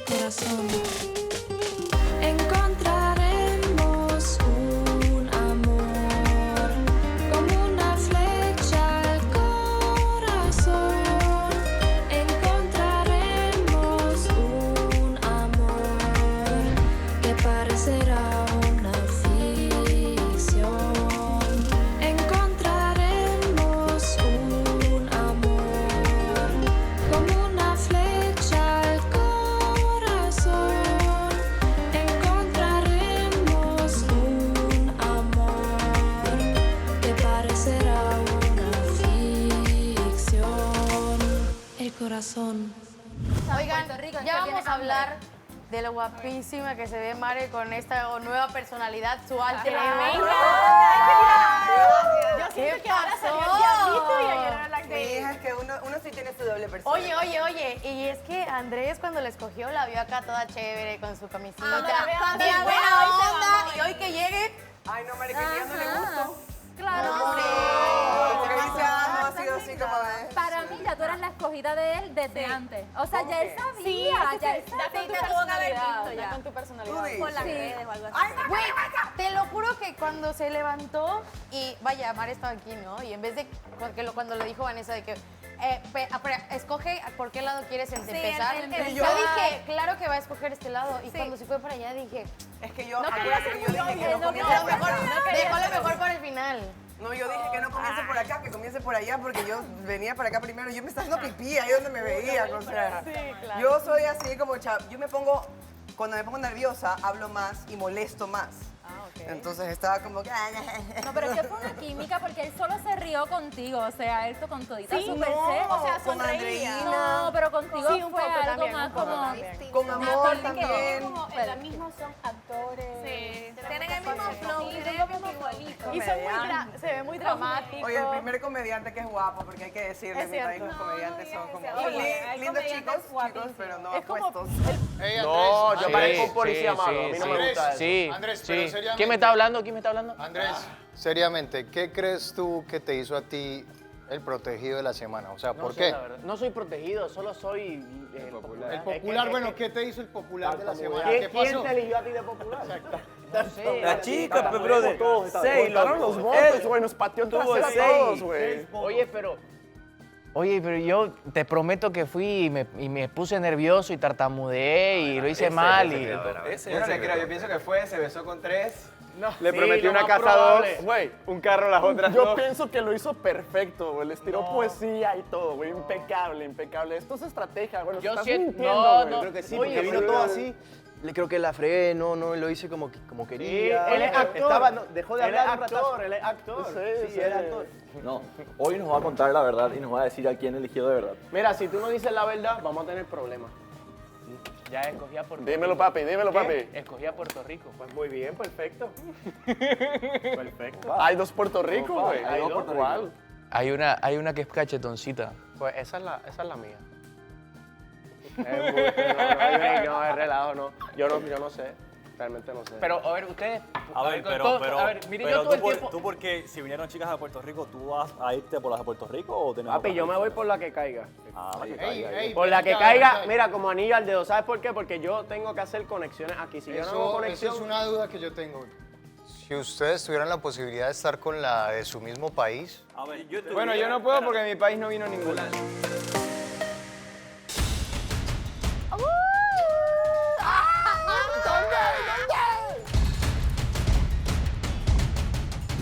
corazón. Encontraremos un amor como una flecha al corazón. Encontraremos un amor que parecerá una ficción. Encontraremos un amor como una flecha al corazón. Encontraremos un amor que parecerá una ficción. El corazón. Oigan, ya vamos a hablar de lo guapísima que se ve Mare con esta nueva personalidad, su alter ego. Yo siento que ahora salió el diablito y ayer era la Mi hija, es que uno sí tiene su doble personalidad. Oye, y es que Andrés cuando la escogió la vio acá toda chévere con su camisita. Cuando Bien la buena veo, onda, y hoy que llegue, Ay, no, Mari, que ya no le gustó. Claro. Porque dice, no ha sido así como es. Para mí ya tú eras la escogida de él desde antes. O sea, ya él sabía, ya él Ya con tu sabía. personalidad. ya. Con tu personalidad. Tú dices. Con las redes o algo así. güey, te lo juro que cuando se levantó y vaya, Mare estaba aquí, ¿no? Y en vez de, cuando le dijo Vanessa de que, escoge por qué lado quieres empezar. el Yo dije, claro que va a escoger este lado. Y cuando se fue para allá dije, Es que yo, No quería acuérdate ser que yo muy dije que no obvio, comience no por quería acá. dejó lo mejor para el final. No, yo dije que no comience por acá, que comience por allá, porque yo venía para acá primero. Yo me estaba haciendo pipí ahí donde me veía, o sea. Yo soy así como, yo me pongo, cuando me pongo nerviosa, hablo más y molesto más. Entonces estaba como que... No, pero es que fue una química porque él solo se rió contigo. O sea, él con todita Sí, súper no, serio. o sea, con sonreía. Andreina, No, pero contigo Sí, un fue poco algo también, más un poco como... también. con amor también. En la misma son actores. Sí, tienen el mismo flow, Sí, tienen son como igualitos. Y son se ve muy dramático. Oye, el primer comediante que es guapo, porque hay que decirle, Es en mi país cierto. los comediantes son como Hay lindos comediantes chicos, pero no Es como apuestos. No, yo Sí, parezco un policía sí, malo. sí, A mí no sí. me gusta eso. Sí, Andrés, pero sí. seriamente. ¿Quién me está hablando? ¿Quién me está hablando? Andrés, seriamente, ¿qué crees tú que te hizo a ti el protegido de la semana? O sea, No ¿por sé, qué? la verdad. No soy protegido, solo soy El popular. popular, bueno, ¿qué te hizo el popular de la semana? ¿Qué ¿Quién pasó? te eligió a ti de popular? No sé. La chica, pe, brother. Contaron los votos, güey, nos pateó el trasero a todos, güey. Oye, pero yo te prometo que fui y me puse nervioso y tartamudeé y lo hice mal. Y... Yo no le creo, yo pienso que se besó con 3. Le Sí, prometí lo una más casa probable. 2, güey, un carro las otras Yo pienso que lo hizo perfecto, güey. Les tiró poesía y todo, güey. Impecable, impecable. Esto es estrategia, güey. Yo Estás siento- mintiendo, no, güey. no. Creo que sí, Oye, porque vino pero- todo así. Le creo que la fregué, no lo hice como quería. él es actor. Dejó de Él es hablar un actor, ratazo. él es actor. Sí, era actor. No, hoy nos va a contar la verdad y nos va a decir a quién eligió de verdad. Mira, si tú no dices la verdad, vamos a tener problemas. Ya escogí a Puerto Rico. Dímelo, papi, dímelo, ¿Qué? papi. Escogí a Puerto Rico. Pues muy bien, perfecto. Perfecto. Hay dos Puerto Rico, güey. Hay dos Puerto Rico. ¿Cuál? Hay una que es cachetoncita. Pues esa es la mía. No, es relajo, no. Yo no sé. Realmente no sé. Pero, a ver, ustedes... A ver, con pero, todo- pero, a ver, mire, pero yo todo el tú, tiempo... tú porque si vinieron chicas a Puerto Rico, ¿tú vas a irte por las de Puerto Rico o tenemos Papi, yo me voy por la que caiga. Ah, la que Ey, caiga. ey, Por la que ven acá, caiga, ven acá. mira, como anillo al dedo. ¿Sabes por qué? Porque yo tengo que hacer conexiones aquí. Si yo no hago Eso conexión... es una duda que yo tengo. Si ustedes tuvieran la posibilidad de estar con la de su mismo país, A ver, yo Bueno, yo no puedo porque en mi país no vino ninguna.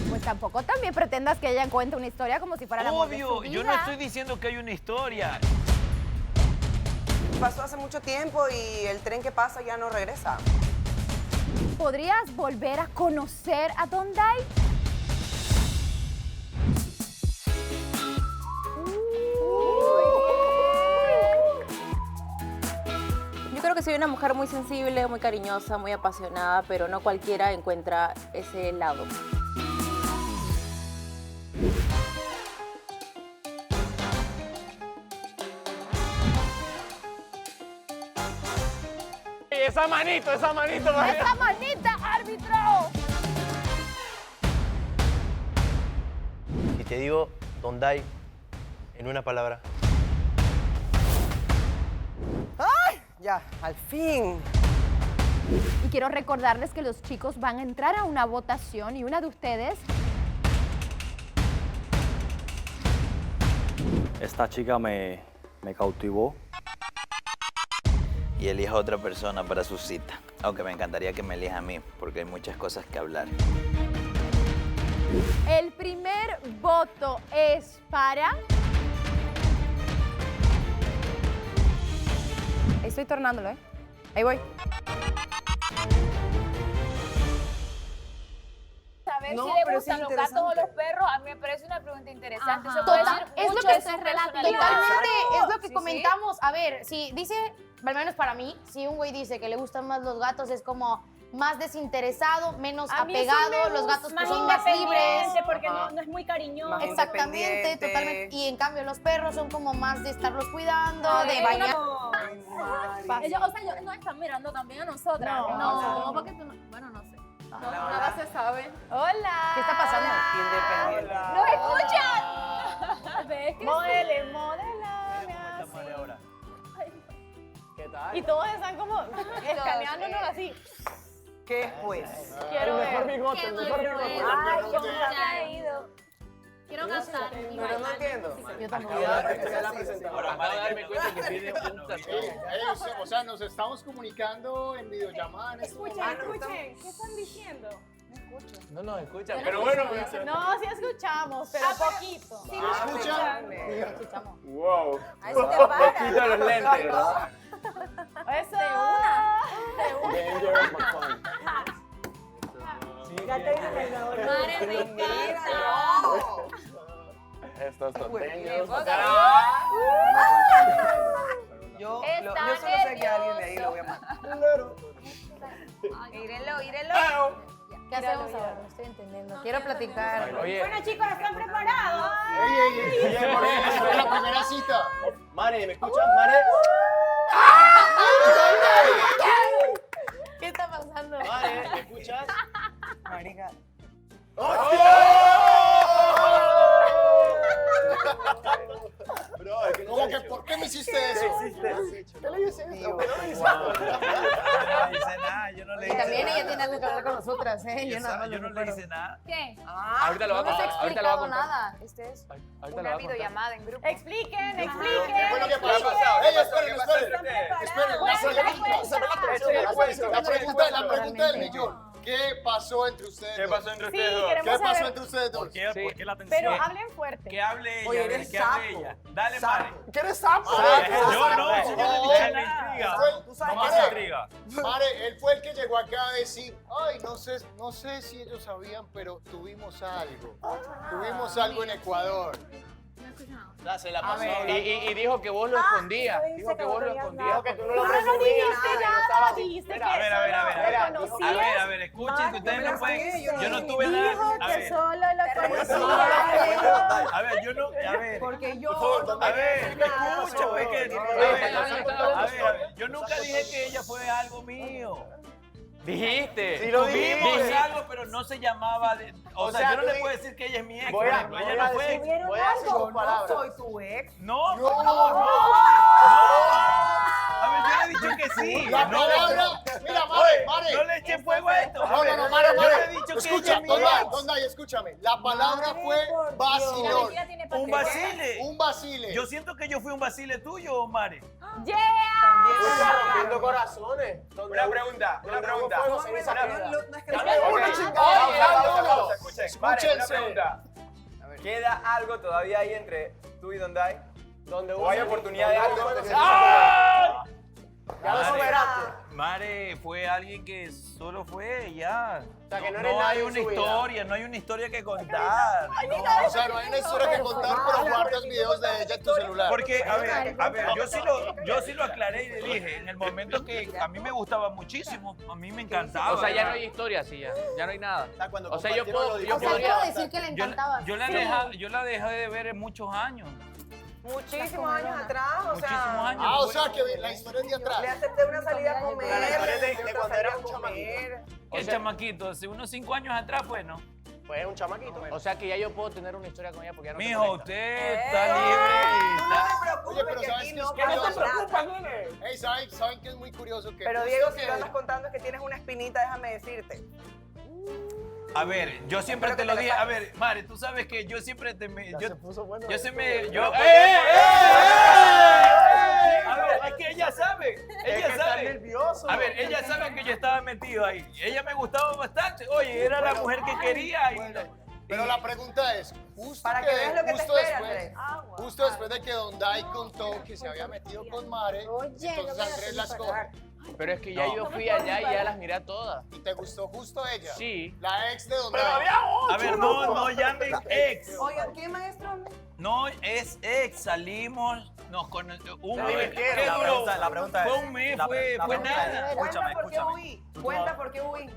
Pues tampoco también pretendas que ella cuente una historia como si fuera la amor de su Obvio, vida. yo no estoy diciendo que hay una historia. Pasó hace mucho tiempo y el tren que pasa ya no regresa. ¿Podrías volver a conocer a Dondai? Yo creo que soy una mujer muy sensible, muy cariñosa, muy apasionada, pero no cualquiera encuentra ese lado. Esa manito, ¡Esa manita, árbitro! Si te digo Dondai en una palabra. Ya, al fin. Y quiero recordarles que los chicos van a entrar a una votación y una de ustedes... Esta chica me cautivó. Y elija a otra persona para su cita. Aunque me encantaría que me elija a mí, porque hay muchas cosas que hablar. El primer voto es para... Estoy tornándolo, ¿eh? Ahí voy. Saber No, si le pero sí gustan los gatos o interesante. los perros, a mí me parece una pregunta interesante. Eso Total, puede decir es lo mucho que de su personalidad. Totalmente es lo que Sí, comentamos. A ver, si dice, al menos para mí, si un güey dice que le gustan más los gatos, es como más desinteresado, menos A mí eso apegado, me los gatos gusta, pues, son más libres. independiente, porque no es muy cariñoso. Más Exactamente, independiente. totalmente. Y en cambio los perros son como más de estarlos cuidando, Ay, de es bañar. Ellos, o sea, ellos nos están mirando también a nosotras. No, porque tú no... Bueno, no sé. Nada se sabe. Hola. ¿Qué está pasando? Independiente. ¿Nos escuchan? ¿Ves que Modele, ¿Qué tal? Y todos están como escaneándonos así. ¿Qué pues? Quiero El mejor ver. bigote, el mejor bigote. Ay, ¿cómo se ha ido? Quiero cantar. Pero no entiendo. Yo tampoco. Esta es la presentadora. Acabo de darme cuenta que tiene un tatuaje. O sea, nos estamos comunicando en videollamada. Escuchen, ¿qué están diciendo? No nos escuchan, pero bueno. No, sí escuchamos, pero poquito. ¿Sí nos escuchan? Escuchamos. Wow. Ahí sí te paras. Quita los lentes, ¿verdad? Eso. Dangerous McFun. Mare, me encanta. Estos tonteños. Yo solo sé que a alguien de ahí lo voy a matar. Írenlo. ¿Qué hacemos ahora? No estoy entendiendo. Quiero platicar. Oye, Bueno, chicos, ¿están preparados? Ey, por eso es la primera cita. Mare, ¿me escuchas? Mare. ¿Qué está pasando? Mare, ¿me escuchas? Marica. Bro, es que ¿Cómo que por qué me hiciste eso? ¿Qué le dices eso? no dice nada, yo no le Y también ella tiene algo que hablar con nosotras, ¿eh? Yo nada más yo no le hice nada. ¿Qué? Ahorita lo va a No nos ha contar. Ahorita lo va a explicado contar. nada. Este es Ahorita lo va a contar. en grupo. Expliquen. ¿Qué fue lo que pasó? Ey, esperen. La pregunta del millón. ¿Qué pasó entre ustedes? ¿Qué pasó entre ustedes dos? ¿Qué pasó entre ustedes dos? ¿Por qué la tensión? Pero hablen fuerte. Que hable ella, Oye, a ver, eres que hable sapo. ella. Dale, Sapo. Mare. ¿Qué eres sapo? Yo no, eso yo no le dije nada. ¿Tú sabes No más qué? intriga. Mare, él fue el que llegó acá a decir, ay, no sé si ellos sabían, pero tuvimos algo en Ecuador. Ya se la pasó. ver. Y dijo que vos lo escondías. Dijo que vos lo escondías. Que tú no lo No presumías. dijiste nada, dijiste que A ver, solo lo conocías. a ver, escuchen que ustedes no pueden. Yo no tuve Dijo nada. A que ver, solo lo conocías. a ver, yo no. A ver. Porque yo. A ver, me escucho, es que. A ver, yo nunca dije que ella fue algo mío. Dijiste. Sí lo Tuvimos dijiste. algo, pero no se llamaba. O sea, yo no le puedo decir que ella es mi ex, por ejemplo. Ella no fue ex. Voy a decir Yo tus no palabras. soy tu ex. No. A ver, yo le he dicho que sí. La No, palabra, mira, Mare. no le eché fuego a esto. No, Mare. Yo le he dicho que Escucha, ella es mi ex. ¿dónde? Escúchame. La palabra fue vacilón. Un vacile. Un vacile. Yo siento que yo fui un vacile tuyo, Mare. ¡Yeah! Está rompiendo corazones. Una pregunta. No es que Escuchen, Mare, una Escúchense. pregunta. ¿Queda algo todavía ahí entre tú y Dondai? Donde ¿O hay oportunidad de algo? Ya lo superaste. Mare fue alguien que solo fue y ya. O sea, que no No eres hay nadie en una su vida. historia, no hay una historia que contar. O sea, no hay una historia que contar, pero guardas videos de ella en tu celular. Porque, a ver, yo sí lo aclaré y le dije, en el momento que a mí me gustaba muchísimo, a mí me encantaba. O sea, ya no hay historia, sí, ya no hay nada. O sea, yo puedo. O sea, quiero decir que le encantaba. Yo la dejé de ver en muchos años. Muchísimos años atrás, o Muchísimos sea. años. Ah, o sea, que la historia es de atrás. Le acepté una salida a comer. La historia de otra cuando salida era a un comer. El chamaquito, hace unos 5 años atrás fue, ¿no? Pues un chamaquito. O sea, que ya yo puedo tener una historia con ella porque ya no te Mijo, conecta. usted está libre y No está... te Oye, pero que ¿sabes aquí qué es no curioso? pasa nada. Ey, ¿saben qué es muy curioso? Que Pero justo Diego, si que- lo andas contando es que tienes una espinita, déjame decirte. A ver, yo siempre Espero te que lo te dije. la A ver, Mare, tú sabes que yo siempre te me. Yo se me. Yo. A ver, es que ella sabe. Ella está sabe. nervioso. A ver, ella sabe que yo estaba metido ahí. Ella me gustaba bastante. Oye, era la mujer que quería. Pero la pregunta es, justo, Para que veas lo que te justo espera, después, Andrés. justo después de que Don Dai contó que se había metido con Mare, entonces Andrés las coge. Pero es que ya yo fui allá y ya las miré a todas. ¿Y te gustó justo ella? Sí. La ex de Don Pero Dai. había A ver, no llamen ex. Oigan, ¿qué maestro? No es ex, salimos, nos conocimos. Un mes. divirtieron. ¿Qué La duró? pregunta Fue es- un mes, la- fue la pregunta nada. es- Cuenta Escúchame, por qué escúchame. huí. Cuenta por qué huí.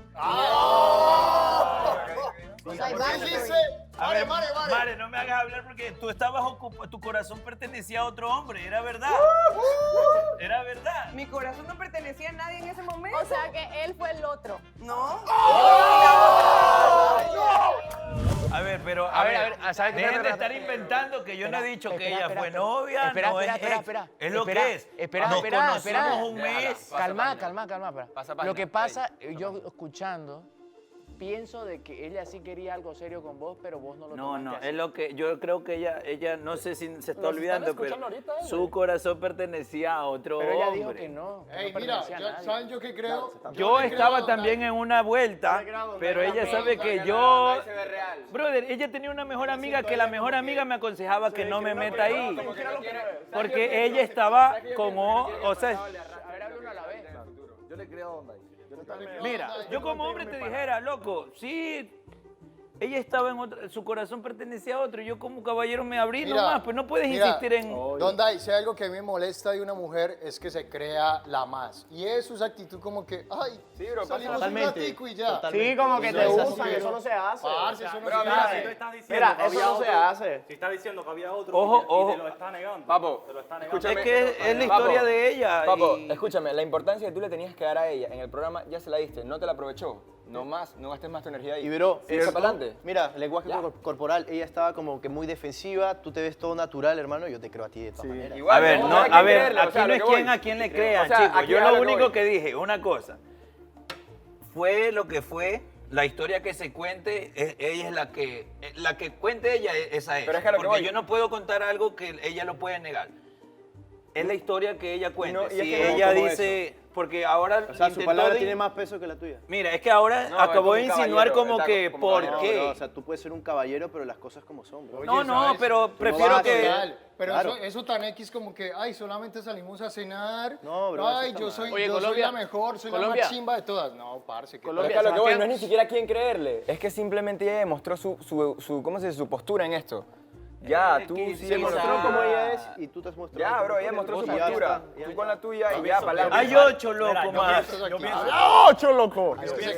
¿Quién dice? A Mare, ver, Mare, Mare. Mare, no me hagas hablar porque tú estabas ocupado, tu corazón pertenecía a otro hombre, era verdad. Era verdad. Mi corazón no pertenecía a nadie en ese momento. O sea que él fue el otro. No. A ver, pero A ver, ¿sabes qué? dejen de Espera, estar espera. inventando que yo no he dicho que Espera, ella espera, fue espera. novia, Espera, no espera, es espera, ex. espera. Es lo Espera, que es. Espera, Nos espera, conocimos espera. un mes. Calma. Espera. Pasa Lo que página. pasa, yo escuchando, pienso de que ella sí quería algo serio con vos, pero vos no lo No, tomaste no, así. es lo que yo creo que ella no sé si se está Nos olvidando, están pero escuchando ahorita, su corazón pertenecía a otro Pero ella hombre. dijo que no. que Ey, no mira, pertenecía a nadie. ¿saben yo qué creo? Yo qué estaba creo, también en una vuelta, pero ella sabe que yo... Brother, ella tenía una mejor amiga que la mejor amiga me aconsejaba que no me meta ahí. Porque ella estaba como... O sea, A ver, hable uno a la vez. Yo le creo a Don Dai. mira, yo como hombre te dijera, loco, sí... Ella estaba en otra, su corazón pertenecía a otro. Yo como caballero me abrí Mira, nomás, pues no puedes mira, insistir en... Don Dai, si hay algo que a mí me molesta de una mujer es que se crea la más. Y eso es actitud como que, ay, salimos un ratico y ya. Sí, como que Eso te es usan, así. eso no se hace. Parce, eso no Pero se mira, hace. si tú estás diciendo Mira, que eso había no se otro- hace. Si está diciendo que había otro Ojo, y ojo. te lo está negando. Papo, Te lo está negando. escúchame. Es que es la Papo, historia de ella. Papo, y- escúchame, la importancia que tú le tenías que dar a ella en el programa ya se la diste, no te la aprovechó. No más, no gastes más tu energía ahí. Y bro, Echa para adelante. mira, lenguaje corporal, ella estaba como que muy defensiva, tú te ves todo natural, hermano, yo te creo a ti de todas maneras. A ver, no, hay que a ver, creerle, o aquí sea, no lo es que voy. quien a quien le crean, O sea, chicos. aquí Yo es a lo lo que único voy. que dije, una cosa, fue lo que fue, la historia que se cuente, ella es la que cuente ella, esa es. Pero es que a lo que Porque voy. yo no puedo contar algo que ella lo puede negar. Es la historia que ella cuenta. no, y es si que ella ¿cómo dice, porque ahora O sea, su intentó palabra de- tiene más peso que la tuya. Mira, es que ahora No, acabó es de como un insinuar caballero, como está que, como ¿por caballero, qué? Bro, o sea, tú puedes ser un caballero, pero las cosas como son, bro. No, no, ¿sabes? pero Tú no prefiero vas a que... negar. Pero Claro. eso tan X como que, ay, solamente salimos a cenar. No, bro, Ay, eso yo está soy, mal. Oye, yo soy Colombia- la mejor, soy la Colombia. más chimba de todas. No, parce, que Pero es que a lo que voy, no es ni siquiera a quién creerle. Es que simplemente ella demostró ¿cómo se dice? Su postura en esto. Ya, tú que sí sí, demostró esa- Como ella es y tú te has mostrado. Ya, como bro, tú ella eres, mostró su y ya postura. está, Tú con la tuya y ya, para Hay adelante. 8, loco, Mira, más. yo pienso, ¡8, loco!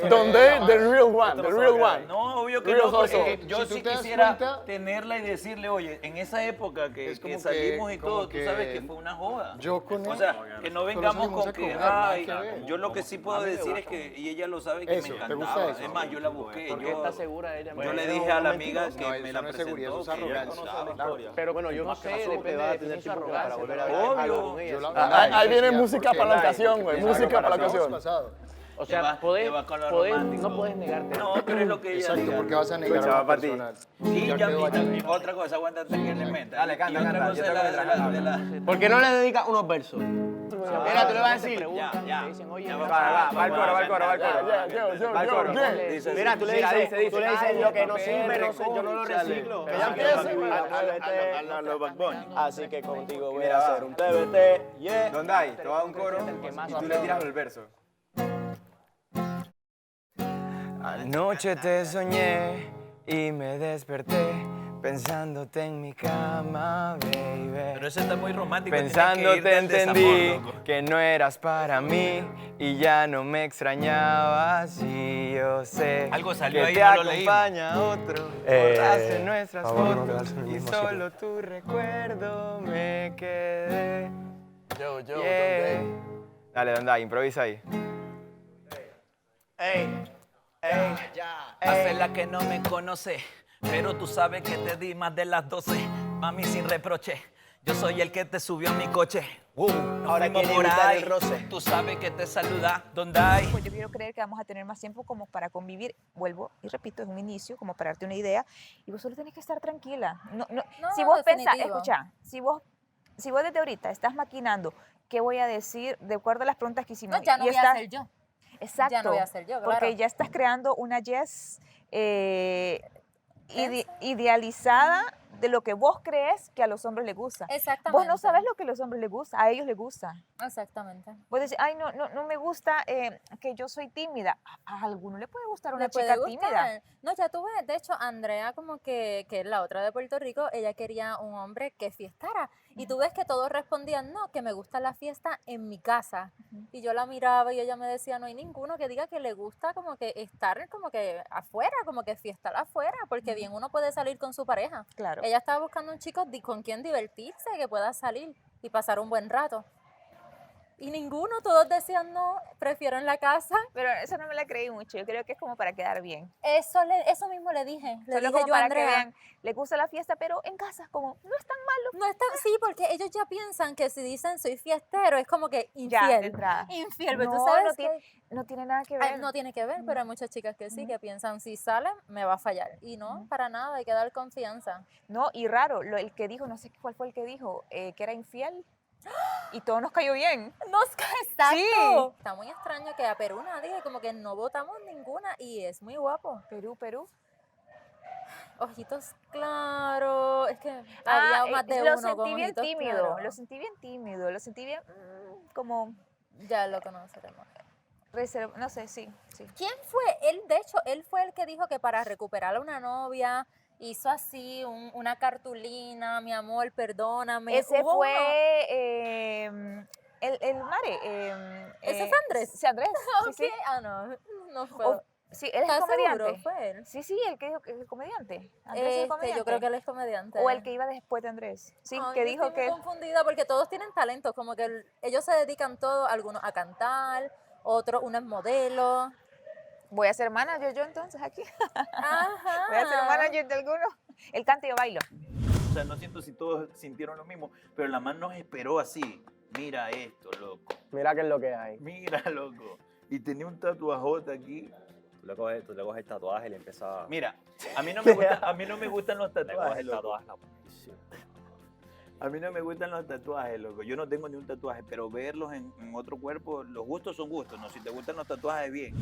Donde, the real one, the real one. No, obvio que Real no, porque hustle. yo Si tú sí te das quisiera cuenta- tenerla y decirle, oye, en esa época que, Es como que salimos que- y como todo, tú sabes que que fue una joda. yo con O él- sea, que no vengamos salimos con a que, comer, nada ay, que ver. yo lo que sí puedo decir es que, y ella lo sabe, que Eso, me ¿te gusta encantaba. eso? Es más, yo la busqué. ¿Por qué Yo, está segura de ella? yo le Bueno, dije a la no, amiga mentiroso. que No, me eso la no es seguridad, presentó, eso es que ella arrogancia. conocía la historia. Pero bueno, yo No sé, asumo que depende va a de tener quién tiempo se para arrogancia, volver a pero- hablar Obvio. con ella. Yo la- Ahí viene decía, música porque- para la ocasión, güey. Música para la ocasión. pasado. O Te va- sea, podés, te va con lo podés- romántico. no puedes negarte. No, pero es lo que ella Exacto, diga. porque vas a negar Escucha, a va una para ti. persona. Y ya quedó allá. otra cosa, aguántate que le meta. Dale, canta, Y otra canta, cosa yo de tengo la- que de trabajar. la- ¿Por qué no le dedicas unos versos? Mira, tú le vas a decir. Ya. Te dicen, oye, Va el coro, va el coro, va el coro. Ya, yo, Va el coro. Dice Mira, así. tú le Mira, dices, dice, tú le dices, ay, lo que no recoge, sirve, no sé, yo no lo recoge, reciclo. que Que ya ya empieza. empieza. Hazlo, Bad Bunny. Así que contigo voy Mira, a va. hacer un TBT, yeah. ¿Dónde hay? Te va a dar un coro y tú le tiras el verso. Anoche te soñé y me desperté pensándote en mi cama, baby. Pero ese está muy romántico. tienes que Pensándote irte al entendí desamor, loco. que no eras para mí y ya no me extrañabas y yo sé Algo salió que ahí, te no lo leímos. acompaña otro. Borraste nuestras fotos y solo tu recuerdo me quedé. Yo, Yeah. Dale, Donda, improvisa ahí. Hace la que no me conoce, pero tú sabes que te di más de las 12. Mami, sin reproche, Yo soy el que te subió a mi coche. Ahora fuimos quiere por evitar ahí. el roce. Tú sabes que te saluda donde hay. Pues yo quiero creer que vamos a tener más tiempo como para convivir. Vuelvo y repito, es un inicio, como para darte una idea. Y vos solo tenés que estar tranquila. No, si vos pensás, definitivo. escucha, si vos desde ahorita estás maquinando qué voy a decir de acuerdo a las preguntas que hicimos. No, ya no y voy a estás- ser yo. Exacto. Ya no voy a ser yo, claro. Porque ya estás creando una Jess idealizada de lo que vos crees que a los hombres les gusta. Exactamente. Vos no sabes lo que a los hombres les gusta, a ellos les gusta. Exactamente. Vos decís, ay, no me gusta que yo soy tímida. A alguno le puede gustar una Le puede chica gustar. tímida. No, ya tuve, de hecho, Andrea, como que es la otra de Puerto Rico, ella quería un hombre que fiestara. Y tú ves que todos respondían, no, que me gusta la fiesta en mi casa. Y yo la miraba y ella me decía, no hay ninguno que diga que le gusta como que estar como que afuera, como que fiestar afuera, porque bien uno puede salir con su pareja. Claro. Ella estaba buscando un chico con quien divertirse, que pueda salir y pasar un buen rato. Y ninguno, todos decían no, prefiero en la casa. Pero eso no me la creí mucho, yo creo que es como para quedar bien. Eso mismo le dije. Le Solo dije como yo a para Andrea. que vean, le gusta la fiesta, pero en casa, como, no es tan malo. No es tan, sí, porque ellos ya piensan que si dicen soy fiestero es como que Ya, de infiel. entrada. Infiel, pero No, tú sabes no que tiene- no tiene nada que ver. No tiene que ver, pero hay muchas chicas que sí, que piensan si salen me va a fallar. Y no, para nada, hay que dar confianza. No, y raro, el que dijo, no sé cuál fue el que dijo, que era infiel. Y todo nos cayó bien. Exacto. Sí. Está muy extraño que a Perú nadie, como que no votamos ninguna y es muy guapo. Perú. Ojitos claros, es que había más de lo uno sentí con bien ojitos tímido, claros. lo sentí bien tímido, lo sentí bien como Ya lo conoceremos. no sé, sí. ¿Quién fue? Él, de hecho, él fue el que dijo que para recuperar a una novia hizo así una cartulina, mi amor, perdóname. Ese Hubo fue uno- el Mare. ¿Ese fue Andrés? Sí, Andrés. Ok. Sí, sí. Ah, no fue. Sí, él es ¿Estás comediante. seguro? ¿Fue él? Sí, el que dijo que es el comediante. Andrés es el comediante. Yo creo que él es comediante. O el que iba después de Andrés. Sí, Ay, que yo dijo estoy que... muy confundida porque todos tienen talento, como que ellos se dedican todos, algunos a cantar, otros, uno es modelo. Voy a ser manager yo entonces aquí. Ajá. Voy a ser manager de alguno. El canta y yo bailo. O sea, no siento si todos sintieron lo mismo, pero la man nos esperó así. Mira esto, loco. Mira qué es lo que hay. Mira, loco. Y tenía un tatuajote aquí. Tú le coges el tatuaje y le empiezas a... Mira, a mí no me gustan los Le coges tatuajes, el loco. tatuaje. A mí no me gustan los tatuajes, loco. Yo no tengo ni un tatuaje, pero verlos en otro cuerpo, los gustos son gustos, ¿no? Si te gustan los tatuajes, bien.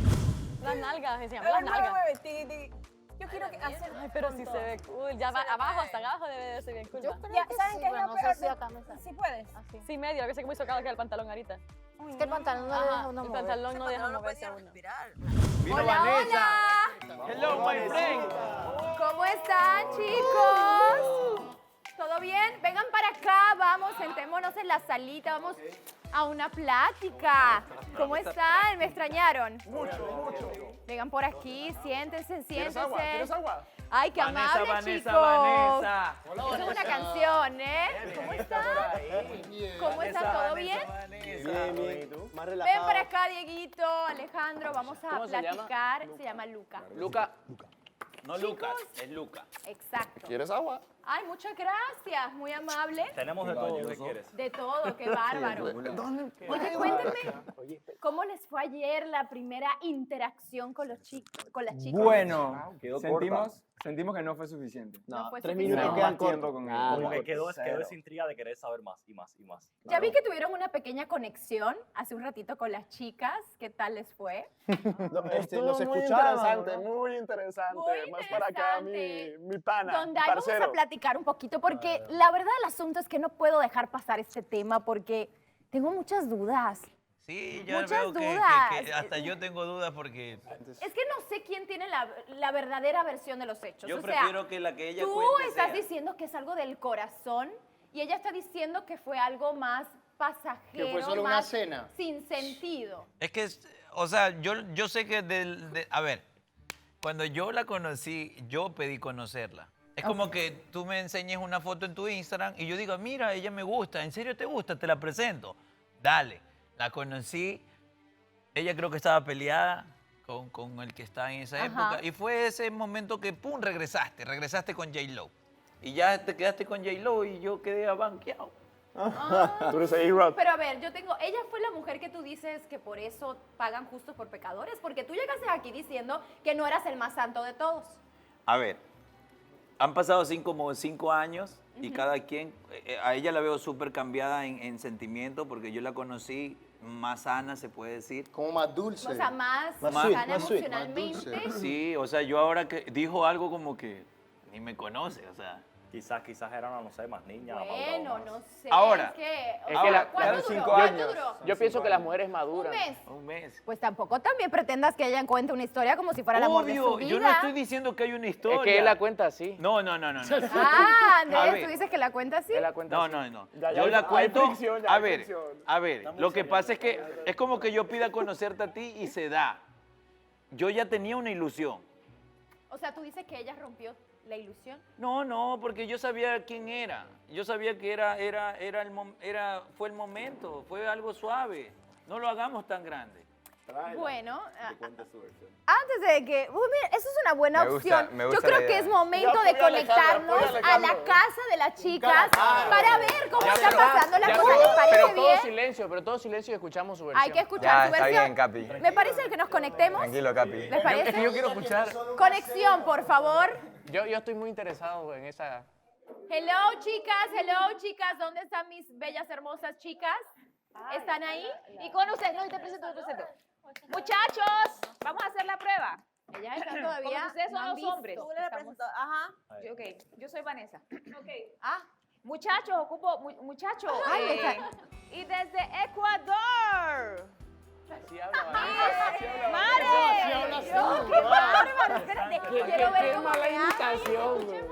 Las nalgas, se llama las nalgas. Yo quiero que hacer. Ay, pero si se ve cool. Ya va abajo, hasta abajo debe de ser bien cool. Yo ¿va? creo que ¿saben sí, qué es pero lo no sé peor? si acá me sale. Sí puedes. Sí, medio, lo que sé que muy socado que el pantalón ahorita. Es que el pantalón no le deja uno El mover. pantalón no deja moverse a uno. Vino Hola, Vanessa. hola. Hello, my friend. ¿Cómo están, chicos? ¿Todo bien? Vengan para acá, vamos, sentémonos en la salita, vamos a una plática. ¿Cómo están? ¿Me extrañaron? Mucho. Vengan por aquí, siéntense, ¿Quieres siéntense. agua? ¿Quieres agua? Ay, qué Vanessa, amable, Vanessa, chicos. Vanessa. Esa es una canción, ¿eh? ¿Cómo están? ¿Cómo están? ¿Todo bien? Bien. Más Ven relajado. para acá, Dieguito, Alejandro, vamos a ¿Cómo se llama? platicar. Se llama Luca. Luca. No Lucas, es Luca. Exacto. ¿Quieres agua? Ay, muchas gracias, muy amable. Tenemos de todo, ¿qué quieres? De todo, qué bárbaro. Oye, cuéntenme, ¿cómo les fue ayer la primera interacción con los chicos, con las chicas? Bueno, Quedó sentimos que no fue suficiente. No fue 3 suficiente. minutos No, quedan más tiempo cortos. con Nada, Como que él. quedó Cero. esa intriga de querer saber más y más y más. Ya vi que tuvieron una pequeña conexión hace un ratito con las chicas. ¿Qué tal les fue? Estuvo Los muy escuchaban. interesante, muy interesante. Muy Más para acá, interesante. mi pana, Donde ahí vamos a parcero. platicar un poquito, porque la verdad del asunto es que no puedo dejar pasar este tema porque tengo muchas dudas. Sí, ya Muchas veo que dudas. hasta yo tengo dudas porque Es que no sé quién tiene la verdadera versión de los hechos. yo o sea, prefiero que la que ella tú cuente estás sea. diciendo que es algo del corazón y ella está diciendo que fue algo más pasajero, Que fue solo una más cena. sin sentido. Es que, o sea, yo sé que a ver, cuando yo la conocí, yo pedí conocerla. Es como que tú me enseñes una foto en tu Instagram y yo digo, mira, ella me gusta, ¿en serio te gusta? Te la presento. Dale, la conocí, ella creo que estaba peleada con el que estaba en esa Ajá. época y fue ese momento que, pum, regresaste con J-Lo. Y ya te quedaste con J-Lo y yo quedé abanqueado. Tú eres A-Rod. Pero a ver, ella fue la mujer que tú dices que por eso pagan justos por pecadores, porque tú llegaste aquí diciendo que no eras el más santo de todos. A ver, han pasado como 5 años y cada quien, a ella la veo súper cambiada en sentimiento porque yo la conocí más sana, se puede decir. Como más dulce. O sea, más Más sana sweet, emocionalmente. Sí, o sea, yo ahora que dijo algo como que ni me conoce, o sea. Quizás era una, no sé, más niña. más Bueno, madura, no sé. Ahora. Es que, Es que ¿cuánto duró? 5 ¿Cuánto años. duró? Yo pienso que las mujeres maduran. ¿Un mes? Un mes. Pues tampoco también pretendas que ella cuente una historia como si fuera el amor de su Obvio, vida. yo no estoy diciendo que hay una historia. Es que él la cuenta así. No. Ah, A Andrés, ver. ¿tú dices que la cuenta así? Él la cuenta No, así. no. Ya, Yo hay- la hay cuento. fricción, ya A hay ver, fricción. a ver. Lo que pasa es que es como que yo pida conocerte a ti y se da. Yo ya tenía una ilusión. O sea, tú dices que ella rompió la ilusión. No, porque yo sabía quién era. Yo sabía que fue el momento, fue algo suave. No lo hagamos tan grande. Bueno, Que cuente su versión. antes de que... mira, eso es una buena Me gusta- opción. me Yo gusta creo la que idea. es momento Ya, de apoya a Alejandro, conectarnos apoya a a la Alejandro. casa de las chicas para ver cómo Ya, está pero- pasando la ya, cosa. ¿Les parece pero todo bien? silencio, y escuchamos su versión. Hay que escuchar Ya, su está versión. bien, Capi. Me parece que nos conectemos. Tranquilo, Capi. ¿Les Es que parece? yo quiero escuchar. Conexión, por favor. Yo estoy muy interesado en esa. Hello, chicas. ¿Dónde están mis bellas, hermosas chicas? ¿Están ahí? Y con ustedes, no, te presento. Muchachos, vamos a hacer la prueba. Ellas están Como todavía. que ustedes no son han los visto. hombres. Estamos- Ajá. Ok, yo soy Vanessa. Ah, Muchachos, muchachos. Ay, me está- y desde Ecuador. Así habla. ¡Mare! Dios, ¡qué bárbaro! Espérate, quiero ver cómo mala me habla. imitación, güey.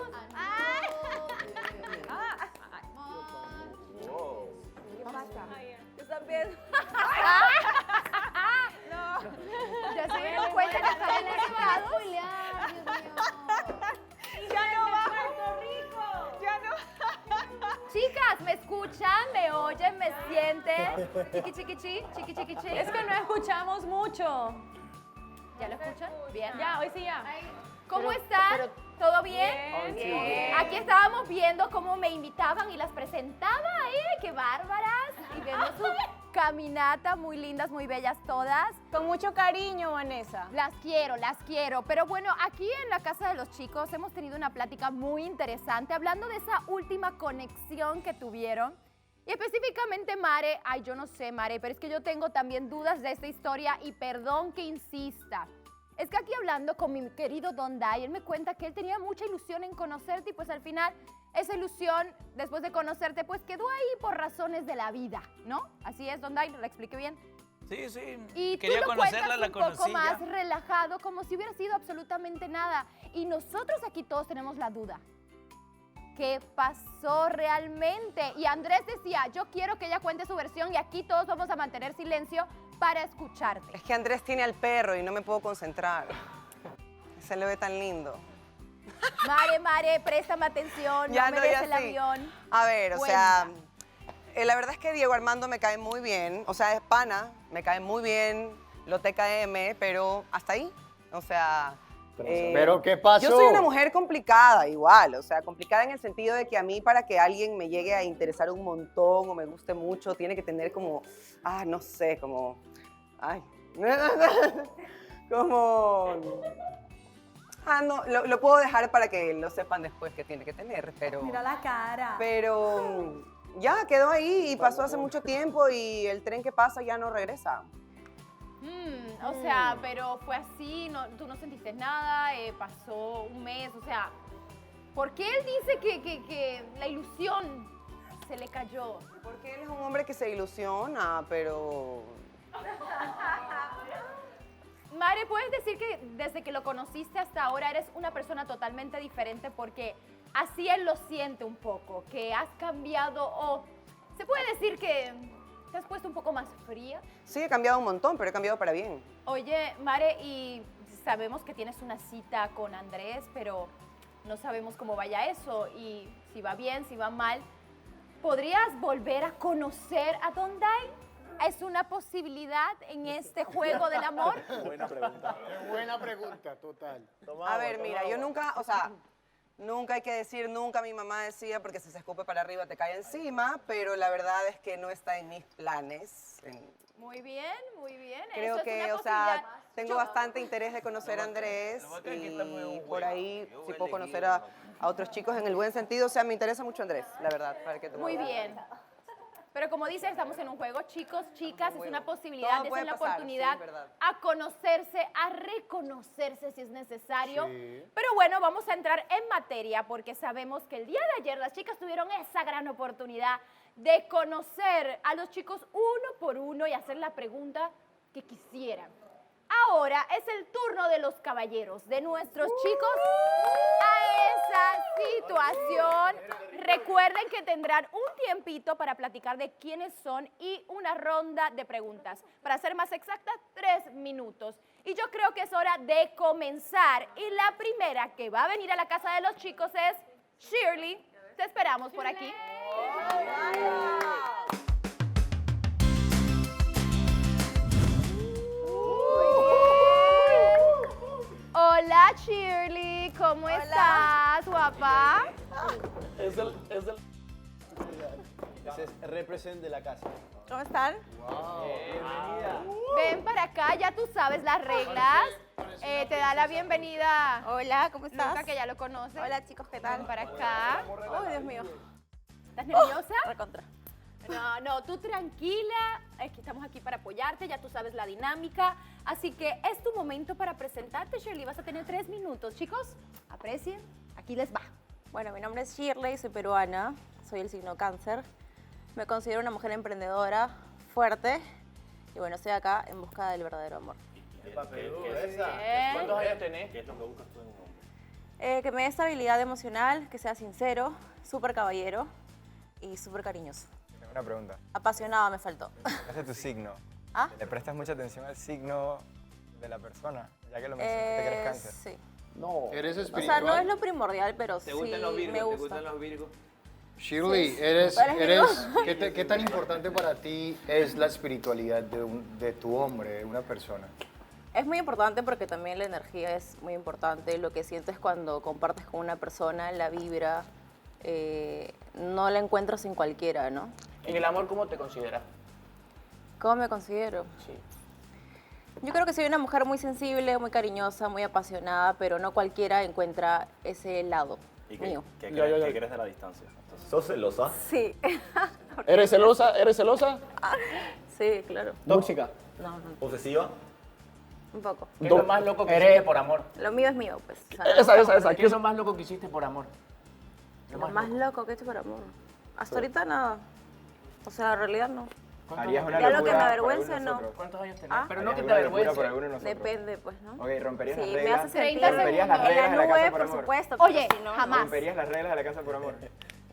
¿Están bien? Ya se dieron cuenta que están enamorados. Ya no va a Puerto Rico. Ya no. Chicas, ¿me escuchan? ¿Me oyen? ¿Me sienten? Chiqui. Es que no escuchamos mucho. ¿Ya lo escuchan? Bien. Ya, hoy sí ya. ¿Cómo están? ¿Todo bien? Bien. Aquí estábamos viendo cómo me invitaban y las presentaba. ¡Qué bárbaras! Y vemos su caminata, muy lindas, muy bellas todas. Con mucho cariño, Vanessa. Las quiero. Pero bueno, aquí en la casa de los chicos hemos tenido una plática muy interesante hablando de esa última conexión que tuvieron. Y específicamente Mare, yo no sé Mare, pero es que yo tengo también dudas de esta historia y perdón que insista. Es que aquí hablando con mi querido Don Dai, él me cuenta que él tenía mucha ilusión en conocerte y pues al final esa ilusión, después de conocerte, pues quedó ahí por razones de la vida, ¿no? Así es, Don Dai, ¿lo expliqué bien? Sí. Y Quería tú lo conocerla, cuentas la un poco conocí ya. más relajado, como si hubiera sido absolutamente nada. Y nosotros aquí todos tenemos la duda. ¿Qué pasó realmente? Y Andrés decía, yo quiero que ella cuente su versión y aquí todos vamos a mantener silencio para escucharte. Es que Andrés tiene al perro y no me puedo concentrar. Se le ve tan lindo. Mare, préstame atención, Ya no no, merece ya el sí. avión. A ver, o sea, la verdad es que Diego Armando me cae muy bien. O sea, es pana, me cae muy bien, lo TKM, pero hasta ahí. O sea... ¿Pero qué pasó? Yo soy una mujer complicada igual, o sea, complicada en el sentido de que a mí para que alguien me llegue a interesar un montón o me guste mucho, tiene que tener como, no sé, como, como... no, lo puedo dejar para que lo sepan después que tiene que tener, pero... Mira la cara. Pero ya quedó ahí y pasó hace mucho tiempo y el tren que pasa ya no regresa. O sea, pero fue así, tú no sentiste nada, pasó un mes, o sea, ¿por qué él dice que la ilusión se le cayó? Porque él es un hombre que se ilusiona, pero... Mare, ¿puedes decir que desde que lo conociste hasta ahora eres una persona totalmente diferente? Porque así él lo siente un poco, que has cambiado o se puede decir que te has puesto un poco más fría. Sí, he cambiado un montón, pero he cambiado para bien. Oye, Mare, y sabemos que tienes una cita con Andrés, pero no sabemos cómo vaya eso y si va bien, si va mal. ¿Podrías volver a conocer a Don Dai? ¿Es una posibilidad en este juego del amor? Buena pregunta. Buena pregunta, total. A ver, mira, yo nunca, o sea, Nunca hay que decir nunca, mi mamá decía, porque si se escupe para arriba te cae encima, pero la verdad es que no está en mis planes. Muy bien, muy bien. Creo Eso es que, una o sea, posibilidad. tengo bastante interés de conocer a Andrés y por ahí si puedo conocer a otros chicos en el buen sentido. O sea, me interesa mucho Andrés, la verdad. Para que te Muy lo diga. bien. Pero como dice, estamos en un juego, chicos, chicas, es una posibilidad, Todo es puede la pasar, oportunidad sí, verdad. a conocerse, a reconocerse si es necesario. Sí. Pero bueno, vamos a entrar en materia porque sabemos que el día de ayer las chicas tuvieron esa gran oportunidad de conocer a los chicos uno por uno y hacer la pregunta que quisieran. Ahora es el turno de los caballeros, de nuestros chicos a esa situación. Recuerden que tendrán un tiempito para platicar de quiénes son y una ronda de preguntas. Para ser más exacta, 3 minutos. Y yo creo que es hora de comenzar. Y la primera que va a venir a la casa de los chicos es Shirley. Te esperamos por aquí. Hola Shirley, ¿cómo estás, guapa? Ese es el represent de la casa. ¿Cómo están? Bienvenida. Ven para acá, ya tú sabes las reglas. Te da la bienvenida. Hola, ¿cómo estás? Luca, que ya lo conoces. Hola, chicos, ¿qué tal? Ven para acá. Oh, Dios mío. ¿Estás nerviosa? Recontra. No, tú tranquila. Es que estamos aquí para apoyarte, ya tú sabes la dinámica. Así que es tu momento para presentarte, Shirley. Vas a tener 3 minutos. Chicos, aprecien. Aquí les va. Bueno, mi nombre es Shirley, soy peruana, soy el signo cáncer. Me considero una mujer emprendedora, fuerte y bueno, estoy acá en busca del verdadero amor. ¿Cuántos años tenés? ¿Qué es lo que buscas tú en un hombre? Que me dé estabilidad emocional, que sea sincero, súper caballero y súper cariñoso. Tengo una pregunta. Apasionado me faltó. ¿Ese es tu signo? ¿Ah? ¿Le prestas mucha atención al signo de la persona? Ya que lo mencionaste que eres cáncer. Sí. No. ¿Eres O espiritual? sea, no es lo primordial, pero sí ¿Te gustan los virgos? me ¿Te gusta. gustan los virgos? Shirley, Sí. ¿Eres ¿qué tan importante para ti es la espiritualidad de tu hombre, de una persona? Es muy importante porque también la energía es muy importante. Lo que sientes cuando compartes con una persona, la vibra, no la encuentras en cualquiera, ¿no? ¿En el amor cómo te consideras? ¿Cómo me considero? Sí. Yo creo que soy una mujer muy sensible, muy cariñosa, muy apasionada, pero no cualquiera encuentra ese lado ¿Y mío. qué crees de la distancia? ¿Sos celosa? Sí. ¿Eres celosa? ¿Eres celosa? Sí, claro. Tóxica. No, ¿Posesiva? un poco. ¿Qué es lo más loco que hiciste por amor? Lo mío es mío, pues. O sea, Esa. ¿Qué es lo más loco que hiciste por amor? Lo más loco que he hecho por amor. Hasta ahorita nada. O sea, en realidad no. Harías una Ya lo que locura me por avergüence, alguno de no. nosotros. ¿Cuántos años tenés? Ah, Pero no Harías que te una locura avergüences. por alguno de nosotros. Depende, pues, ¿no? Ok, romperías las Sí, me reglas. hace sentir 30 romperías las segundos. reglas en de la la casa nube, por por amor. supuesto. Oye, pero si no, jamás. Romperías las reglas de la casa por amor.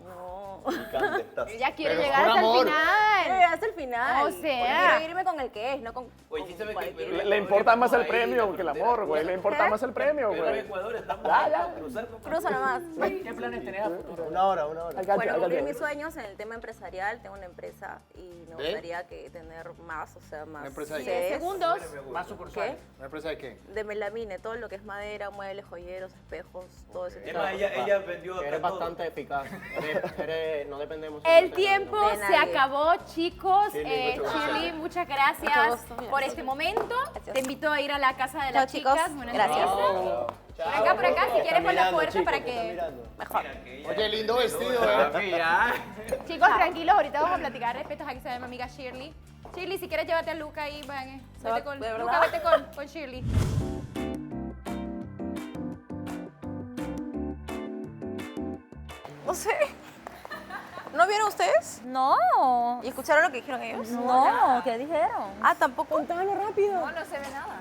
No. Picante estás. Ella quiere Pero llegar por hasta el amor. final. Hasta el final. O sea. Quiero irme con el que es, no con. Oye, sí sabes que en Perú y Le Ecuador importa más el estamos ahí, premio la que el frontera. amor, güey. Le importa más el premio, Perú y güey. Ecuador estamos Ya. por cruzar con Cruza nomás. ¿Qué planes tenés a futuro? Una hora. Bueno, cumplir mis sueños en el tema empresarial. Tengo una empresa y me gustaría que tener más, o sea, más. ¿Una empresa de Sí, segundos. Más sucursales. ¿Una empresa de qué? De melamine, todo lo que es madera, muebles, joyeros, espejos, todo ese Es tipo más, de ella vendió Eres acá todo. bastante eficaz. No dependemos. El tiempo De se nadie. acabó, chicos. Shirley, mucho gusto. Shirley, muchas Mucho gracias gusto. por este momento. Gracias. Te invito a ir a la casa de Chao, las chicos. chicas. Buenas Gracias. noches. Por acá, si quieres por la puerta para que... Mejor. Oye, lindo vestido, Mira. Chicos, tranquilos, ahorita vamos a platicar respetos a que se ve mi amiga Shirley. Shirley, si quieres llévate a Luca ahí, Se va, vete con, ¿de verdad? Luca, vete con Shirley. No sé. ¿No vieron ustedes? No. ¿Y escucharon lo que dijeron ellos? No, ¿qué dijeron? Ah, tampoco. Contámelo rápido. No se ve nada.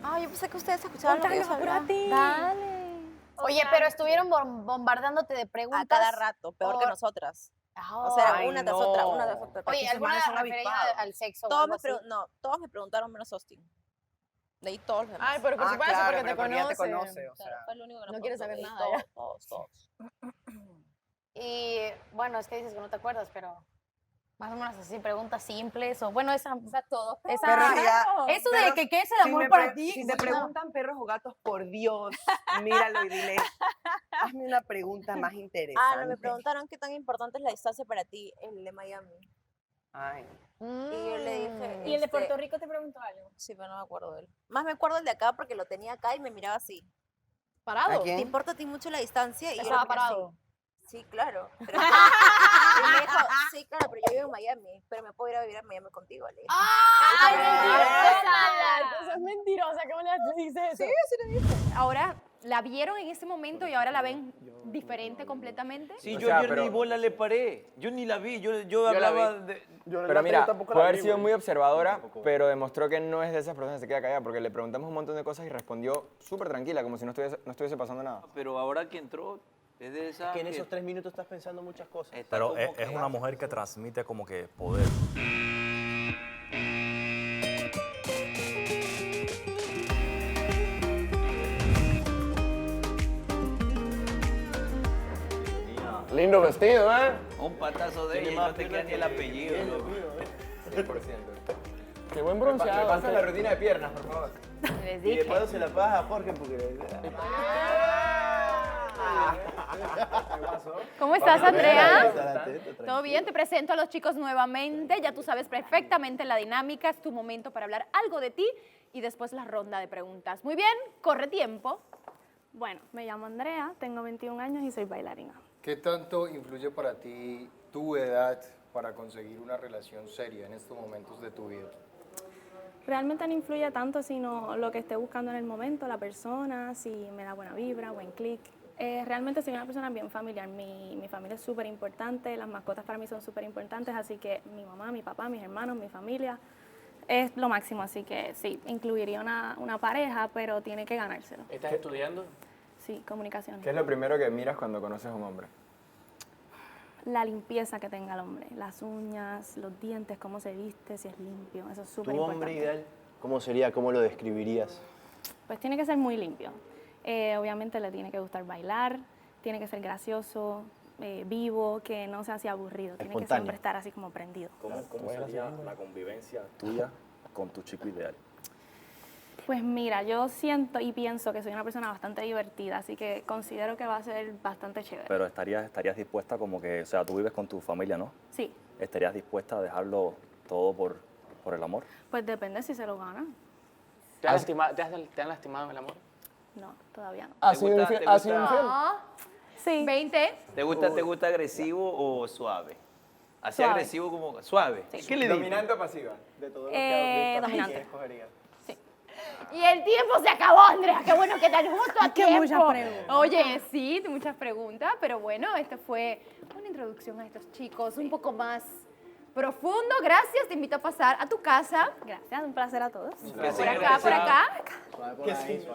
Ah, yo pensé que ustedes escuchaban lo que ellos Contámelo, hablaban. apúrate. Dale. Oye, pero estuvieron bombardándote de preguntas. A cada rato, peor que o- nosotras. Ah, O sea, Ay, una tras no. otra, una tras otra. Oye, ¿alguna referida al sexo o Todos algo me, así? todos me preguntaron menos Austin. De ahí todos los demás. Ay, pero por supuesto, claro, porque te pero ya te conoce. conoce, o sea. Fue lo único que No nos quiere preguntó, saber de ahí nada, todos. Y bueno, es que dices que no te acuerdas, pero Más o menos así, preguntas simples o bueno, esa todo. Eso de que qué es el amor para ti. Si te preguntan perros o gatos, por Dios, míralo y dile, hazme una pregunta más interesante. Ah, no, me preguntaron qué tan importante es la distancia para ti, el de Miami. Ay. Y yo le dije... ¿Y el de Puerto Rico te preguntó algo? Sí, pero no me acuerdo de él. Más me acuerdo el de acá porque lo tenía acá y me miraba así. ¿Parado? ¿Te importa a ti mucho la distancia? Y yo Estaba lo miré así. parado. Sí, claro. Pero y me dijo, sí, claro, pero yo vivo en Miami, pero me puedo ir a vivir a Miami contigo, Ale. ¡Ay, Entonces es mentirosa, ¿cómo le dices eso? Sí, sí le dije. Ahora, ¿la vieron en ese momento y ahora la ven diferente completamente? Sí, O yo sea, ayer pero- ni bola le paré. Yo ni la vi. Yo la hablaba vi. de... Pero mira, puede haber sido muy observadora, pero demostró que no es de esas personas que se queda callada, porque le preguntamos un montón de cosas y respondió súper tranquila, como si no estuviese pasando nada. Pero ahora que entró, es de esa... Que en esos 3 minutos estás pensando muchas cosas. Pero es una mujer que transmite como que poder. Lindo vestido, ¿eh? Un patazo de ella y no te queda ni el apellido. loco. 100%. Qué buen Me bronceado. pasa la rutina de piernas, por favor. Les Y de dije. paso se la pagas a Jorge porque... ¿Cómo estás, Andrea? Tranquila. ¿Todo bien? Te presento a los chicos nuevamente. Ya tú sabes perfectamente la dinámica. Es tu momento para hablar algo de ti y después la ronda de preguntas. Muy bien, corre tiempo. Bueno, me llamo Andrea, tengo 21 años y soy bailarina. ¿Qué tanto influye para ti tu edad para conseguir una relación seria en estos momentos de tu vida? Realmente no influye tanto, sino lo que esté buscando en el momento, la persona, si me da buena vibra, buen clic. Realmente soy una persona bien familiar, mi familia es súper importante, las mascotas para mí son súper importantes, así que mi mamá, mi papá, mis hermanos, mi familia es lo máximo, así que sí, incluiría una pareja, pero tiene que ganárselo. ¿Estás estudiando? Sí, comunicación. ¿Qué es lo primero que miras cuando conoces a un hombre? La limpieza que tenga el hombre, las uñas, los dientes, cómo se viste, si es limpio, eso es súper ¿Tu importante. hombre ideal cómo sería? ¿Cómo lo describirías? Pues tiene que ser muy limpio. Obviamente le tiene que gustar bailar, tiene que ser gracioso, vivo, que no sea así aburrido, tiene que Espontáneo. siempre estar así como prendido. ¿Cómo sería la convivencia tuya con tu chico ideal? Pues mira, yo siento y pienso que soy una persona bastante divertida, así que considero que va a ser bastante chévere. Pero estarías dispuesta como que, o sea, tú vives con tu familia, ¿no? Sí, ¿Estarías dispuesta a dejarlo todo por el amor? pues depende si se lo gana. ¿Te han lastimado en el amor? No, todavía no. ¿Ha sido infiel? ¿Ha sido infiel? Sí. 20. ¿Te gusta agresivo o suave? Así Suave. agresivo como suave. ¿Qué le digo? ¿Dominante o pasiva? De todo lo que has visto, Dominante. ¿quién escogerías? Y el tiempo se acabó, Andrea. Qué bueno que tan justo a Que tiempo. muchas preguntas. Oye, sí, muchas preguntas, pero bueno, esta fue una introducción a estos chicos un poco más profundo. Gracias, te invito a pasar a tu casa. Gracias, un placer a todos. Por acá, por acá.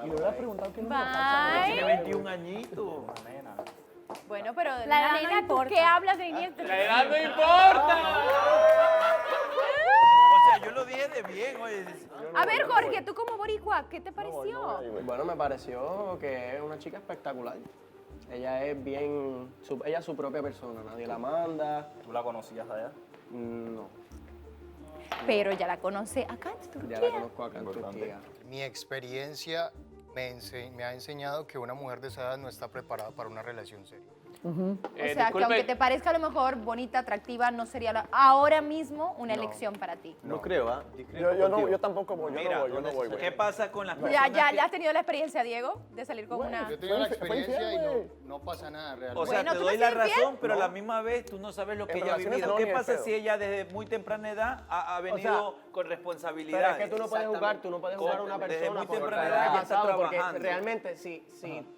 Y no le has preguntado quién es Bye. Tiene 21 añitos. Bueno, pero de La edad la no nena, ¿tú importa. qué hablas de niñez? La edad no importa. O sea, yo lo dije de bien, oye. A ver, Jorge, tú como boricua, ¿qué te pareció? Bueno, me pareció que es una chica espectacular. Ella es bien, ella es su propia persona, nadie la manda. ¿Tú la conocías allá? No, Pero ya la conoce acá en Turquía. ya la conozco acá en Turquía. Mi experiencia me ha enseñado que una mujer de esa edad no está preparada para una relación seria. O sea, que aunque te parezca a lo mejor bonita, atractiva, no sería ahora mismo una elección para ti. No creo, ¿ah? Yo tampoco voy, yo no voy, güey. ¿Qué pasa con las personas ¿Ya has tenido la experiencia, Diego, de salir con una...? Yo he tenido la Fue infiel, experiencia y güey. no pasa nada realmente. O sea, Bueno, te ¿tú doy no la has sido infiel? razón, pero a la misma vez tú no sabes lo que En ella ha relaciones vivido. no, ¿Qué ni de pasa pedo. si ella desde muy temprana edad ha venido con Pero responsabilidades? es que tú no puedes jugar, tú no puedes jugar a una Desde persona muy por temprana lo que edad ha ya está pasado, porque trabajando. realmente si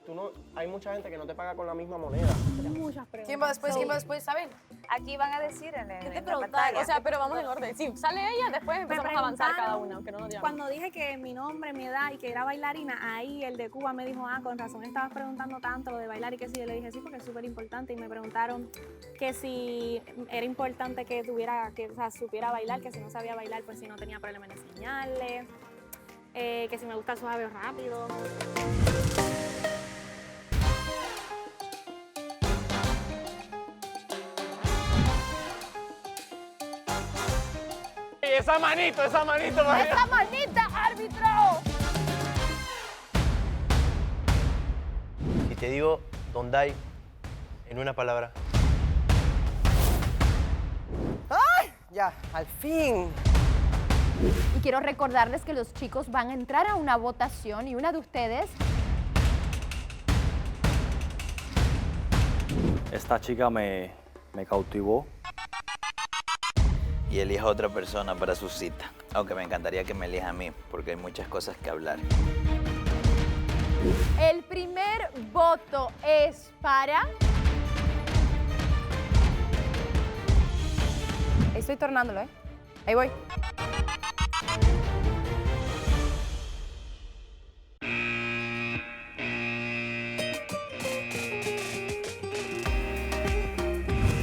tú no, hay mucha gente que no te paga con la misma moneda. Muchas preguntas. ¿Quién va después? ¿Quién va después? ¿Saben? Aquí van a decir en ¿Qué te la preguntaron? pantalla. O sea, pero vamos en orden. Sí, sale ella, después empezamos a avanzar cada preguntaron una, aunque no nos llamen. Cuando dije que mi nombre, mi edad y que era bailarina, ahí el de Cuba me dijo, con razón estabas preguntando tanto lo de bailar y que sí, yo le dije sí, porque es súper importante y me preguntaron que si era importante que tuviera, que o sea, supiera bailar, que si no sabía bailar, pues si no tenía problema en enseñarle, que si me gusta suave o rápido. esa manito, María. ¡Esa manita, árbitro! Si te digo Donday en una palabra. ¡Ay! Ya, al fin. Y quiero recordarles que los chicos van a entrar a una votación y una de ustedes... Esta chica me cautivó. Y elija a otra persona para su cita. Aunque me encantaría que me elija a mí, porque hay muchas cosas que hablar. El primer voto es para... Estoy tornándolo, ¿eh? Ahí voy.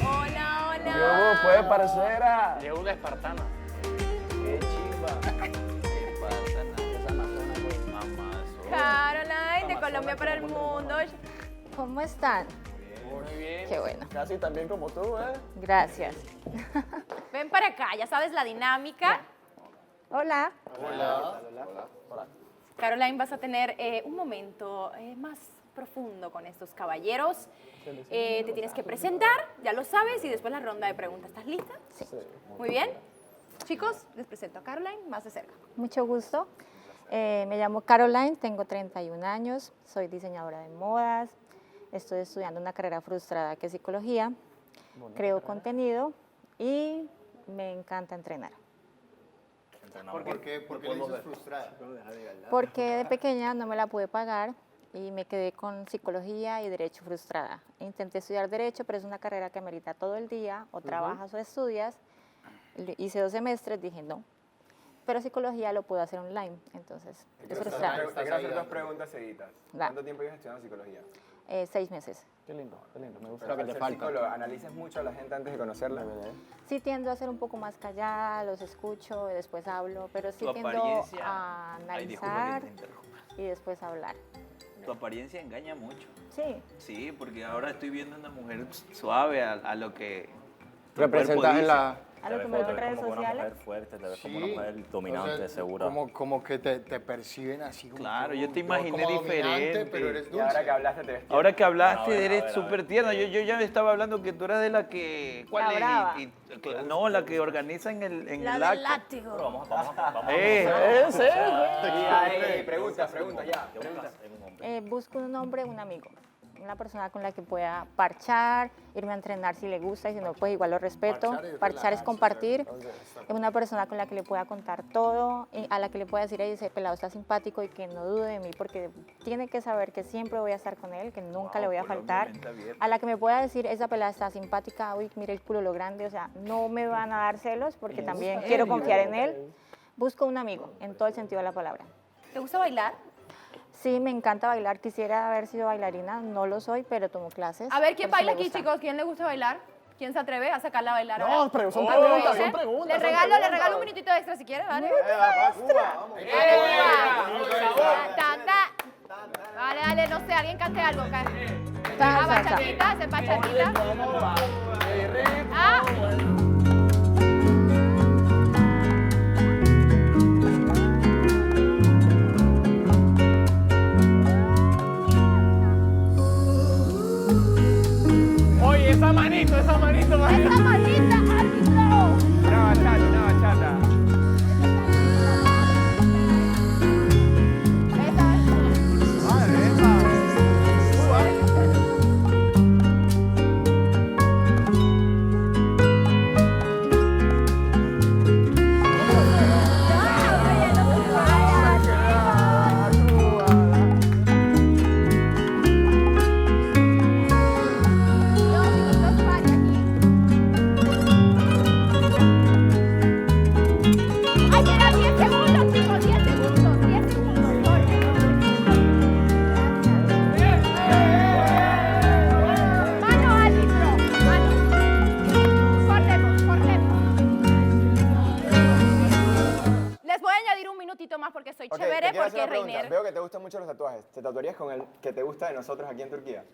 Hola, hola. Yo, puede parecer a... Llegó una espartana. Qué chimba. Esa amazona, güey. Caroline, de Colombia para el mundo. ¿Cómo están? Muy bien. Qué bueno. Casi tan bien como tú, ¿eh? Gracias. Ven para acá, ya sabes la dinámica. Hola. Hola. Caroline, vas a tener un momento más profundo con estos caballeros. Te tienes que presentar, ya lo sabes, y después la ronda de preguntas. ¿Estás lista? Sí. Muy bien. Chicos, les presento a Caroline más de cerca. Mucho gusto. Me llamo Caroline, tengo 31 años, soy diseñadora de modas, estoy estudiando una carrera frustrada que es psicología, creo contenido y me encanta entrenar. ¿Por qué le dices frustrada? Porque de pequeña no me la pude pagar y me quedé con psicología y derecho frustrada. Intenté estudiar derecho, pero es una carrera que amerita todo el día, o trabajas o estudias. Hice 2 semestres, dije no. Pero psicología lo puedo hacer online, entonces es frustrante. Te quiero hacer 2 preguntas seguidas. ¿Cuánto tiempo llevas estudiando psicología? 6 meses. Qué lindo, me gusta. Pero que te falta. ¿Analizas mucho a la gente antes de conocerla? Sí tiendo a ser un poco más callada, los escucho y después hablo, pero sí Tu tiendo apariencia- a Ay, disculpa que analizar te interrumpa. y después hablar. Tu apariencia engaña mucho. Sí. Sí, porque ahora estoy viendo una mujer suave a lo que tu Representas cuerpo en dice. la... A lo que me veo en redes Como una sociales. mujer fuerte, te ves como una mujer dominante, o sea, segura. Como que te perciben así como... Claro, yo te como imaginé dominante, diferente. pero eres Y dulce. ahora que hablaste te ves tierna. Ahora que hablaste, A ver, eres súper tierna. Yo ya estaba hablando que tú eras de la que... ¿Cuál La es? brava. No, la que organiza en el La del acto. látigo. Pero vamos. Preguntas ya. Preguntas. Busco un hombre, un amigo, una persona con la que pueda parchar, irme a entrenar si le gusta y si no, pues igual lo respeto. Parchar es compartir. Es una persona con la que le pueda contar todo, y a la que le pueda decir, ese pelado está simpático y que no dude de mí porque tiene que saber que siempre voy a estar con él, que nunca le voy a faltar. A la que me pueda decir, esa pelada está simpática, uy, mira el culo lo grande, o sea, no me van a dar celos porque también quiero confiar en él. Busco un amigo, en todo el sentido de la palabra. ¿Te gusta bailar? Sí, me encanta bailar. Quisiera haber sido bailarina, no lo soy, pero tomo clases. A ver, ¿quién por si baila me aquí, gusta. chicos? ¿Quién le gusta bailar? ¿Quién se atreve a sacarla a bailar No, ahora? pero son ¿Se preguntas, atreve? son preguntas, Le son regalo preguntas. un minutito extra si quiere, ¿vale? Vale, dale, no sé, alguien cante algo. Ah, bachatita, hacen bachatita. Ah. Oye, esa manito, María. ¡Esa manita, árbitro! Una bachata. ¡Ay, quedan 10 segundos, chicos! 10 segundos, 10 segundos. Mano, árbitro. Mano. Cortemos. Les voy a añadir un minutito más porque soy Ok, chévere, te quiero hacer porque una pregunta. Reiner. Veo que te gustan mucho los tatuajes. ¿Te tatuarías con el que te gusta de nosotros aquí en Turquía?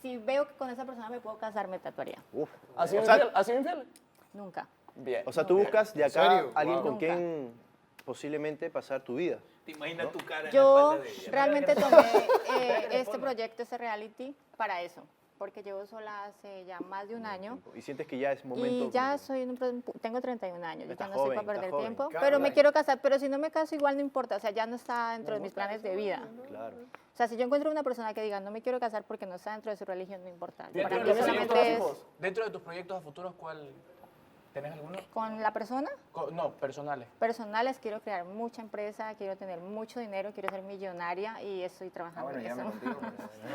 Si veo que con esa persona me puedo casar, me tatuaría. ¿Has sido infiel? Nunca. Bien. O sea, tú buscas de ¿En acá serio? alguien Wow. con quien posiblemente pasar tu vida. ¿Te imaginas tu cara en la Yo espalda de ella? realmente tomé este proyecto, este reality, para eso, porque llevo sola hace ya más de un año. Y sientes que ya es momento. Y ya soy tengo 31 años, yo Está ya no estoy joven, para está perder joven. tiempo, Claro, pero me claro. quiero casar, pero si no me caso igual no importa, o sea, ya no está dentro de mis planes de vida. Claro. O sea, si yo encuentro una persona que diga no me quiero casar porque no está dentro de su religión, no importa. Para Dentro mí de, tus solamente proyectos, es dentro de tus proyectos a futuros, ¿cuál? ¿Tenés alguno? con la persona. No, personales. Personales, quiero crear mucha empresa, quiero tener mucho dinero, quiero ser millonaria y estoy trabajando en eso.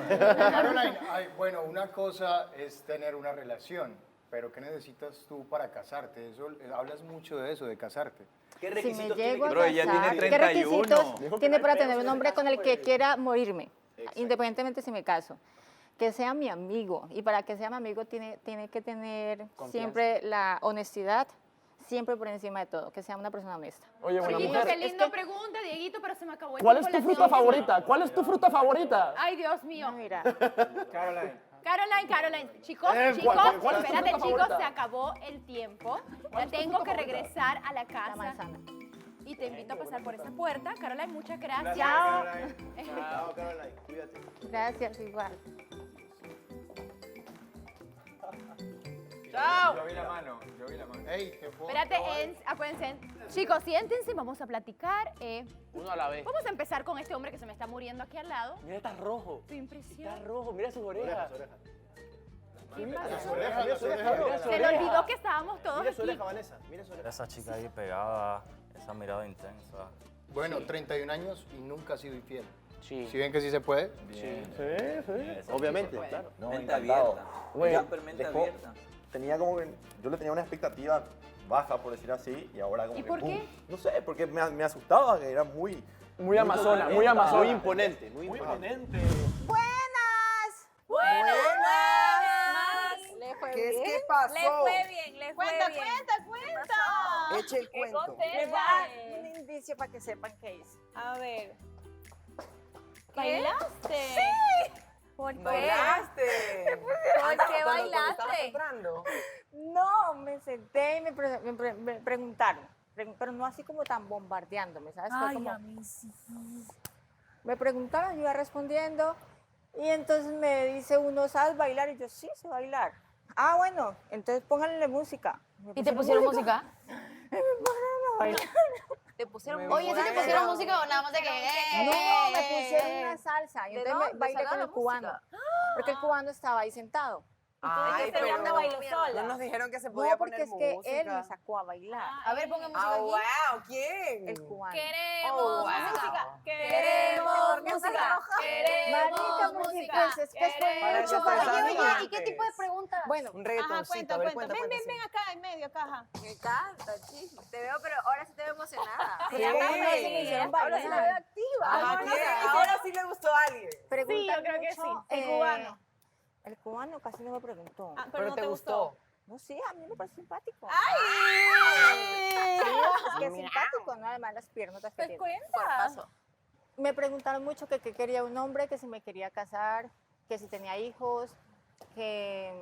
Caroline, bueno, una cosa es tener una relación, pero ¿qué necesitas tú para casarte? Eso, hablas mucho de eso, de casarte. Si me llego a Bro, ella tiene casar, ¿qué 31. requisitos tiene para tener un hombre con el que quiera morirme? Independientemente si me caso. Que sea mi amigo. Y para que sea mi amigo tiene que tener siempre la honestidad, siempre por encima de todo. Que sea una persona honesta. Oye, una Dieguito, mujer. qué lindo pregunta, Dieguito, pero se me acabó el ¿Cuál es tiempo tu la fruta siguiente. favorita? ¿Cuál es tu fruta favorita? Ay, Dios mío. Mira. Caroline. Chicos, ¿cuál es tu espérate, fruta chicos, favorita? se acabó el tiempo. Ya tengo que regresar a la casa. manzana. Y te invito a pasar por esa puerta. Caroline, muchas gracias. Chao, Caroline. Cuídate. Gracias, igual. Chao. Yo vi la mano. Ey, ¿te puedo Espérate, probar? acuérdense. Chicos, siéntense, vamos a platicar. Uno a la vez. Vamos a empezar con este hombre que se me está muriendo aquí al lado. Mira, está rojo. Tu impresión. Está rojo, mira sus orejas. ¿Qué pasa? Las orejas. Se le olvidó que estábamos todos Mira su aquí. oreja, Vanessa. Mira su oreja. Esa chica ahí pegada, esa mirada intensa. Bueno, 31 años y nunca ha sido infiel. Sí. ¿Sí ven que sí se puede? Bien. Sí. Obviamente, claro. No, Mente encantado. abierta. Güey, Súper mente dejó- abierta. Tenía como que, yo le tenía una expectativa baja, por decir así, y ahora como ¿Y que, por ¡pum! qué? No sé, porque me asustaba, que era muy... Muy amazona, muy amazona. Muy imponente. Muy Muy imponente. imponente. Buenas. ¿Qué es que pasó? Le fue bien, le fue Cuenta, bien. cuenta. Eche el cuento. Les voy a dar un indicio para que sepan qué hice. A ver. ¿Bailaste? Sí. ¿Por qué? ¡Bailaste! ¿Por qué Cuando bailaste? estabas soprando. No, me senté y me preguntaron, pero no así como tan bombardeándome, ¿sabes? Fue como, a mí sí. me preguntaron, yo iba respondiendo, y entonces me dice uno, ¿sabes bailar? Y yo, sí, sé bailar. Ah, bueno, entonces pónganle música. ¿Y te pusieron música? Bailar. Te pusieron Oye, ¿sí te pusieron música o nada más de que... No, me pusieron una salsa, y ¿De entonces dónde bailé salió con la el cubano, música? porque el cubano estaba ahí sentado. Ay, dijiste, pero "Anda, bailo sola". no nos dijeron que se podía No, porque poner es que música. él me sacó a bailar, A ver, pongan música Ah, aquí. wow, ¿quién? el cubano. Queremos Oh, wow. música. Queremos música. Marica, Queremos porque música. pues es que fue Para mucho eso para estás mí. dando ¿Y qué tipo de preguntas? Bueno, Un reggaetoncito, a ver, cuenta. Ven acá en medio, caja. me encanta, chico. Te veo, pero ahora sí te veo emocionada. Sí. Ahora sí me hicieron Ahora sí te veo bailar. activa. Ajá, ¿quién? Ahora sí le gustó a alguien. Preguntan Sí, yo creo que mucho, sí. El cubano. El cubano casi no me preguntó. Ah, Pero no te gustó. No, sí, a mí me parece simpático. ¡Ay! Sí, es que es simpático, ¿no? Además las piernas que Pues tiene. cuenta. Me preguntaron mucho que qué quería un hombre, que si me quería casar, que si tenía hijos, que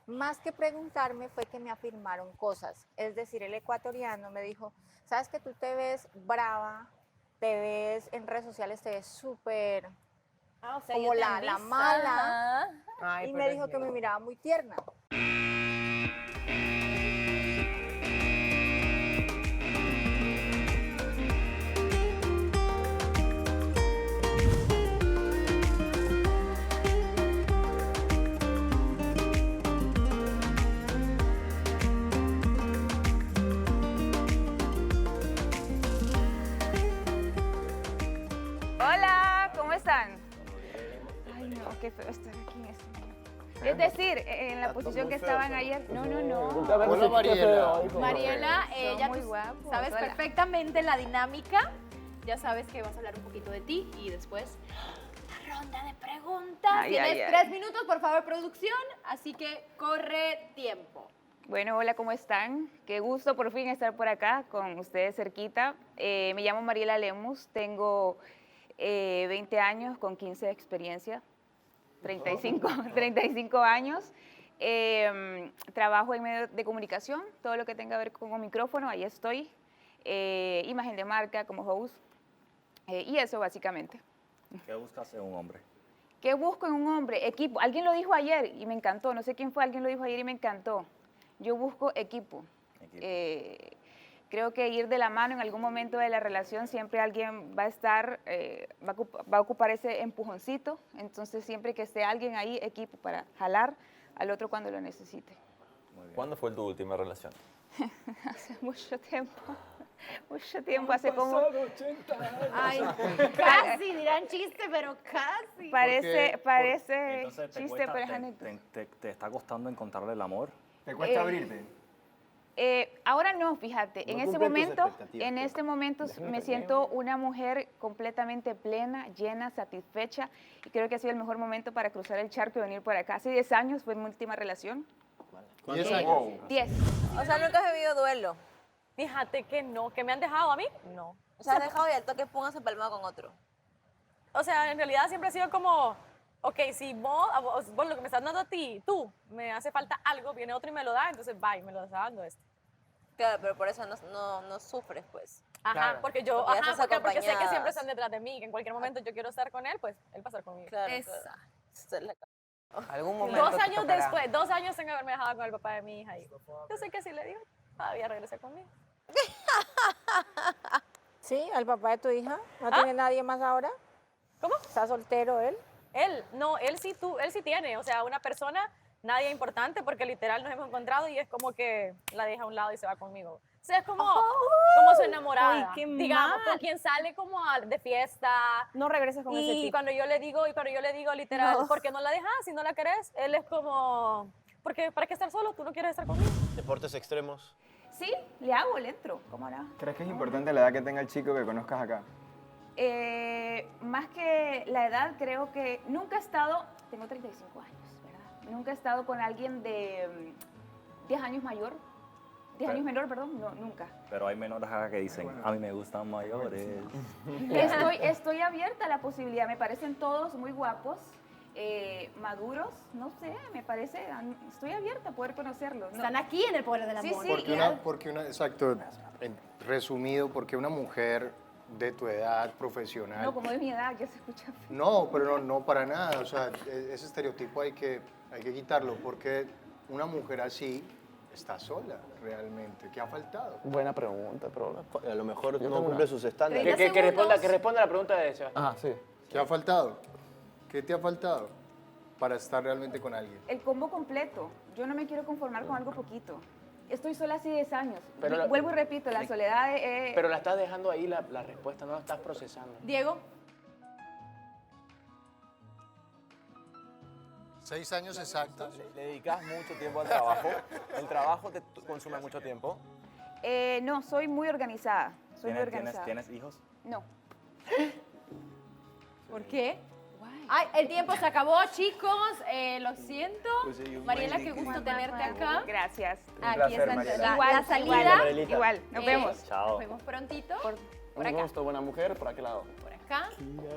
más que preguntarme fue que me afirmaron cosas. Es decir, el ecuatoriano me dijo, sabes que tú te ves brava, te ves en redes sociales, te ves súper Ah, o sea, como yo te la envidio. mala. Ajá. Ay, Y pero me es dijo que me lindo. miraba muy tierna. Hola, ¿cómo están? Ay, no, qué feo estar aquí en este momento. Es decir, en la posición que estaban ayer. No, no, no. Hola, Mariela. Mariela, Son ya muy tú guapos, sabes hola. perfectamente la dinámica. Ya sabes que vas a hablar un poquito de ti y después la ronda de preguntas. Ay, Tienes ay, ay. 3 minutos, por favor, producción. Así que corre tiempo. Bueno, hola, ¿cómo están? Qué gusto por fin estar por acá con ustedes cerquita. Me llamo Mariela Lemus, tengo 20 años con 15 de experiencia, 35 años. Trabajo en medios de comunicación, todo lo que tenga que ver con un micrófono, ahí estoy. Imagen de marca como host. Y eso básicamente. ¿Qué buscas en un hombre? ¿Qué busco en un hombre? Equipo. Alguien lo dijo ayer y me encantó. No sé quién fue, alguien lo dijo ayer y me encantó. Yo busco equipo. Creo que ir de la mano en algún momento de la relación, siempre alguien va a estar, va a ocupar ese empujoncito. Entonces, siempre que esté alguien ahí, equipo, para jalar al otro cuando lo necesite. ¿Cuándo fue tu última relación? Hace mucho tiempo. Mucho tiempo, hace como... 80 años. Ay, casi, dirán chiste, pero casi. Parece Entonces, chiste, pero es anécdota. ¿Te está costando encontrarle el amor? ¿Te cuesta abrirte? Ahora no, fíjate, No en este cumplen tus momento, expectativas, me siento una mujer completamente plena, llena, satisfecha, y creo que ha sido el mejor momento para cruzar el charco y venir por acá. Hace 10 años fue mi última relación. 10 años. 10. O sea, nunca has vivido duelo. Fíjate que no, que me han dejado a mí, no. O sea, has dejado y al toque póngase palmado con otro. O sea, en realidad siempre ha sido como, ok, si vos lo que me estás dando a ti, tú, me hace falta algo, viene otro y me lo da, entonces bye, me lo está dando este. Claro, pero por eso no sufres, pues. Ajá, Claro. porque yo, Porque ya estás porque sé que siempre acompañadas. están detrás de mí, que en cualquier momento yo quiero estar con él, pues él va a estar conmigo. Claro, Algún momento 2 te años tocará. después, 2 años sin haberme dejado con el papá de mi hija. Y yo sé que si le digo, todavía regresa conmigo. Sí, al papá de tu hija. ¿No tiene nadie más ahora? ¿Cómo? ¿Está soltero él? Él sí tiene, o sea, una persona, nadie importante, porque literal nos hemos encontrado y es como que la deja a un lado y se va conmigo. O sea, es como su enamorada. Ay, qué digamos, mal. con quien sale como de fiesta. No regreses con ese Y tipo. cuando yo le digo literal, No. ¿por qué no la dejas si no la querés? Él es como, porque ¿para qué estar solo? ¿Tú no quieres estar conmigo? Deportes extremos. Sí, le hago, le entro. ¿Cómo no? ¿Crees que es importante la edad que tenga el chico que conozcas acá? Más que la edad, creo que nunca he estado, tengo 35 años, ¿verdad? Nunca he estado con alguien de 10 años mayor. 10 años menor, perdón, no, nunca. Pero hay menores acá que dicen, a mí me gustan mayores. Estoy abierta a la posibilidad, me parecen todos muy guapos, maduros, no sé, me parece, estoy abierta a poder conocerlos. Están aquí en el pueblo del amor. Sí, sí, Exacto, resumido, porque una mujer de tu edad profesional... no, como de mi edad, que se escucha. No, pero no para nada. O sea, ese estereotipo hay que quitarlo porque una mujer así está sola realmente. ¿Qué ha faltado? Buena pregunta, pero a lo mejor yo no tengo cumple una. sus estándares. Que responda la pregunta de Sebastián. Ah, sí. ¿Qué ha faltado? ¿Qué te ha faltado para estar realmente con alguien? El combo completo, yo no me quiero conformar con algo poquito. Estoy sola hace 10 años. Pero Vuelvo y repito, la soledad Pero la estás dejando ahí la respuesta, no la estás procesando. Diego. 6 años exactos. ¿Le dedicas mucho tiempo al trabajo? ¿El trabajo te consume mucho tiempo? No, soy muy organizada. Soy muy organizada. ¿Tienes hijos? No. ¿Por qué? Ay, el tiempo se acabó, chicos. Lo siento. Mariela, qué gusto tenerte acá. Gracias. Aquí está la Igual, salida. Igual, nos vemos. Nos vemos prontito. Por Un acá. gusto, buena mujer, ¿por aquel lado? Por acá.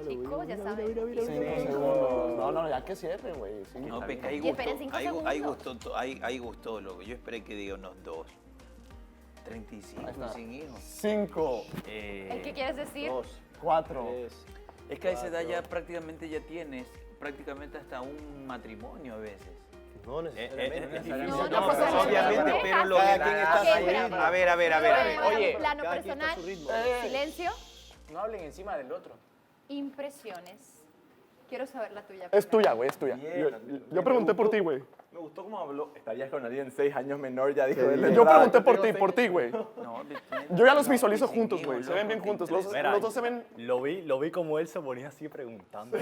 Chicos, ya saben. 5 segundos. No, ya que cierren, güey. Sí. No, Peca, hay Y esperen gusto, 5 hay segundos. gusto, hay gusto, loco. Yo esperé que diga unos 2. 35 sin hijos. 5. ¿Qué quieres decir? 4. Es que a esa edad ya prácticamente ya tienes prácticamente hasta un matrimonio a veces. No necesariamente. Es difícil. No, No, pues, obviamente, pero lo que Cada quien está ahí. A ver. Oye, plano personal. Silencio. No hablen encima del otro. Impresiones. Quiero saber la tuya. Es tuya, güey, es tuya. Yo pregunté por ti, güey. Me gustó cómo habló. Estarías con alguien 6 años menor, ya dijo él. Yo pregunté por ti, güey. No, Yo ya los visualizo juntos, güey. Se ven bien juntos. Los dos se ven... Lo vi como él se ponía así preguntando.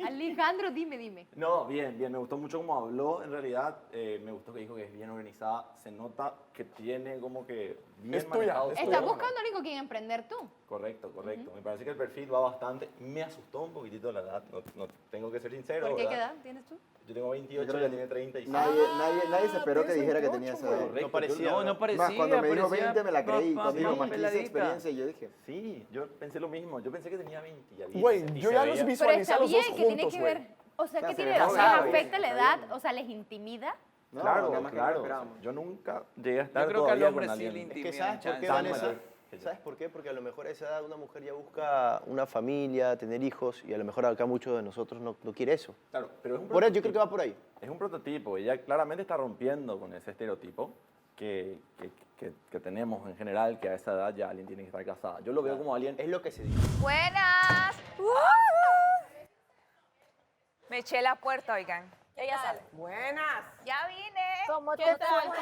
Alejandro, dime. No, bien. Me gustó mucho cómo habló. En realidad, me gustó que dijo que es bien organizada. Se nota que tiene como que bien Es tuya, manejado. es ¿Estás buscando algo con quien emprender tú? Correcto. Me parece que el perfil va bastante. Me asustó un poquitito la edad. No tengo que ser sincero. ¿Por qué ¿verdad? edad tienes tú? Yo tengo 28, ella tiene 36. Nadie se esperó que dijera que tenía esa edad. Correcto, No parecía. No parecía. Más cuando me dijo parecía 20 me la creí. Cuando dijo más más 15 peladita. experiencia y yo dije, Sí, yo pensé lo mismo. Yo pensé que tenía 20. Ya vi. Güey, Y yo se ya veía. los Pero visualicé está a los dos bien, que tiene juntos, que güey. ver. O sea, Ya ¿qué se tiene? ve ¿Les casado, afecta güey. la edad? O sea, ¿les intimida? No, Claro, nada más que no claro. esperábamos. Yo nunca llegué a estar creo que al todavía hombre con sí alguien. le Es que intimida ¿sabes un por qué, chance. Tan Vanessa? mayor que yo. ¿Sabes por qué? Porque a lo mejor a esa edad una mujer ya busca una familia, tener hijos, y a lo mejor acá muchos de nosotros no quiere eso. Claro, pero es un Por eso yo creo prototipo. que va por ahí. Es un prototipo. Ella claramente está rompiendo con ese estereotipo que tenemos en general, que a esa edad ya alguien tiene que estar casada. Yo lo veo como alguien... Es lo que se dice. Buenas. Me eché la puerta, oigan. Ella sale. Buenas. Ya vine. ¿Cómo ¿Qué te tal? fue?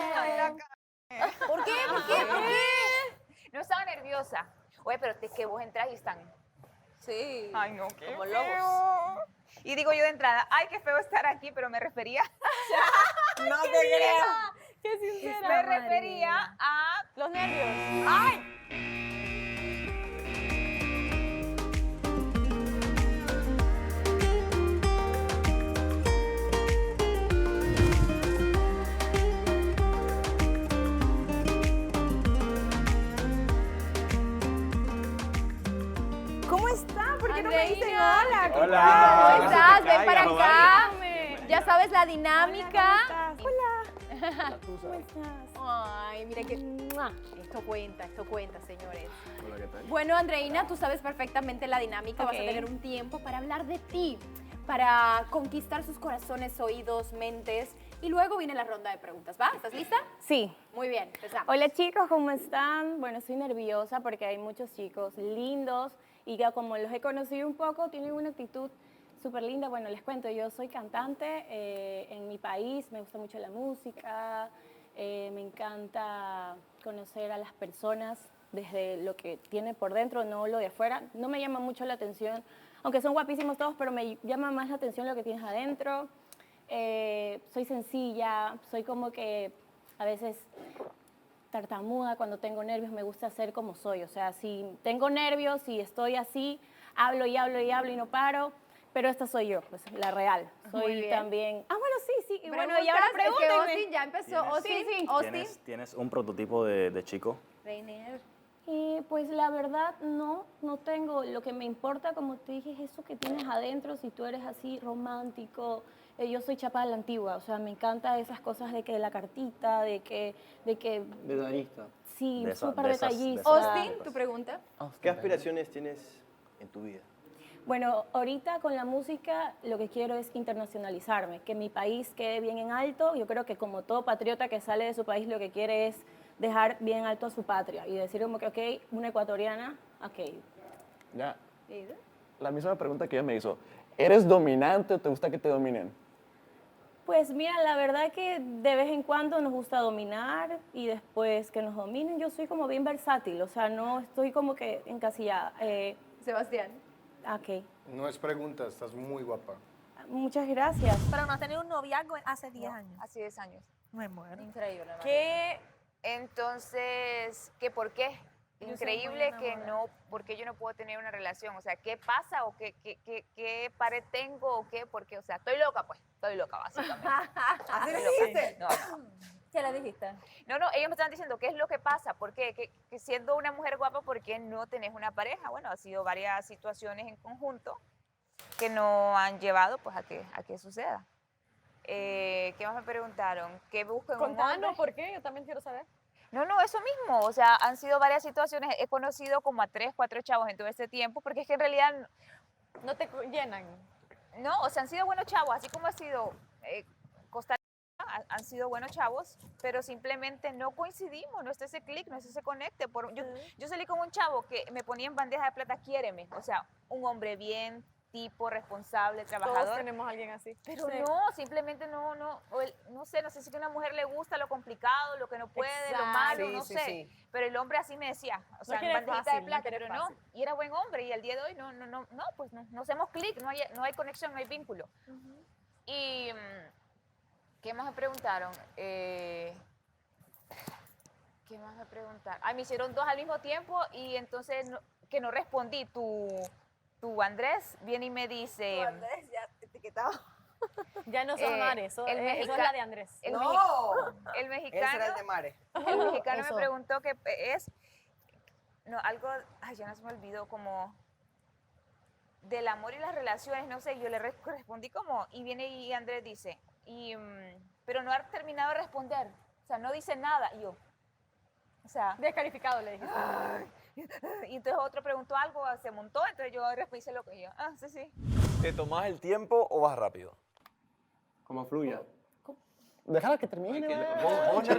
¿Por qué? ¿Por qué? ¿Por qué? No estaba nerviosa. Oye, pero es que vos entras y están. Sí. Ay, no, qué Como feo. lobos. Y digo yo de entrada, ay, qué feo estar aquí, pero me refería. No te creo. Qué sincera. Me refería a Los nervios. ¡ay! ¿Cómo está? ¿Por qué no me dicen hola? ¿Qué Hola. tal? ¿Cómo No se estás? te Ven caiga, para no acá. vale. Ya sabes la dinámica. Hola. ¿Cómo estás? Ay, mira que esto cuenta, señores. Hola, ¿qué tal? Bueno, Andreina, tú sabes perfectamente la dinámica. Vas a Ok. tener un tiempo para hablar de ti, para conquistar sus corazones, oídos, mentes. Y luego viene la ronda de preguntas, ¿va? ¿Estás lista? Sí. Muy bien, empezamos. Hola chicos, ¿cómo están? Bueno, estoy nerviosa porque hay muchos chicos lindos y que como los he conocido un poco, tienen una actitud súper linda. Bueno, les cuento, yo soy cantante en mi país, me gusta mucho la música, me encanta conocer a las personas desde lo que tiene por dentro, no lo de afuera. No me llama mucho la atención, aunque son guapísimos todos, pero me llama más la atención lo que tienes adentro. Soy sencilla, soy como que a veces tartamuda cuando tengo nervios, me gusta ser como soy. O sea, si tengo nervios y estoy así, hablo y hablo y hablo y no paro, pero esta soy yo, pues la real. Muy Soy bien. también... Ah, bueno, sí. Y bueno, y Preguntas, ahora es que pregúntenme. Austin ya empezó. ¿Tienes? Austin, Sí. Austin. ¿Tienes un prototipo de chico? Reiner. Pues la verdad no tengo. Lo que me importa, como te dije, es eso que tienes adentro. Si tú eres así romántico, yo soy chapa de la antigua. O sea, me encanta esas cosas de que la cartita, de que Detallista. sí, De esa- súper de esas- de detallista. esas- Austin, tu pregunta. ¿Qué aspiraciones tienes en tu vida? Bueno, ahorita con la música lo que quiero es internacionalizarme, que mi país quede bien en alto. Yo creo que como todo patriota que sale de su país lo que quiere es dejar bien alto a su patria y decir como que, ok, una ecuatoriana, ok. Ya, la misma pregunta que ella me hizo. ¿Eres dominante o te gusta que te dominen? Pues mira, la verdad que de vez en cuando nos gusta dominar y después que nos dominen. Yo soy como bien versátil, o sea, no estoy como que encasillada. Sebastián. Ok, No es pregunta, estás muy guapa. muchas gracias. Pero no has tenido un noviazgo hace 10 años. Hace 10 años. Me muero. Increíble. ¿no? ¿Qué? Entonces, ¿qué por qué? Yo soy Increíble muy que enamorada. no, porque yo no puedo tener una relación. O sea, ¿qué pasa o qué pared tengo o qué? Porque, o sea, estoy loca, pues. Estoy loca, básicamente. ¿Así le Estoy loca. dijiste? No. ¿Qué le dijiste? No, ellos me están diciendo, ¿qué es lo que pasa? ¿Por qué? Que siendo una mujer guapa, ¿por qué no tenés una pareja? Bueno, ha sido varias situaciones en conjunto que no han llevado, pues, a que suceda. ¿Qué más me preguntaron? ¿Qué busco en un hombre? Contanos por qué, yo también quiero saber. No, eso mismo. O sea, han sido varias situaciones. He conocido como a 3, 4 chavos en todo este tiempo, porque es que en realidad, No te llenan. no, o sea, han sido buenos chavos, así como ha sido Costa Rica, han sido buenos chavos, pero simplemente no coincidimos, no está ese clic, no está ese conecte. Yo salí con un chavo que me ponía en bandeja de plata, quiéreme. O sea, un hombre bien, tipo, responsable, trabajador. Todos tenemos a alguien así. Pero Sí. no, simplemente no, no sé si a una mujer le gusta lo complicado, lo que no puede, lo malo, Sí, no sí, sé. sí. Pero el hombre así me decía, o sea, quiere bandejita fácil, de no plata, quiere pero no, fácil. y era buen hombre, y al día de hoy no hacemos clic, no hay conexión, no hay vínculo. Y, ¿qué más me preguntaron? ¿Qué más me preguntaron? Me hicieron 2 al mismo tiempo, y entonces, que no respondí, tu Andrés viene y me dice... Andrés, ya etiquetado. Ya no son Mares, eso es la de Andrés. El, No. el Ese mexicano, era el de Mare. el mexicano me Eso. preguntó qué es, no, algo, ya no se me olvidó, como del amor y las relaciones, no sé, yo le respondí como, y viene y Andrés dice, y pero no ha terminado de responder. O sea, no dice nada. Y yo, o sea... Descalificado, le dije. Y entonces otro preguntó algo, se montó, entonces yo después hice lo que yo. Sí. ¿Te tomas el tiempo o vas rápido? Como fluya. Déjala que termine. Obvio,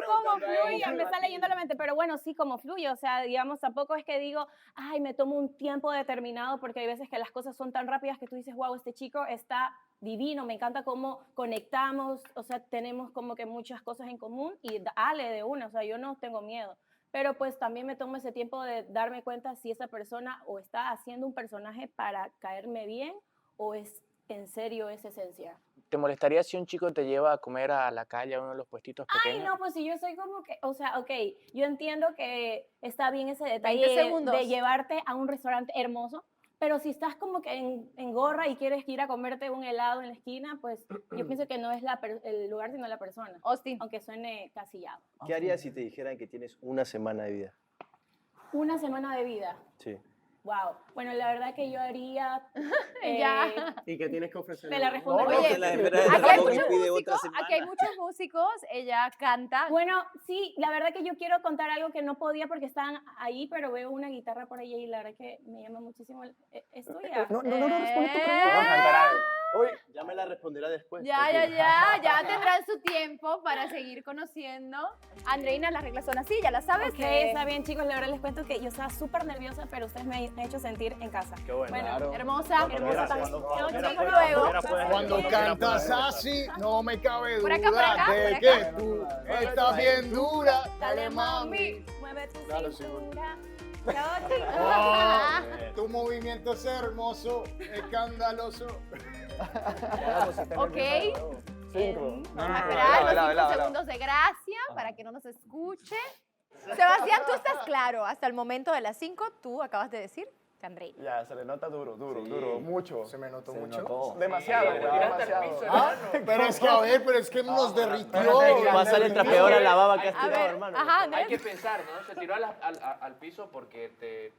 como fluye, me está leyendo la mente, pero bueno, sí, como fluye, o sea, digamos, tampoco es que digo, ay, me tomo un tiempo determinado, porque hay veces que las cosas son tan rápidas que tú dices, wow, este chico está divino, me encanta cómo conectamos, o sea, tenemos como que muchas cosas en común y dale de una, o sea, yo no tengo miedo, pero pues también me tomo ese tiempo de darme cuenta si esa persona o está haciendo un personaje para caerme bien o es en serio esa esencia. ¿Te molestaría si un chico te lleva a comer a la calle a uno de los puestitos pequeños? Ay, no, pues si yo soy como que, o sea, ok, yo entiendo que está bien ese 20 detalle segundos. de llevarte a un restaurante hermoso, pero si estás como que en gorra y quieres ir a comerte un helado en la esquina, pues yo pienso que no es el lugar, sino la persona. Austin. Aunque suene casillado. ¿Qué harías si te dijeran que tienes una semana de vida? Una semana de vida. Sí. Wow. Bueno, la verdad que yo haría... Ya. ¿Y qué tienes que ofrecer? Te la respondo. Oye, aquí hay muchos músicos, ella canta. Bueno, sí, la verdad que yo quiero contar algo que no podía porque estaban ahí, pero veo una guitarra por ahí y la verdad que me llama muchísimo. ¿Es tuya? No, responde tu pregunta. Uy, ya me la responderá después. Ya tendrán su tiempo para seguir conociendo. Andreina, las reglas son así, ya las sabes. Ok, está bien, chicos, la verdad les cuento que yo estaba súper nerviosa, pero ustedes me han hecho sentir en casa. Qué bueno. Bueno, hermosa también. Cuando, luego. Cuando cantas así, no me cabe Por duda acá, de por que acá. tú estás bien dura. Dale, mami. Mueve tu Claro, sí, cintura. Oh, tu movimiento es hermoso, escandaloso. Ok. 5. Vamos a esperar los 5 segundos de gracia para que no nos escuche. Sebastián, tú estás claro. Hasta el momento de las 5, tú acabas de decir que Andreina. Ya, se le nota duro, mucho. ¿Se me notó mucho? Demasiado, demasiado. Pero es que, a ver, nos derritió. Pásale el trapeador a la baba que has tirado, hermano. Ajá, Hay que pensar, ¿no? ¿Se tiró al piso porque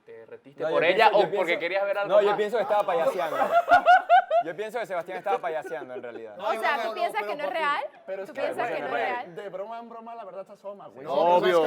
te retiste No, por yo ella pienso- o yo porque pienso- querías ver algo No, yo más? pienso que estaba payaseando. Yo pienso que Sebastián estaba payaseando en realidad. O sea, ¿tú piensas que no es real? Pero ¿Tú piensas que no es real? De broma en broma, la verdad se asoma, güey. Obvio,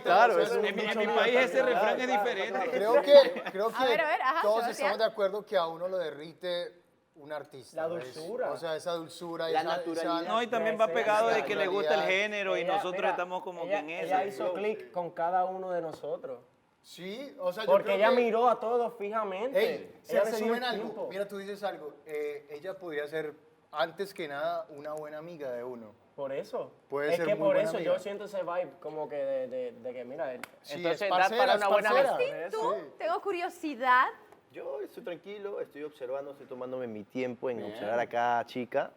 claro. En mi país ese refrán es diferente. Creo que A ver, ajá, todos Sebastián. estamos de acuerdo que a uno lo derrite un artista. La ¿ves? dulzura. O sea, esa dulzura y La esa naturalidad. No, y también va pegado de que le gusta el naturalidad. género y nosotros estamos como que en eso. Ella hizo clic con cada uno de nosotros. Sí, o sea, yo Porque creo ella que... miró a todos fijamente. Ey, se Ella se dio resumen el algo. tiempo. Mira, tú dices algo. Ella podría ser, antes que nada, una buena amiga de uno. Por eso. Puede es ser que muy por buena eso amiga. yo siento ese vibe como que de que, mira, Sí, Entonces, es dar parcera, para es una buena parcera. amistad. Tú, tengo curiosidad. Yo estoy tranquilo, estoy observando, estoy tomándome mi tiempo en observar a cada chica.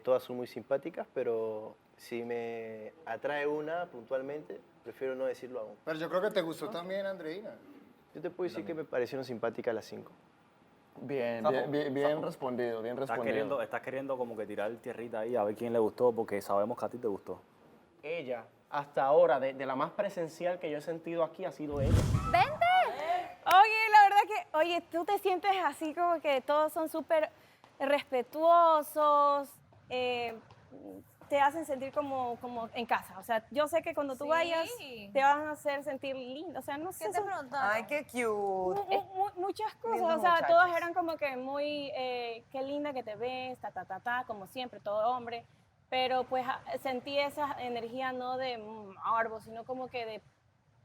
Todas son muy simpáticas, pero si me atrae una puntualmente, prefiero no decirlo aún. Pero yo creo que te gustó también, Andreina. Yo te puedo decir que me parecieron simpáticas las 5. Bien respondido, bien respondido. Estás queriendo como que tirar tierrita ahí a ver quién le gustó, porque sabemos que a ti te gustó. ella, hasta ahora, de la más presencial que yo he sentido aquí, ha sido ella. ¡Vente! Oye, la verdad que, oye, tú te sientes así como que todos son súper respetuosos, te hacen sentir como en casa. O sea, yo sé que cuando tú vayas te van a hacer sentir lindo. O sea, no sé. ¿Qué te preguntaron? Ay, qué cute. Muchas cosas. Lindos O sea, muchachos. todas eran como que muy, qué linda que te ves, como siempre, todo hombre. Pero pues sentí esa energía no de morbo, sino como que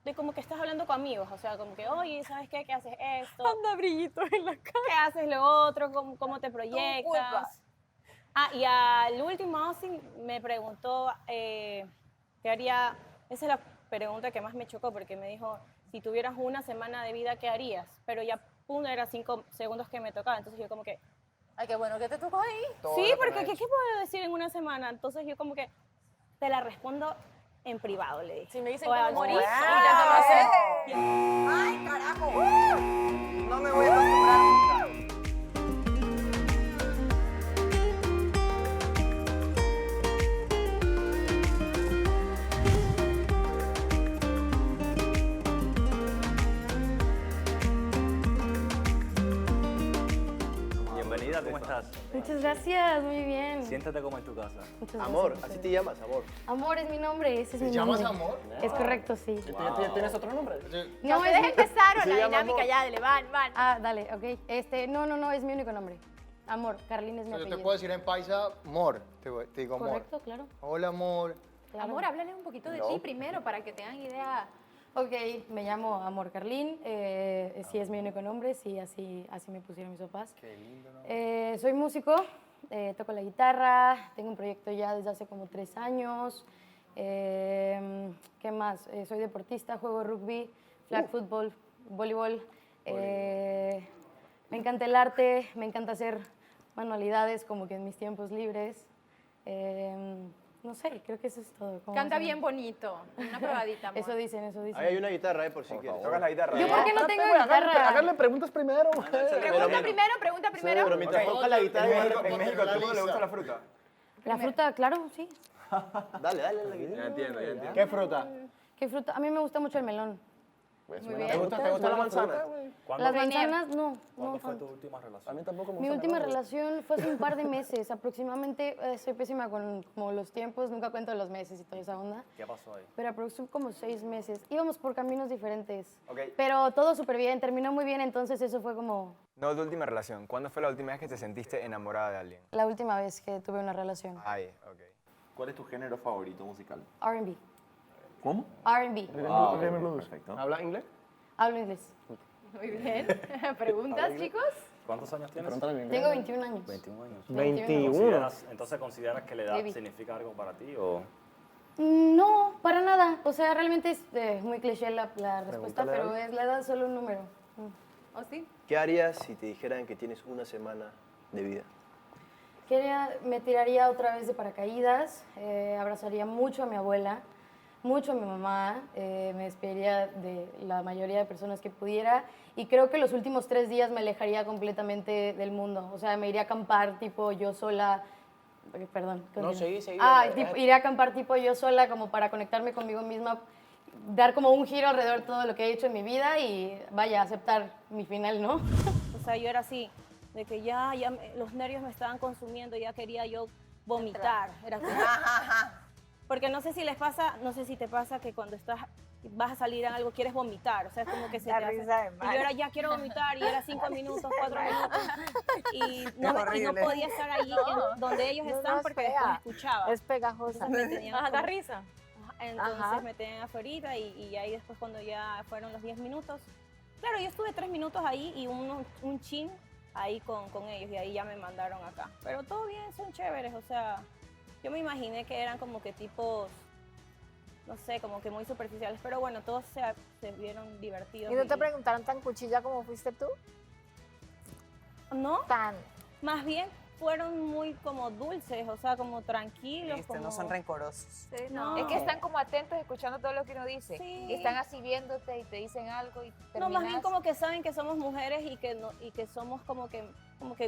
de como que estás hablando con amigos, o sea, como que, oye, ¿sabes qué? ¿Qué haces esto? Anda brillito en la cara. ¿Qué haces lo otro? ¿Cómo te proyectas? Y al último Austin me preguntó qué haría, esa es la pregunta que más me chocó, porque me dijo, si tuvieras una semana de vida, ¿qué harías? Pero ya era 5 segundos que me tocaba, entonces yo como que... Ay, qué bueno que te tocó ahí. Sí, porque ¿qué puedo decir en una semana? Entonces yo como que te la respondo en privado, le dije. Si me dicen O que me al- morí, ¡Ay, carajo! No me voy a acostumbrar nunca. Bienvenida, ¿cómo estás? Muchas gracias, muy bien. Siéntate como en tu casa. Muchas Amor, gracias. así te llamas, amor. Amor es mi nombre, ese es mi ¿Te llamas nombre. Amor? Es correcto, sí. ¿Tienes otro nombre? No, ustedes empezaron Se la llama dinámica amor. ya, dale, van. Ah, dale, ok. No, es mi único nombre. Amor, Carlín es mi Yo te apellido. puedo decir en paisa, Mor. Te digo Mor. Correcto, claro. Hola, Amor. Claro. Amor, háblales un poquito de No. ti primero para que tengan idea. Ok, me llamo Amor Carlín, sí es mi único nombre, sí, así me pusieron mis papás. Qué lindo, ¿no? Soy músico, toco la guitarra, tengo un proyecto ya desde hace como 3 años. ¿Qué más? Soy deportista, juego rugby, flag football, voleibol. Me encanta el arte, me encanta hacer manualidades como que en mis tiempos libres. No sé, creo que eso es todo. ¿Cómo Canta se llama? bien bonito. Una probadita, amor. Eso dicen, eso dicen. Ahí hay una guitarra, por si quieres. Tocas la guitarra. ¿Yo por qué no tengo Háganle guitarra? preguntas primero. Pregunta primero. Pero mientras toca la guitarra, En México ¿a todo el mundo le gusta la fruta? La fruta, claro, sí. Dale la guitarra. Ya entiendo. ¿Qué fruta? ¿Qué fruta? A mí me gusta mucho el melón. Muy bien. ¿Te gusta la manzana? Las manzanas, no. ¿Cuándo No fue tanto. tu última relación? A mí tampoco me Mi gusta última la manzana. relación fue hace un par de meses, aproximadamente. Soy pésima con como los tiempos, nunca cuento los meses y toda esa onda. ¿Qué pasó ahí? Pero aproximadamente como 6 meses. Íbamos por caminos diferentes. Ok. Pero todo súper bien, terminó muy bien, entonces eso fue como No, tu última relación. ¿Cuándo fue la última vez que te sentiste enamorada de alguien? la última vez que tuve una relación. Ahí, ok. ¿Cuál es tu género favorito musical? R&B. ¿Cómo? R&B. Perfecto. ¿Habla inglés? Hablo inglés. Muy bien. ¿Preguntas, chicos? ¿Cuántos años tienes? Tengo 21 años. 21 años. 21. Entonces, ¿consideras que la edad Baby. significa algo para ti o...? No, para nada. O sea, realmente es muy cliché la respuesta, Pregúntale pero algo. es la edad solo un número. ¿O sí? ¿Qué harías si te dijeran que tienes una semana de vida? Me tiraría otra vez de paracaídas, abrazaría mucho a mi abuela, mucho a mi mamá, me despediría de la mayoría de personas que pudiera y creo que los últimos 3 días me alejaría completamente del mundo. O sea, me iría a acampar tipo yo sola. Perdón. No, continúa. seguí. Iré a acampar tipo yo sola como para conectarme conmigo misma, dar como un giro alrededor de todo lo que he hecho en mi vida y vaya, aceptar mi final, ¿no? O sea, yo era así, de que los nervios me estaban consumiendo, ya quería yo vomitar. Era como- Porque no sé si les pasa, no sé si te pasa que cuando vas a salir a algo quieres vomitar, o sea, es como que se La te hace. risa de Y yo Mari. era ya quiero vomitar y era 5 minutos, 4 minutos y no horrible. podía estar ahí donde ellos No, están no, porque es después fea. escuchaba. Es pegajosa. Entonces me tenían Ajá, da como- risa. Ajá, entonces Ajá. me tenían afuera y ahí después cuando ya fueron los 10 minutos, claro, yo estuve 3 minutos ahí y un chin ahí con ellos y ahí ya me mandaron acá. Pero todo bien, son chéveres, o sea, yo me imaginé que eran como que tipos, no sé, como que muy superficiales, pero bueno, todos se vieron divertidos. ¿Y no te preguntaron tan cuchilla como fuiste tú? No, Tan. más bien fueron muy como dulces, o sea, como tranquilos. Viste, como... no son rencorosos. No. Es que están como atentos escuchando todo lo que uno dice. Sí. Y están así viéndote y te dicen algo y No, terminas. más bien como que saben que somos mujeres y que somos como que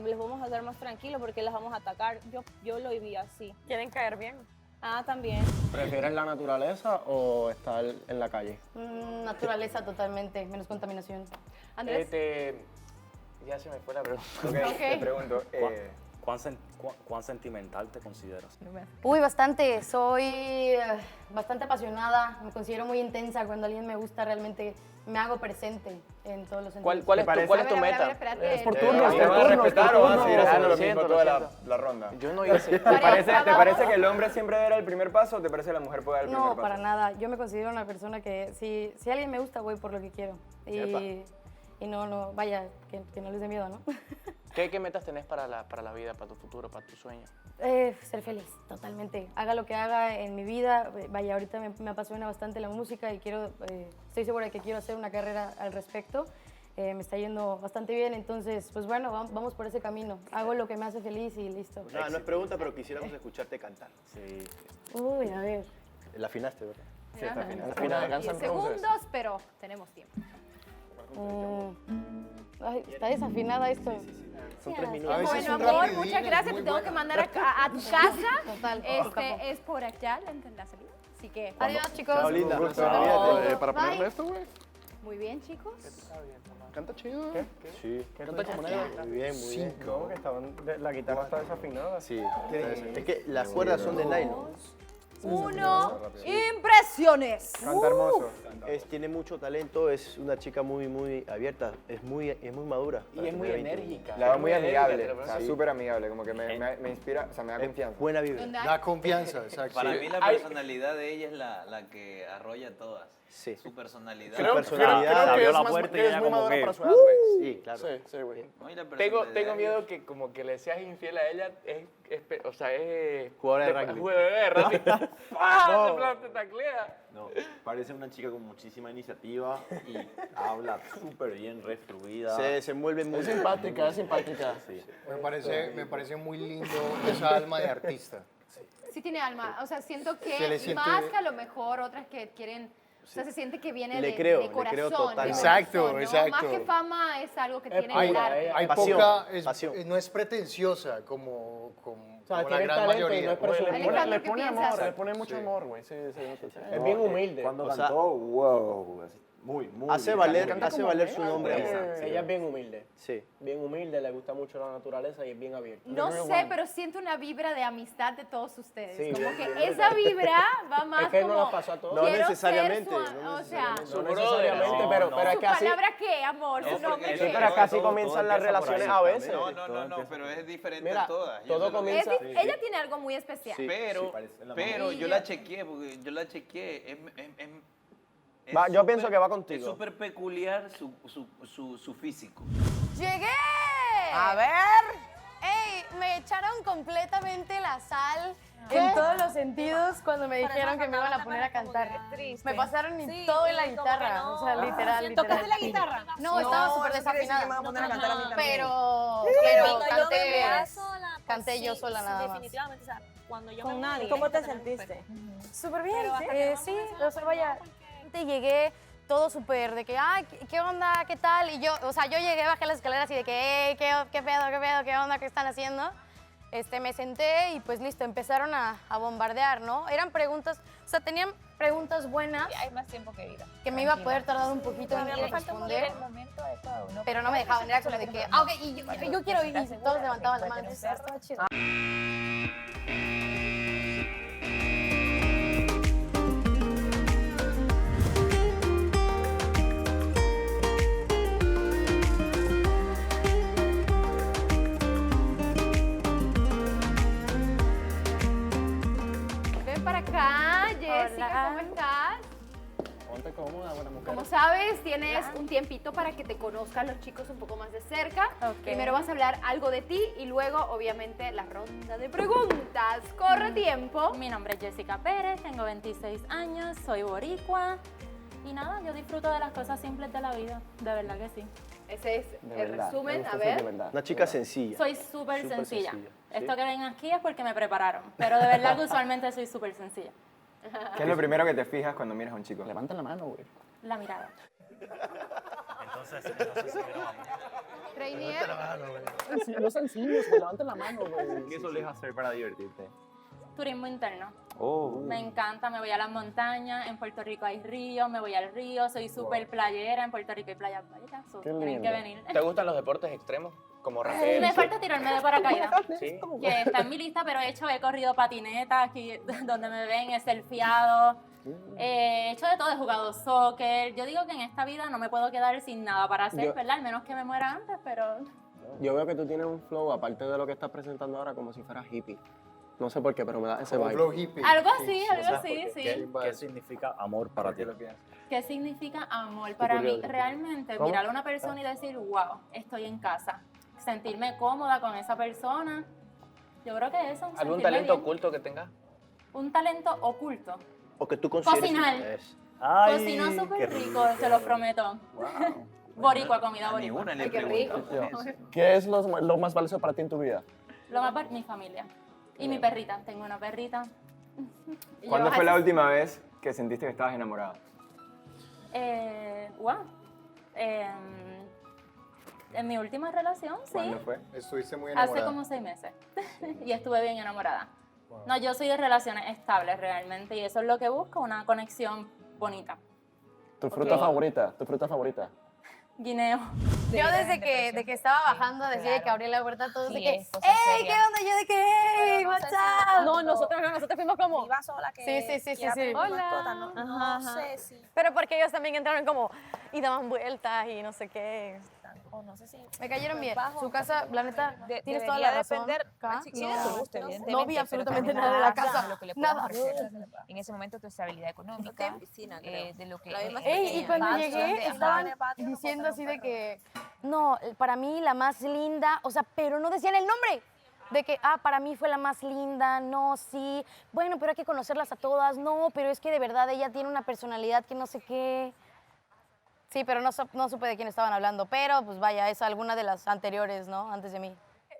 les vamos a hacer más tranquilos porque las vamos a atacar. Yo lo viví así. Quieren caer bien. Ah, también. ¿Prefieres la naturaleza o estar en la calle? Naturaleza totalmente, menos contaminación. Andrés. Ya se me fue la pregunta. Ok, te pregunto. ¿Cuán sentimental te consideras? Uy, bastante. Soy bastante apasionada. Me considero muy intensa. Cuando alguien me gusta, realmente me hago presente en todos los sentidos. ¿Cuál es tu meta? espérate. Es por ¿Te turno, van a respetar o van a seguir haciendo lo Lo siento, mismo lo toda siento. la ronda? Yo no hice. ¿Te parece que el hombre siempre debe dar el primer paso o te parece que la mujer puede dar el primer No, paso? para nada. Yo me considero una persona que si alguien me gusta, voy por lo que quiero. Y no, vaya, que no les dé miedo, ¿no? ¿Qué metas tenés para la vida, para tu futuro, para tu sueño? Ser feliz, totalmente. Haga lo que haga en mi vida. Vaya, ahorita me apasiona bastante la música y estoy segura de que quiero hacer una carrera al respecto. Me está yendo bastante bien, entonces, pues bueno, vamos por ese camino. Hago lo que me hace feliz y listo. Nada, no es pregunta, pero quisiéramos escucharte cantar. Sí. Uy, a ver. La afinaste, ¿verdad? Sí, está afinado. Segundos, pero tenemos tiempo. Ay, está desafinada esto. Son 3 A minutos. veces Bueno, un amor, rapidín muchas es gracias. muy Te tengo que bueno. mandar a tu casa. Total. Es por allá la salida. Así que. Adiós, chicos. Chao, linda. Gusto. Cuídate. Para Bye. ponerle esto, güey. Muy bien, chicos. Canta chido. ¿Qué? Sí. Canta como negro. Muy bien, muy bien. No, que la guitarra está desafinada. Sí. Es que las cuerdas son de nylon. 1, impresiones. Canta hermoso. Tiene mucho talento, es una chica muy abierta, es muy madura. Y es muy enérgica. La veo muy amigable, enérgica, o sea, sí. súper amigable, como que me inspira, o sea, me da confianza. Buena vibra. Da confianza, exacto. Para Sí. mí la personalidad de ella es la que arrolla todas. Sí. Su personalidad. Creo que es muy madura para su edad, güey. Sí, claro. Sí, güey. No, y la Tengo personalidad miedo que como que le seas infiel a ella, o sea, es... Jugadora de rugby. Jugadora de rugby. ¡Pah! No. De plan, te taclea. No, parece una chica con muchísima iniciativa y habla súper bien, re fluida. Se mueve muy Es bien. simpática, es simpática. Sí. Me parece muy lindo esa alma de artista. Sí tiene alma. O sea, siento Se le que siente- más que a lo mejor otras que quieren... O sea, se siente que viene Le de, creo, de le corazón. creo de totalmente. Exacto, corazón, ¿no? exacto. Más que fama es algo que tiene Hay, el arte. hay Pasión, poca, pasión. no es pretenciosa como O sea, la tiene gran talento y mayoría. no es presumido. Alejandro, Le ¿qué pone piensas? amor, le pone mucho Sí. amor, güey. Sí. Es No, bien humilde. Cuando O sea, cantó, wow, así, muy hace bien. valer, Canta hace como valer ella, su nombre. güey. Ella es bien humilde. Sí. Bien humilde, le gusta mucho la naturaleza y es bien abierta. No The real sé, one. pero siento una vibra de amistad de todos ustedes. Sí, como bien, que bien, esa bien. vibra va más Es que como... no nos pasó a todos. No quiero ser necesariamente, su- no o sea, No necesariamente, pero es ¿su que así... palabra qué, amor? No, ¿Su nombre porque qué? Sí, pero acá sí Todo comienzan las empieza por ahí relaciones a veces. también. No, pero es diferente Mira, a todas. Y todo eso es lo que- comienza... Ella tiene algo muy especial. Sí. Pero, parece la pero Y yo yo- la chequeé, porque yo la chequeé. Yo pienso que va contigo. Es súper peculiar su físico. ¡Llegué! A ver. ¡Ey! Me echaron completamente la sal en todos los sentidos cuando me dijeron que me iban a poner a cantar. Me pasaron todo en la guitarra, o sea, literal. ¿Tocaste la guitarra? No, estaba súper eso quiere decir que me desafinada. van a poner a cantar a mí también. Pero canté yo sola nada más. Definitivamente, o sea, cuando yo Con me nadie. mudé, ¿Cómo te sentiste? Súper bien, Pero hasta que no sí, comencé o sea, vaya, llegué todo súper de que, ay, ¿qué onda? ¿Qué tal? Y yo, o sea, yo llegué, bajé las escaleras y de que, ¿qué pedo? ¿Qué onda? ¿Qué están haciendo? Me senté y pues listo, empezaron a bombardear, ¿no? Eran preguntas, o sea, tenían preguntas buenas. Hay más tiempo que vida. Que me iba a poder tardar un poquito en responder. El momento adecuado, ¿no? Pero no me dejaban, era como de que, ok, y yo quiero ir, y todos levantaban la mano, entonces estaba chido. Ven para acá, Jessica, Hola. ¿cómo estás? Ponte cómoda, buena mujer. Como sabes, tienes un tiempito para que te conozcan los chicos un poco más de cerca. Ok. Primero vas a hablar algo de ti y luego, obviamente, la ronda de preguntas. Corre tiempo. Mi nombre es Jessica Pérez, tengo 26 años, soy boricua y nada, yo disfruto de las cosas simples de la vida, de verdad que sí. Ese es De el verdad, resumen, me a gusta ser de ver. verdad. Una chica sencilla. Soy súper Súper sencilla. sencilla, Esto ¿sí? que ven aquí es porque me prepararon, pero de verdad que usualmente soy súper sencilla. ¿Qué es lo primero que te fijas cuando miras a un chico? Levanta la mano, güey. La mirada. Entonces sí grabamos. Rainier, Los sencillos, güey, levanta la mano, güey. ¿Qué sueles hacer para divertirte? Turismo interno. Oh. Me encanta, me voy a las montañas, en Puerto Rico hay ríos, me voy al río, soy súper playera, en Puerto Rico hay playas bellas, so Qué tienen lindo. que venir. ¿Te gustan los deportes extremos? Como Raquel. Me falta tirarme de paracaídas, Sí. que está en mi lista, pero he corrido patineta, aquí donde me ven, he surfeado, he hecho de todo, he jugado soccer. Yo digo que en esta vida no me puedo quedar sin nada para hacer, Yo- ¿verdad? Al menos que me muera antes, pero... Yo veo que tú tienes un flow, aparte de lo que estás presentando ahora, como si fueras hippie. No sé por qué, pero me da ese Como vibe. flow hippie. Algo así, Sí, algo ¿Sabes así, por sí. qué? ¿Qué significa amor para ti? ¿Qué significa amor? Para mí, curioso. realmente, ¿Cómo? mirar a una persona y decir, wow, estoy en casa. Sentirme cómoda con esa persona. Yo creo que eso. ¿Algún sentirme talento bien. oculto que tengas? Un talento oculto. O que tú consideres. Cocinar. Es. Cocino súper rico, te lo prometo. Boricua, comida boricua. Ninguna le Ay, qué pregunto. rico. ¿Qué es lo más valioso para ti en tu vida? Lo más mi familia. Y mi perrita. Tengo una perrita. Y ¿Cuándo yo- fue la última vez que sentiste que estabas enamorada? Wow. En mi última relación, sí. ¿Cuándo fue? Estuviste muy Hace enamorada. como 6 meses. Y estuve bien enamorada. No, yo soy de relaciones estables realmente y eso es lo que busco, una conexión bonita. Tu fruta favorita, tu fruta favorita. Guineo. Yo desde que estaba bajando, desde que abrí la puerta, todos de que, ¡ey, cosa qué seria. onda! Yo de que, ¡ey, what's up! No, nosotros fuimos como... Iba sola que Sí. quiera tener una mascota, Hola. no sé si... Pero porque ellos también entraron como y daban vueltas y no sé qué. O no sé si... Me cayeron bien. bajo. Su casa, la neta, tienes toda debería la razón. depender- Acá, sí, de tu gusto, evidentemente, no vi pero absolutamente también nada de la adapta casa. a lo que le puedas Nada. ofrecer en ese momento, tu estabilidad económica, de lo que... Ey, y cuando Paso, llegué de- estaban en el patio, no diciendo puedo así de que, no, para mí la más linda, o sea, pero no decían el nombre. De que, para mí fue la más linda, no, sí. Bueno, pero hay que conocerlas a todas, no, pero es que de verdad ella tiene una personalidad que no sé qué. Sí, pero no supe de quién estaban hablando, pero pues vaya, es alguna de las anteriores, ¿no? Antes de mí.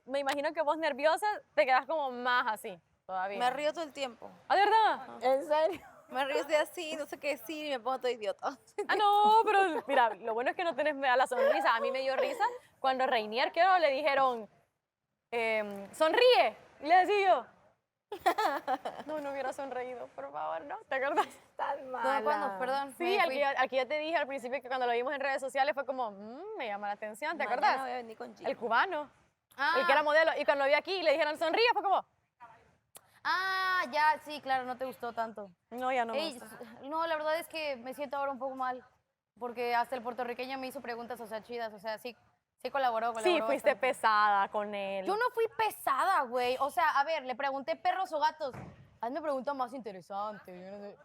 Me imagino que vos nerviosa te quedas como más así, todavía. Me río todo el tiempo. ¿Ah, de verdad? ¿En serio? Me río de así, no sé qué decir y me pongo todo idiota. No, pero mira, lo bueno es que no tenés a la sonrisa. A mí me dio risa cuando Reinier, creo, le dijeron, sonríe. Y le decía yo, no hubiera sonreído, por favor, ¿no? ¿Te acuerdas? Tan mala. ¿Cuándo? Perdón. Sí, al que ya te dije al principio que cuando lo vimos en redes sociales fue como, me llama la atención, ¿te Mañana acuerdas? voy a venir con Gino. El cubano, el que era modelo. Y cuando lo vi aquí y le dijeron sonríe, fue como, ya, sí, claro, no te gustó tanto. No, ya no me gusta. No, la verdad es que me siento ahora un poco mal, porque hasta el puertorriqueño me hizo preguntas, o sea, chidas, o sea, sí colaboró. Sí, fuiste bastante. pesada con él. Yo no fui pesada, güey. O sea, a ver, le pregunté perros o gatos. Hazme pregunta más interesante. Yo no sé.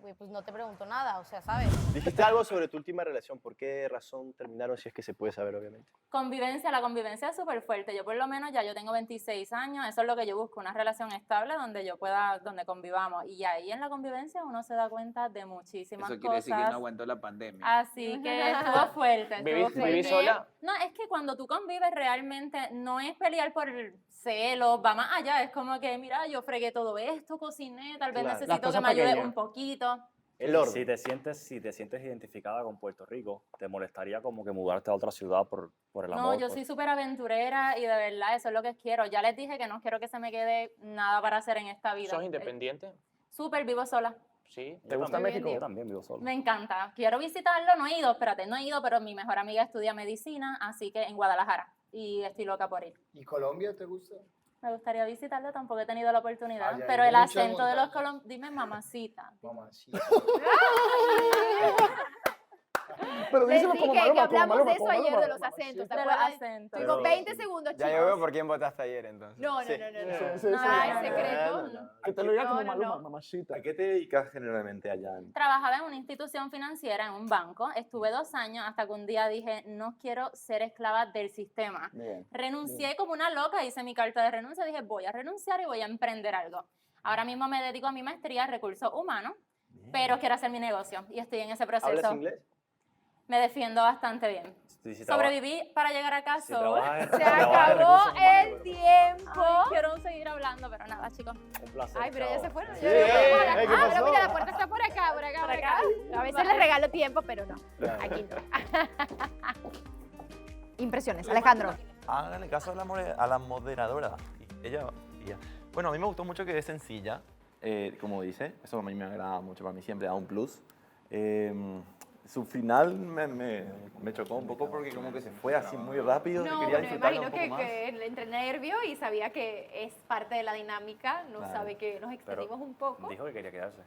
Güey, pues no te pregunto nada, o sea, ¿sabes? Dijiste algo sobre tu última relación. ¿Por qué razón terminaron, si es que se puede saber, obviamente? La convivencia es súper fuerte. Yo por lo menos ya yo tengo 26 años, eso es lo que yo busco, una relación estable donde convivamos. Y ahí en la convivencia uno se da cuenta de muchísimas Eso quiere cosas. decir que no aguantó la pandemia. Así que estuvo fuerte. ¿Viví sola? No, es que cuando tú convives realmente no es pelear por el celo, va más allá, es como que, mira, yo fregué todo esto, cociné, tal vez Claro. necesito que me ayude un poquito. Si te sientes identificada con Puerto Rico, ¿te molestaría como que mudarte a otra ciudad por el amor? No, yo soy súper aventurera y de verdad eso es lo que quiero. Ya les dije que no quiero que se me quede nada para hacer en esta vida. ¿Sos independiente? Súper, vivo sola. Sí. ¿Te gusta México? Yo también vivo solo. Me encanta. Quiero visitarlo, no he ido, pero mi mejor amiga estudia medicina, así que en Guadalajara. Y estoy loca por ir. ¿Y Colombia te gusta? Me gustaría visitarlo, tampoco he tenido la oportunidad. Ay, pero hay el muchas acento de los montañas. colombianos... Dime mamacita. Mamacita. Pero Les díselo dije como que Maluma, como hablamos de Maluma, eso como ayer, Maluma. de los acentos. ¿Te De los acuerdas? acentos. Tuvimos 20 segundos, Ya chicos. yo veo por quién votaste ayer, entonces. No. Sí, No, es secreto. Que te lo diga como No, no, Maluma, no. ¿A mamacita. qué te dedicas generalmente allá? Trabajaba en una institución financiera, en un banco. Estuve 2 años hasta que un día dije, no quiero ser esclava del sistema. Bien. Renuncié como una loca, hice mi carta de renuncia, dije, voy a renunciar y voy a emprender algo. Ahora mismo me dedico a mi maestría en recursos humanos, pero quiero hacer mi negocio y estoy en ese proceso. ¿Hablas inglés? Me defiendo bastante bien. Sobreviví para llegar acá. Si trabajas- Se si trabajas en acabó recursos humanos, el tiempo. Ay, quiero seguir hablando, pero nada, chicos. Un placer. Ay, pero ya chao. se fueron. Sí. Yo digo, podemos hablar. ¿Qué Pero pasó? mira, la puerta está por acá. A veces les regalo tiempo, pero no. Aquí no. Impresiones, Alejandro. Háganle caso a la moderadora. Ella. Bueno, a mí me gustó mucho que es sencilla, como dice. Eso a mí me agrada mucho, para mí siempre da un plus. Su final me chocó un poco porque como que se fue así muy rápido. No, quería me disfrutarlo imagino un poco más. que le entré nervio y sabía que es parte de la dinámica. No Claro. sabe que nos extendimos un poco. Dijo que quería quedarse.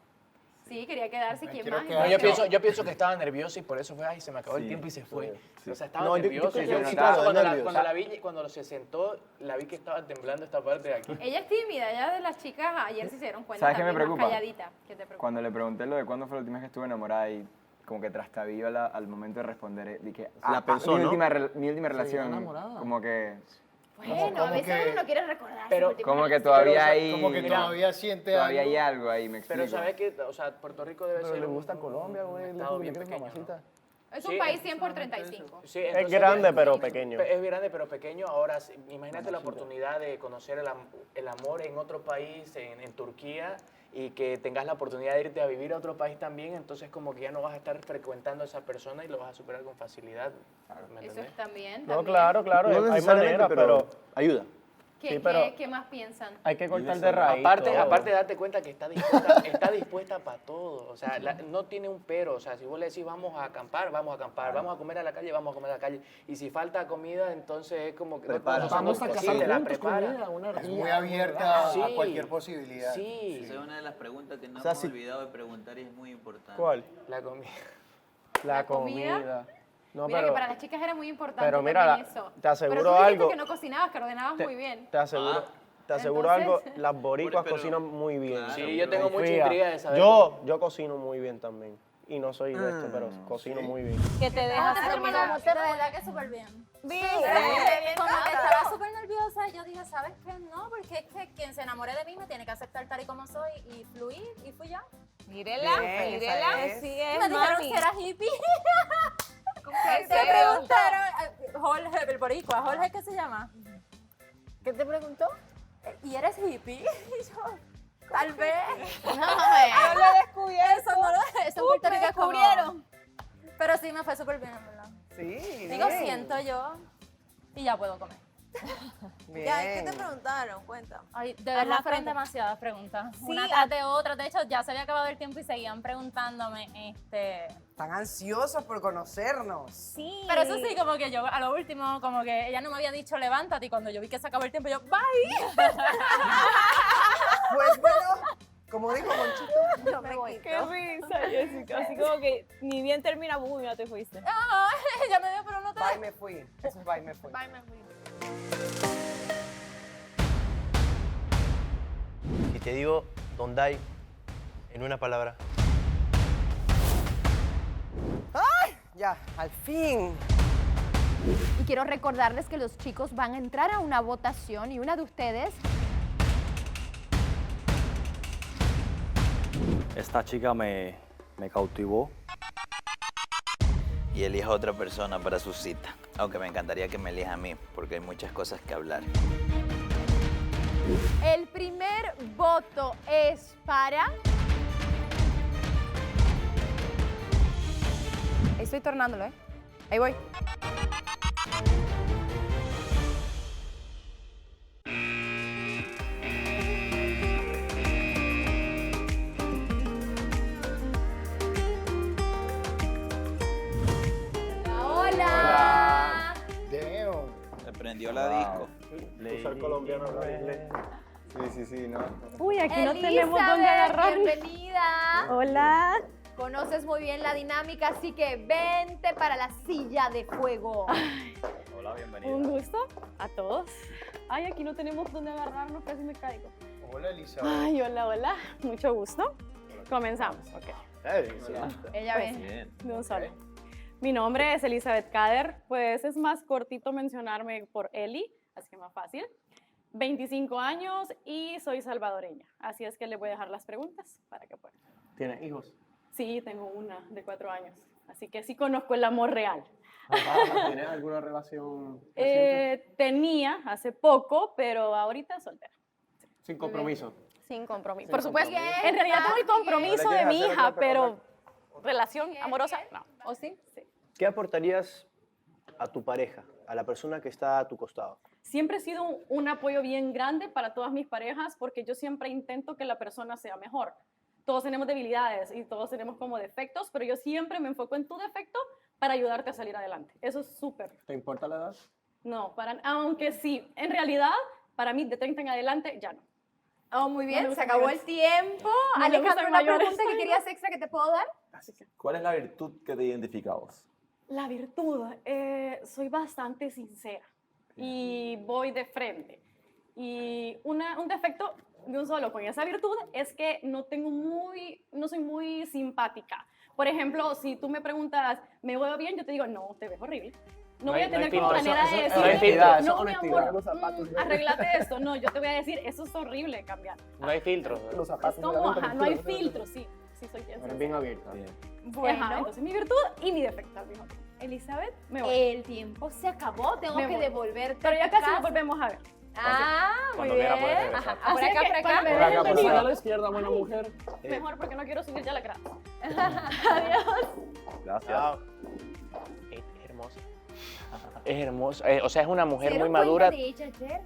Sí, quería quedarse. ¿Quién quiero más? quedar. No, yo pienso que estaba nervioso y por eso fue, ay, se me acabó el Sí, tiempo y se fue. sí. O sea, estaba No, yo nervioso. creo que Yo sí, claro, claro, cuando, nervioso. cuando la vi, cuando se sentó, la vi que estaba temblando esta parte de aquí. Ella es tímida, ella de las chicas ayer se hicieron cuenta ¿Sabes qué me también, más preocupa? calladita. ¿Qué te preocupa? Cuando le pregunté lo de cuándo fue la última vez que estuve enamorada y como que trastabillo al momento de responder, dije, La pensó, mi ¿no? última relación, enamorada. como que... Bueno, a veces uno no quiere recordar. Pero su última como que relación. todavía hay... Como que todavía siente Todavía algo. hay algo ahí, me explico. Pero sabes que, o sea, Puerto Rico debe Pero ser le gusta Colombia, güey. un Le estado gusta bien que pequeño, mamacita. Es un Sí, país 100 por 35. Sí, Es entonces, grande, pero pequeño. Es grande, pero pequeño. Ahora, imagínate la oportunidad de conocer el amor en otro país, en Turquía, y que tengas la oportunidad de irte a vivir a otro país también, entonces como que ya no vas a estar frecuentando a esa persona y lo vas a superar con facilidad. ¿Me Eso entendés? es también. No, también. claro, No hay necesariamente, maneras, pero ayuda. Sí, pero ¿Qué más piensan? hay que cortar de raíz. Aparte todo. de darte cuenta que está dispuesta para todo. O sea, no tiene un pero. O sea, si vos le decís vamos a acampar, vamos a acampar. Vamos a comer a la calle, vamos a comer a la calle. Y si falta comida, entonces es como que Vamos a casar la juntos, prepara. comida, una Es muy abierta Sí. a cualquier posibilidad. Sí. Esa es una de las preguntas que no O sea, hemos si- olvidado de preguntar y es muy importante. ¿Cuál? La comida. La comida? comida. No, Mira pero que para las chicas era muy importante pero mira, también la- eso. te aseguro pero tú dijiste algo. que no cocinabas, que ordenabas muy bien. te aseguro, Entonces- algo, las boricuas Pero- cocinan muy bien. Sí, yo tengo mucha Confía. intriga de saber. Yo cocino muy bien también. Y no soy de esto, pero cocino muy bien. Que te dejas De terminar. verdad que súper bien. Sí. Como que estaba súper nerviosa y yo dije, ¿sabes qué? No, porque es que quien se enamore de mí me tiene que aceptar tal y como soy y fluir, y fui ya. Mírela, Bien, mírela. esa es. Sí, Me es dijeron mami. que era hippie. ¿Qué Se preguntaron, Jorge, el boricua, ¿Jorge qué se llama? ¿Qué te preguntó? ¿Y eres hippie? Y yo, tal vez. No lo descubierto. Eso en Puerto Rico es como- descubrieron. Pero sí me fue súper bien, en verdad. Sí, Digo, bien. siento yo y ya puedo comer. Bien. Ya, ¿qué te preguntaron? Cuenta. Ay, de verdad Ajá, fueron cuenta. demasiadas preguntas. Sí, Una tras de otra. De hecho, ya se había acabado el tiempo y seguían preguntándome. Están ansiosos por conocernos. Sí. Pero eso sí, como que yo a lo último, como que ella no me había dicho levántate y cuando yo vi que se acabó el tiempo, yo, bye. Pues bueno, como dijo Monchito, Yo me quito. Qué risa, Jessica. Así como que ni bien termina, boom, ya te fuiste. Ah, ella me dio, pero no te... bye me fui. Eso es bye me fui. Si te digo Dondai en una palabra. ¡Ay! Ya, al fin. Y quiero recordarles que los chicos van a entrar a una votación y una de ustedes Esta chica me cautivó. Y elija a otra persona para su cita. Aunque me encantaría que me elija a mí, porque hay muchas cosas que hablar. el primer voto es para... Estoy tornándolo, ¿eh? Ahí voy. Hola. Damn. Me prendió la disco. Usar colombiano no inglés. Sí, no. Uy, aquí no Elizabeth, tenemos dónde agarrar. bienvenida. Hola. Conoces muy bien la dinámica, así que vente para la silla de fuego. Hola, bienvenida. Un gusto a todos. Ay, aquí no tenemos dónde agarrarnos, casi me caigo. Hola, Elizabeth. Ay, hola, hola. Mucho gusto. Comenzamos, ok. Ella Pues, ve. de un solo. Mi nombre es Elizabeth Kader, pues es más cortito mencionarme por Eli, así que más fácil. 25 años y soy salvadoreña, así es que le voy a dejar las preguntas para que puedan. ¿Tienes hijos? Sí, tengo una de 4 años, así que sí conozco el amor real. ¿Tienes alguna relación reciente? Tenía hace poco, pero ahorita soltera. Sin compromiso. Sin compromiso. Sin Por supuesto, compromiso. en realidad tengo el compromiso No le de mi quieres hacer hija, otra pregunta. pero relación amorosa, no. ¿O sí? Sí. ¿Qué aportarías a tu pareja, a la persona que está a tu costado? Siempre he sido un apoyo bien grande para todas mis parejas porque yo siempre intento que la persona sea mejor. Todos tenemos debilidades y todos tenemos como defectos, pero yo siempre me enfoco en tu defecto para ayudarte a salir adelante. Eso es súper. ¿Te importa la edad? No, aunque sí, en realidad, para mí de 30 en adelante ya no. Oh, muy No bien, me se gustan acabó mayores. el tiempo. No me Alejandro, gustan una mayores. pregunta que querías extra que te puedo dar. ¿Cuál es la virtud que te identifica a vos? La virtud, soy bastante sincera y voy de frente. Y un defecto de un solo con esa virtud es que no soy muy simpática. Por ejemplo, si tú me preguntas, ¿me veo bien? Yo te digo, no, te ves horrible. No voy a tener como manera de decirte, no, mi amor, arreglate esto. No, yo te voy a decir, eso es horrible, cambiar. No hay filtros. Los zapatos. Es como, ajá, no hay filtro, sí. Sí, soy bien Eres sincera. bien abierta. Bueno. Ajá, entonces mi virtud y mi defecto al mismo tiempo. Elizabeth, me voy. El tiempo se acabó, tengo Me que voy. devolverte. Pero ya a tu casi casa. nos volvemos a ver. Ah, muy Cuando bien. quiera puedes regresar. Ajá, por Así acá, que, por acá. cuando me Por acá, dejen por venir. a la izquierda, buena mujer. Mejor porque no quiero subir ya la grada. Gracias. Hermosa. Es hermosa. O sea, es una mujer ¿Se muy dieron madura. cuenta de ella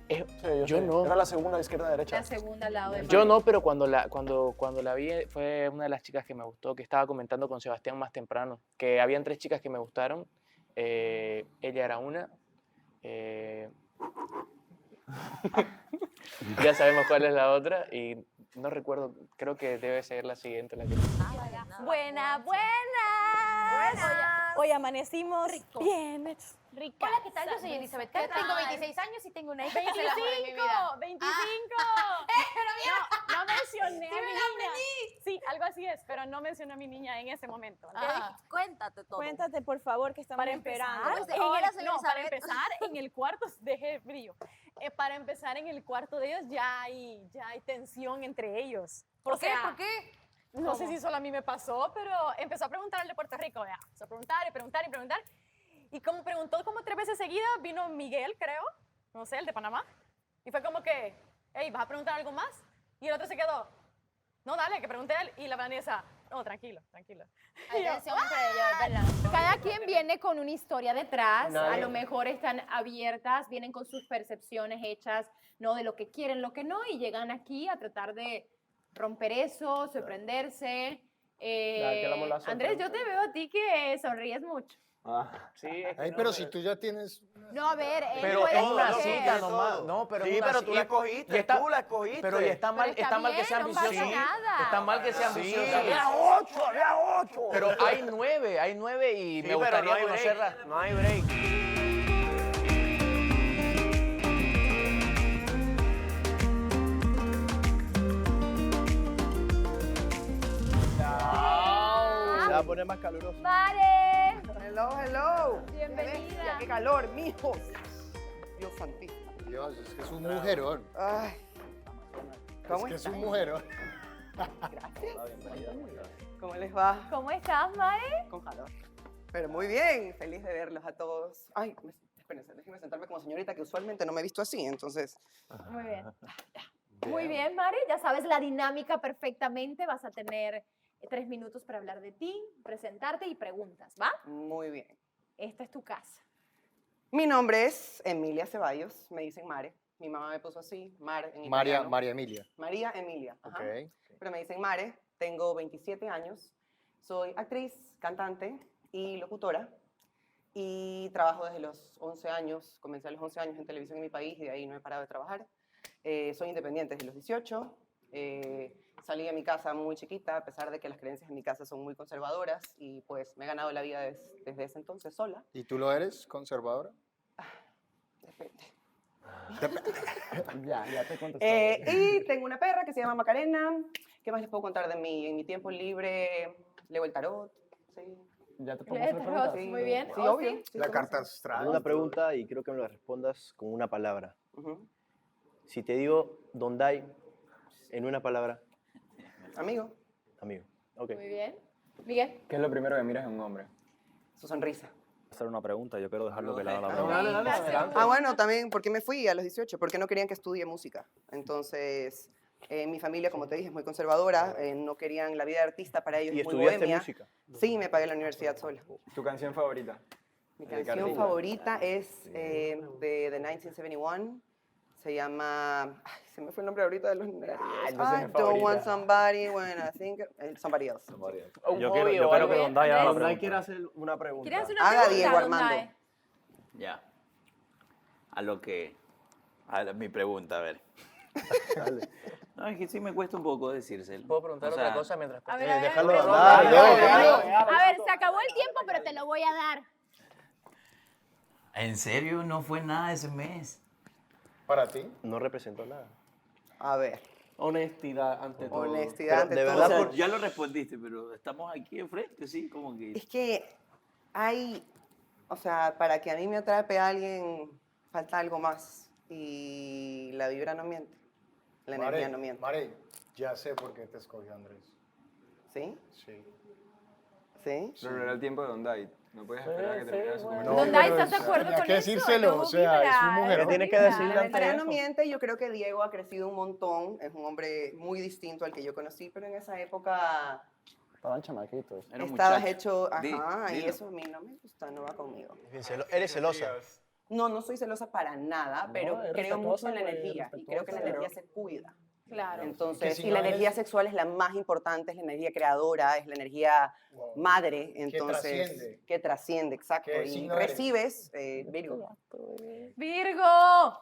ayer? Yo no. Era la segunda, izquierda, derecha. La segunda al lado de Yo Mari. no, pero cuando la vi fue una de las chicas que me gustó, que estaba comentando con Sebastián más temprano, que habían 3 chicas que me gustaron. Ella era una. Ya sabemos cuál es la otra y no recuerdo, creo que debe ser la siguiente la que... Buenas. Hoy amanecimos bien. Rica. Hola, ¿qué tal? Yo soy Elizabeth Carr, tengo 26 años y tengo una hija que es el amor de mi vida. 25. Pero mira. No mencioné Sí a me mi la niña. aprendí. Sí, algo así es, pero no mencioné a mi niña en ese momento. Cuéntate todo. Cuéntate, por favor, que estamos Para esperando. empezar, hola, No, para Elizabeth. empezar, en el cuarto, deje brillo. Para empezar, en el cuarto de ellos ya hay tensión entre ellos. ¿Por O qué? sea, ¿Por qué? No sé si solo a mí me pasó, pero empezó a preguntar al de Puerto Rico, vea. Empezó a preguntar y preguntar y preguntar. Y como preguntó como 3 veces seguidas, vino Miguel, creo, no sé, el de Panamá. Y fue como que, hey, ¿vas a preguntar algo más? Y el otro se quedó, no, dale, que pregunte él. Y la Vanessa, no, tranquilo. Hay tensión entre ellos, es verdad. Cada quien viene con una historia detrás, Nadie- a lo mejor están abiertas, vienen con sus percepciones hechas, ¿no? De lo que quieren, lo que no, y llegan aquí a tratar de romper eso, sorprenderse. que la mola Andrés, yo te veo a ti que sonríes mucho. Sí, Ay, pero si tú ya tienes... No, a ver, pero es una todo. cita nomás. No, pero Sí, es una pero tú cita. la escogiste, Y está- tú la escogiste. Pero y está mal, está mal que bien, sea no ambicioso. pasa nada. Está mal que sea ambicioso. había 8. Pero hay 9 y Sí, me gustaría no hay conocerla. break, no hay break. Se va a poner más caluroso. ¡Mare! Hello. Bienvenida. Qué calor, mijos. Dios santísimo. Dios, es que es un mujerón. Ay. ¿Cómo Es que es están? un mujerón. ¿Cómo les va? ¿Cómo estás, Mare? Con calor. Pero muy bien, feliz de verlos a todos. Ay, espérense, déjenme sentarme como señorita, que usualmente no me he visto así, entonces... Muy bien. Muy bien, Mari. Ya sabes la dinámica perfectamente. Vas a tener 3 minutos para hablar de ti, presentarte y preguntas, ¿va? Muy bien. Esta es tu casa. Mi nombre es Emilia Ceballos, me dicen Mare. Mi mamá me puso así, Mar en italiano. María Emilia. María Emilia. Ajá. Ok. Pero me dicen Mare, tengo 27 años, soy actriz, cantante y locutora. Y trabajo desde los 11 años, comencé a los 11 años en televisión en mi país y de ahí no he parado de trabajar. Soy independiente desde los 18. Salí de mi casa muy chiquita, a pesar de que las creencias en mi casa son muy conservadoras, y pues me he ganado la vida desde ese entonces sola. ¿Y tú lo eres, conservadora? Depende. Ya te contesto. Y tengo una perra que se llama Macarena. ¿Qué más les puedo contar de mí? En mi tiempo libre leo el tarot. Sí. Ya te pongo Lee el tarot, muy bien. Sí, Ozzy. obvio. Sí, La ¿cómo carta no? astral. Tengo una pregunta y creo que me la respondas con una palabra. Ujú. Si te digo Dondai en una palabra, Amigo, amigo. Ok. Muy bien. Miguel. ¿Qué es lo primero que miras en un hombre? su sonrisa. Hacer una pregunta, yo quiero dejarlo que le haga la No, pregunta. dale, adelante. Ah, bueno, también, ¿por qué me fui a los 18? Porque no querían que estudie música. Entonces, mi familia, como te dije, es muy conservadora. No querían la vida de artista para ellos. ¿Y es muy estudiaste bohemia. música? Sí, me pagué la universidad sola. ¿Tu canción favorita? Mi De canción Cardi B. favorita es de The 1971. Se llama... Ay, se me fue el nombre ahorita de los nervios. entonces I es don't want favorita. somebody when I think... Somebody else. Yo quiero que Dondai haga la Dondai pregunta. quiere hacer una pregunta. ¿Quieres hacer una Haga pregunta, Diego Dondai? Armando. Ya. Mi pregunta, a ver. No, es que sí me cuesta un poco decírselo. ¿Puedo preguntar O sea, otra cosa mientras... A ver, a ver, Déjalo pregunta. hablar, A ver, se acabó el tiempo, pero te lo voy a dar. ¿En serio no fue nada ese mes? ¿Para ti? No representó nada. A ver, Honestidad ante todo. honestidad ante de todo. verdad, O sea, ya lo respondiste, pero estamos aquí enfrente, sí, como que... Es que hay... O sea, para que a mí me atrape a alguien, falta algo más. Y la vibra no miente. La energía no miente. Mare, ya sé por qué te escogió Andrés. ¿Sí? Sí. ¿Sí? Pero no era el tiempo de Dondai. No puedes esperar a que termine su comentario. Dondai, ¿estás de acuerdo tenía con que eso? decírselo, No o sea, vibra, es un mujer. no Tiene que vibra. decirle La ante energía no eso. miente. Yo creo que Diego ha crecido un montón. Es un hombre muy distinto al que yo conocí, pero en esa época Estaban chamaquitos. Estabas hecho, Di- ajá, y dilo. eso a mí no me gusta, no va conmigo. ¿Eres celosa? No, no soy celosa para nada, pero eres creo mucho en la respetuosa, energía y creo que la energía se cuida. Claro. Entonces, si y la no energía eres- sexual es la más importante, es la energía creadora, es la energía madre, entonces, trasciende. que trasciende, exacto. ¿Qué Y signo eres? recibes, Virgo. Virgo.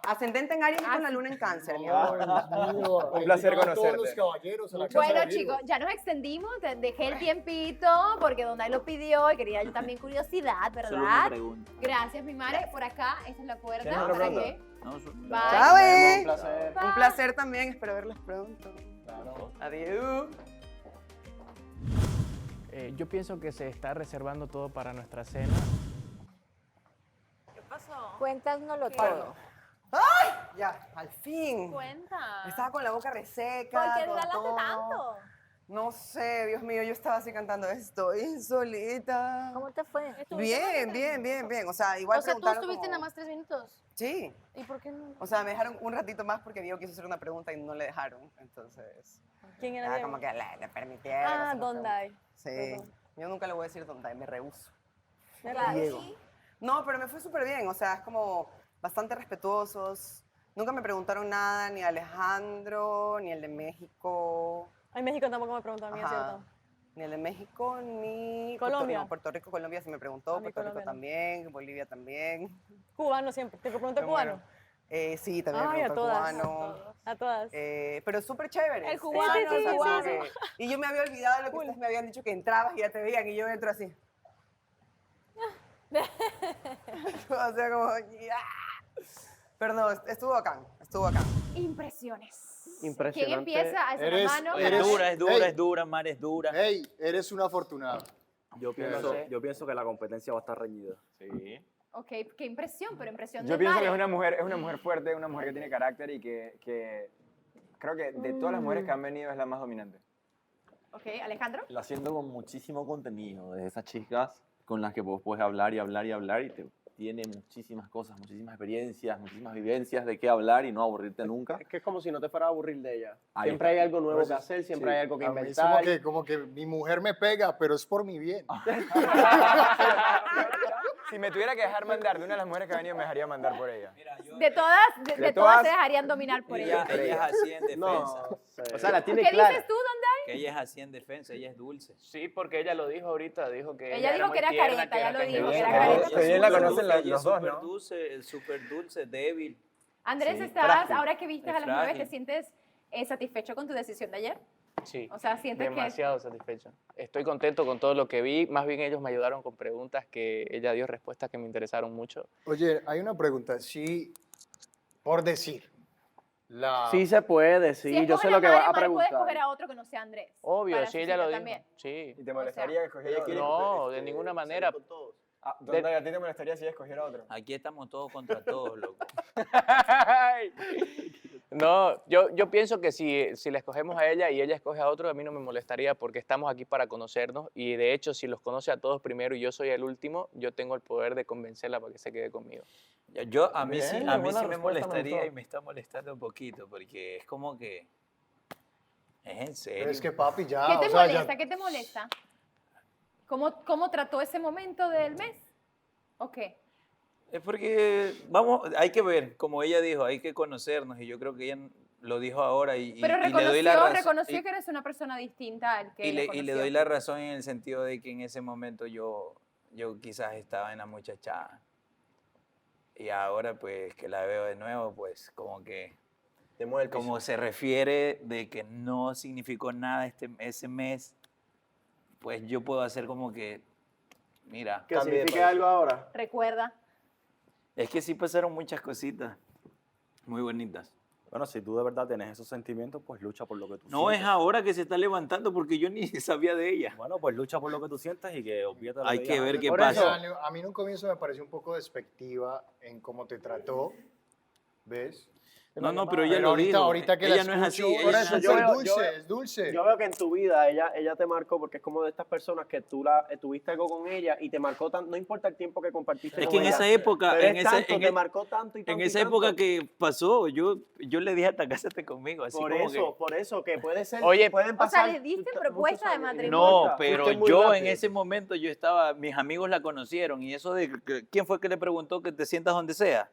Ascendente en Aries y con la luna en Cáncer, mi Ah, amor. Un placer Llevan todos los conocerte. caballeros a la casa Bueno, de Virgo. chicos, ya nos extendimos, dejé el tiempito porque Donday lo pidió y quería yo también curiosidad, Solo una ¿verdad? pregunta. Gracias, mi madre. Por acá, esta es la puerta. ¿Tienes otra ¿Para pregunta? qué? No, Bye. Chao, Un placer. Un placer también, espero verlos pronto. Adiós. Yo pienso que se está reservando todo para nuestra cena. ¿Qué pasó? Cuéntanoslo todo. ¡Ay! Ya, al fin. Cuenta. Estaba con la boca reseca. ¿Por qué con regalaste todo. tanto? No sé, Dios mío, yo estaba así cantando Estoy solita. ¿Cómo te fue? Bien, bien, bien, bien. O sea, igual O sea, tú preguntaron estuviste como- nada más 3 minutos. Sí. ¿Y por qué no? O sea, me dejaron un ratito más porque Diego quiso hacer una pregunta y no le dejaron. Entonces, ¿Quién era ah, Diego? como que le permitieron. Ah, hacer la Donday. pregunta. Sí. Yo nunca le voy a decir Donday, me rehúso. Claro. Diego. No, pero me fue súper bien. O sea, es como bastante respetuosos. Nunca me preguntaron nada, ni Alejandro, ni el de México. En México tampoco me preguntó a mí, es Ajá. cierto. Ni el de México, ni Colombia. Puerto Rico, Colombia sí me preguntó, A mí Puerto Rico Colombia no. también, Bolivia también. Cubano siempre. ¿Te pregunté Me cubano? muero. Sí, también me Ay, a preguntó el todas. cubano. A todas. Pero súper chévere. El cubano, o sea, el como cubano. que- y yo me había olvidado de lo que ustedes me habían dicho, que entrabas y ya te veían, y yo entro así. O sea, como... ya. Pero no, estuvo bacán, estuvo bacán. Impresiones. Impresionante. ¿Quién empieza? Alza la Eres- mano. eres- Es dura, Mar, es dura. Hey, eres un afortunado. Yo pienso que la competencia va a estar reñida. Sí. Ok, qué impresión, pero impresión Yo de pienso que Mare. es una mujer fuerte, una mujer que tiene carácter y que creo que de todas las mujeres que han venido es la más dominante. Ok, Alejandro. La siento con muchísimo contenido, de esas chicas con las que vos puedes hablar y hablar y hablar y te tiene muchísimas cosas, muchísimas experiencias, muchísimas vivencias de qué hablar y no aburrirte nunca. Es que es como si no te fuera a aburrir de ella. Ahí Siempre está. hay algo nuevo Pues, que hacer, siempre sí. hay algo que A mí es inventar. como que mi mujer me pega, pero es por mi bien. Si me tuviera que dejar mandar de una de las mujeres que ha venido, me dejaría mandar por ella. De todas, de todas se dejarían dominar por ella. Ella es así en defensa. No, o sea, la tiene ¿Qué clara. dices tú, Donday? Que ella es así en defensa, ella es dulce. Sí, porque ella lo dijo ahorita, dijo que Ella dijo muy que era tierna, careta, que ya era lo dijo, cariñosa. que era Bien, careta. pero bien la conocen Ella los es dos, súper ¿no? dulce, súper dulce, débil. Andrés, Sí, estás, frágil. ahora que viste Es a las 9, ¿te frágil. sientes satisfecho con tu decisión de ayer? Sí, O sea, sientes que... demasiado satisfecho. Estoy contento con todo lo que vi. Más bien ellos me ayudaron con preguntas que ella dio respuestas que me interesaron mucho. Oye, hay una pregunta. Sí, por decir. Sí se puede, sí. Si yo sé escoge lo que a va Mare, a Mare puede preguntar. escoger a otro que no sea Andrés. Obvio, para sí, su ella lo cita dijo. también. Sí. ¿Y te molestaría que escogiera otro? No, de ninguna manera. Ah, ¿dónde a ti te molestaría si ella escogiera otro? Aquí estamos todos contra todos, loco. No, yo pienso que si la escogemos a ella y ella escoge a otro, a mí no me molestaría porque estamos aquí para conocernos y de hecho si los conoce a todos primero y yo soy el último, yo tengo el poder de convencerla para que se quede conmigo. A mí sí, Bien, a mí buena sí me respuesta, me molestaría gustó. y me está molestando un poquito porque es como que es en serio. Pero es que papi ya, ¿Qué te o sea, ya- molesta? ¿Qué te molesta? ¿Cómo trató ese momento del mes? ¿O qué? Es porque, hay que ver, como ella dijo, hay que conocernos y yo creo que ella lo dijo ahora y Pero y le doy la razón. reconoció que eres una persona distinta al que Y ella le conoció. doy la razón en el sentido de que en ese momento yo quizás estaba en la muchachada. Y ahora pues que la veo de nuevo, pues como que Te mueve el piso. como se refiere de que no significó nada ese mes, pues yo puedo hacer como que, mira, ¿Que significa algo ahora? Recuerda. es que sí pasaron muchas cositas muy bonitas. Bueno, si tú de verdad tienes esos sentimientos, pues lucha por lo que tú No es sientes. ahora que se está levantando porque yo ni sabía de ella. Bueno, pues lucha por lo que tú sientes y que olvídate de lo Hay que que digan ver antes. qué Por pasa. eso, a mí en un comienzo me pareció un poco despectiva en cómo te trató, ¿ves? No, pero ella lo ahorita, dijo. ahorita que Ella la no es así. escucho, ella por no eso es es así. dulce, es dulce. Yo veo que en tu vida ella te marcó porque es como de estas personas que tú tuviste algo con ella y te marcó tanto, no importa el tiempo que compartiste Es con que en ella, esa época, pero en es ese- tanto, en te e- marcó tanto y tanto En y esa tanto. época que pasó, yo le dije hasta cásate conmigo. Así Por como eso, que- por eso, que puede ser, Oye, pueden O sea, pasar. le diste muchos propuesta de años. matrimonio. No, pero Fuiste muy yo en rápido. ese momento yo estaba, mis amigos la conocieron y eso de quién fue que le preguntó que te sientas donde sea.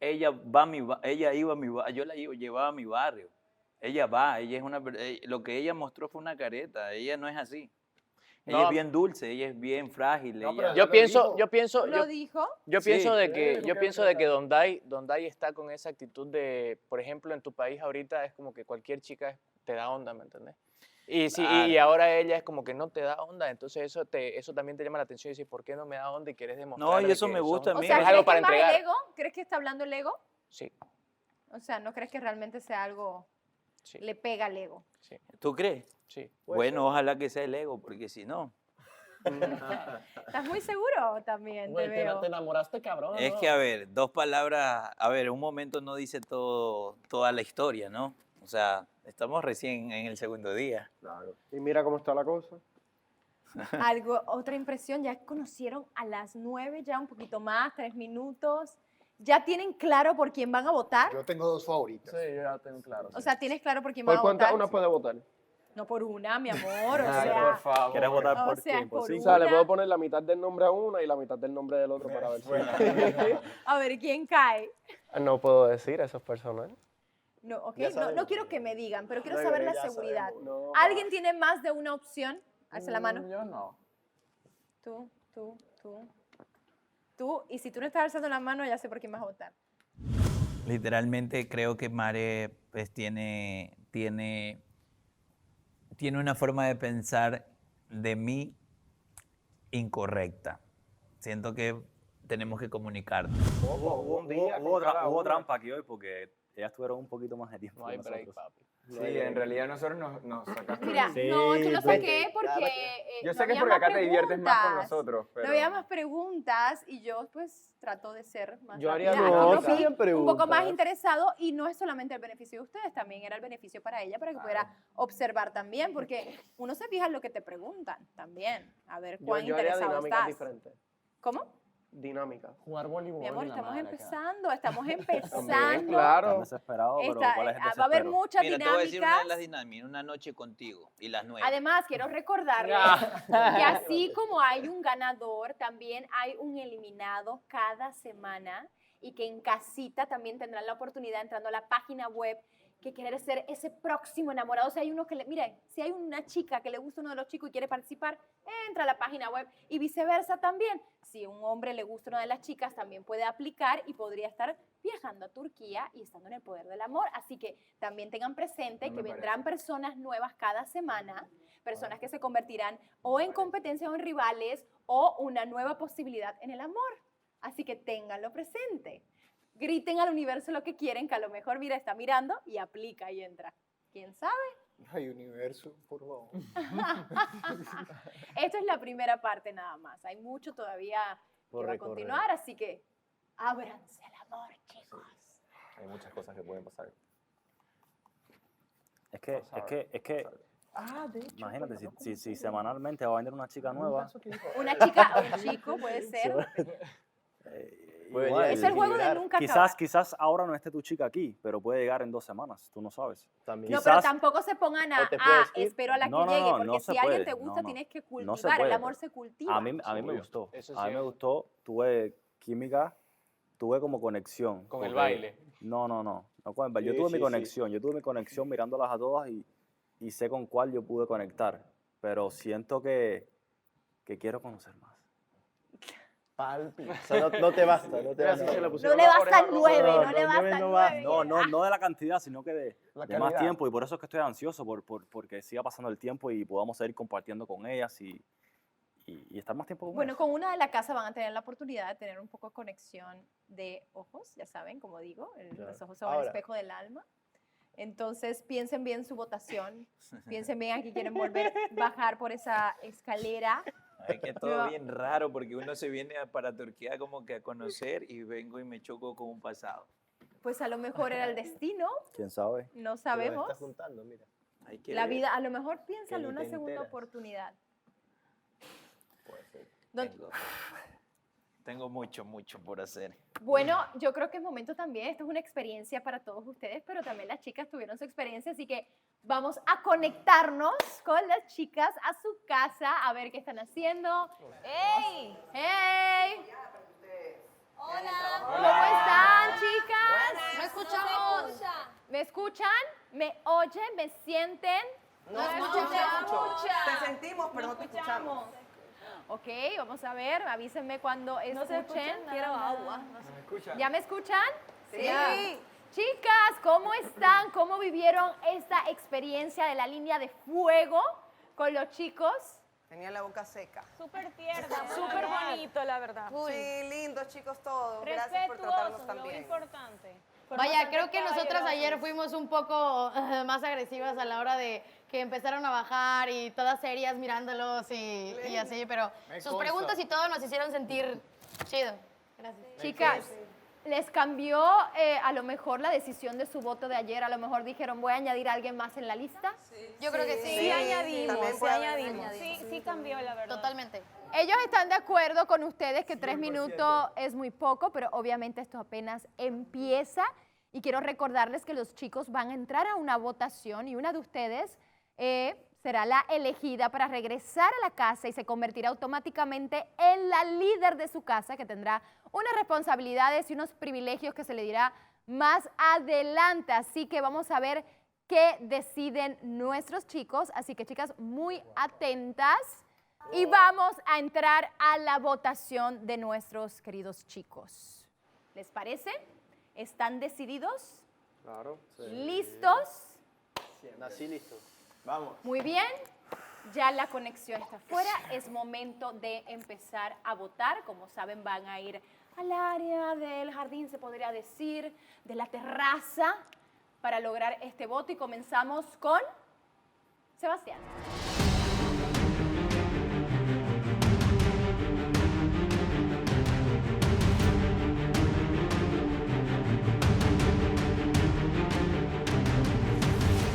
Ella ella iba a mi barrio, yo la llevaba a mi barrio. Ella va, ella es lo que ella mostró fue una careta, ella no es así. Ella No. es bien dulce, ella es bien frágil. ella- Yo pienso, ¿Lo dijo? Yo Sí. pienso de que, Sí, yo lo pienso que- de que Donday está con esa actitud de, por ejemplo, en tu país ahorita es como que cualquier chica te da onda, ¿me entendés? Y, sí, y Claro. ahora ella es como que no te da onda, entonces eso también te llama la atención y dices, ¿por qué no me da onda y quieres demostrar? y eso me gusta a O mí. sea, Es ¿crees algo que para es más entregar. el ego? ¿Crees que está hablando el ego? Sí. O sea, ¿no crees que realmente sea algo le pega al ego? ¿Tú crees? Sí. Bueno, ojalá que sea el ego, porque si no. ¿Estás muy seguro también? Güey, te te veo. enamoraste, cabrón. Es ¿no? que, a ver, dos palabras, a ver, un momento no dice toda la historia, ¿no? O sea, estamos recién en el segundo día. Claro. Y mira cómo está la cosa. Otra impresión, ya conocieron a las 9, ya un poquito más, 3 minutos. ¿Ya tienen claro por quién van a votar? Yo tengo dos favoritas. Sí, yo ya tengo claro. O sea, ¿tienes claro por quién van ¿Por a cuántas votar? una puede votar? No por una, mi amor, o Ay, sea... por favor. ¿Quieres votar o por sea, quién? ¿Por por cinco? O sea, le una. puedo poner la mitad del nombre a una y la mitad del nombre del otro para ver si... A ver, ¿quién cae? No puedo decir, eso es personal. No, ok, Ya no, sabemos. no quiero que me digan, pero quiero No, saber la ya seguridad. sabemos. No, ¿Alguien tiene más de una opción? Alza la mano. Yo no. Tú, y si tú no estás alzando la mano, ya sé por quién vas a votar. Literalmente creo que Mare pues, tiene una forma de pensar de mí incorrecta. Siento que tenemos que comunicarnos. Hubo trampa aquí hoy porque ellas tuvieron un poquito más de tiempo. No que hay break, nosotros. papi. Sí, en realidad nosotros nos sacaste. Mira, Sí, no, yo lo saqué vete. porque... Yo no sé que es había porque más acá te diviertes más con preguntas. nosotros, No pero... había más preguntas y yo pues trato de ser más Yo haría rápida. no, Aquí sí me fui habían un poco más preguntas. interesado y no es solamente el beneficio de ustedes, también era el beneficio para ella, para que pudiera observar también, porque uno se fija en lo que te preguntan también, a ver cuán Yo haría interesado dinámicas estás. diferentes. ¿Cómo? Dinámica. Jugar voleibol. Mi amor, en la estamos mar acá. empezando, estamos empezando. También, claro. Están desesperados, pero Esta- ¿cuál es el va a haber desespero? muchas Mira, te voy a decir una de dinámicas. las dinámicas, una noche contigo y las 9. Además, quiero recordarles que así como hay un ganador, también hay un eliminado cada semana y que en casita también tendrán la oportunidad entrando a la página web que quiere ser ese próximo enamorado. O sea, hay uno que miren, si hay una chica que le gusta uno de los chicos y quiere participar, entra a la página web y viceversa también. Si un hombre le gusta una de las chicas, también puede aplicar y podría estar viajando a Turquía y estando en el poder del amor. Así que también tengan presente que vendrán personas nuevas cada semana, personas que se convertirán o en competencia o en rivales o una nueva posibilidad en el amor. Así que ténganlo presente. Griten al universo lo que quieren, que a lo mejor, mira, está mirando y aplica y entra. ¿Quién sabe? Ay, universo, por favor. Esto es la primera parte nada más. Hay mucho todavía Por que va a recorrer. continuar, así que ábranse al amor, chicos. Hay muchas cosas que pueden pasar. Es que imagínate, si semanalmente va a venir una chica nueva. Una chica o un chico puede ser. igual, Es el juego de nunca acabar. Quizás ahora no esté tu chica aquí, pero puede llegar en 2 semanas, tú no sabes. No, pero tampoco se pongan a, o te puedes ir. espero a la No, que no, llegue, no, porque no si se alguien puede, te gusta no. tienes que No cultivar, se puede, el amor pero se cultiva. A mí me gustó, Eso es a mí me cierto. gustó, tuve química, tuve como conexión. Con el porque- baile. No con el baile. Sí, Yo tuve sí, mi sí. conexión, yo tuve mi conexión mirándolas a todas y sé con cuál yo pude conectar, pero siento que quiero conocer más. Palpi. O sea, no te basta, no te Mira, si basta. se le No pusieron le las basta orejas el 9, rojas. no le basta el 9. No de la cantidad, sino que de más calidad. tiempo, y por eso es que estoy ansioso, porque siga pasando el tiempo y podamos seguir compartiendo con ellas y estar más tiempo con Bueno, ellas. con una de la casa van a tener la oportunidad de tener un poco de conexión de ojos, ya saben, como digo, los ojos son el Ahora. espejo del alma. Entonces, piensen bien su votación, piensen bien a quién quieren volver, bajar por esa escalera. Es que es Yo- todo bien raro porque uno se viene para Turquía como que a conocer y vengo y me choco con un pasado. pues a lo mejor era el destino, ¿Quién sabe? no Pero sabemos. me está juntando, mira. Hay que La ver. vida, a lo mejor piénsalo, ni una te segunda enteras. oportunidad. Tengo mucho por hacer. Bueno, yo creo que es momento también, esto es una experiencia para todos ustedes, pero también las chicas tuvieron su experiencia, así que vamos a conectarnos con las chicas a su casa a ver qué están haciendo. ¡Hey! ¡Hey! Hola. ¿Cómo están, chicas? No escuchamos. ¿Me escuchan? ¿Me oyen? ¿Me sienten? No te sentimos, pero no te escuchamos. Ok, vamos a ver, avísenme cuando escuchen. Quiero agua. ¿Ya me escuchan? Sí. Ya. Chicas, ¿cómo están? ¿Cómo vivieron esta experiencia de la línea de fuego con los chicos? Tenía la boca seca. Súper tierna. Súper bonito, la verdad. Sí, lindos chicos todos. Gracias por tratarnos tan bien. Importante. Vaya, creo que nosotras ayer fuimos un poco más agresivas a la hora de que empezaron a bajar y todas serias mirándolos y así, pero sus preguntas y todo nos hicieron sentir chido. Gracias. Chicas, ¿les cambió a lo mejor la decisión de su voto de ayer? A lo mejor dijeron, voy a añadir a alguien más en la lista. Yo creo que sí. Sí, añadimos. También Sí, cambió, la verdad. Totalmente. Ellos están de acuerdo con ustedes que 3 minutos es muy poco, pero obviamente esto apenas empieza. Y quiero recordarles que los chicos van a entrar a una votación y una de ustedes será la elegida para regresar a la casa y se convertirá automáticamente en la líder de su casa, que tendrá unas responsabilidades y unos privilegios que se le dirá más adelante. Así que vamos a ver qué deciden nuestros chicos. Así que, chicas, muy atentas. Y vamos a entrar a la votación de nuestros queridos chicos. ¿Les parece? ¿Están decididos? Claro. ¿Listos? Nací listo. Vamos. Muy bien. Ya la conexión está fuera. Es momento de empezar a votar. Como saben, van a ir al área del jardín, se podría decir, de la terraza, para lograr este voto. Y comenzamos con Sebastián.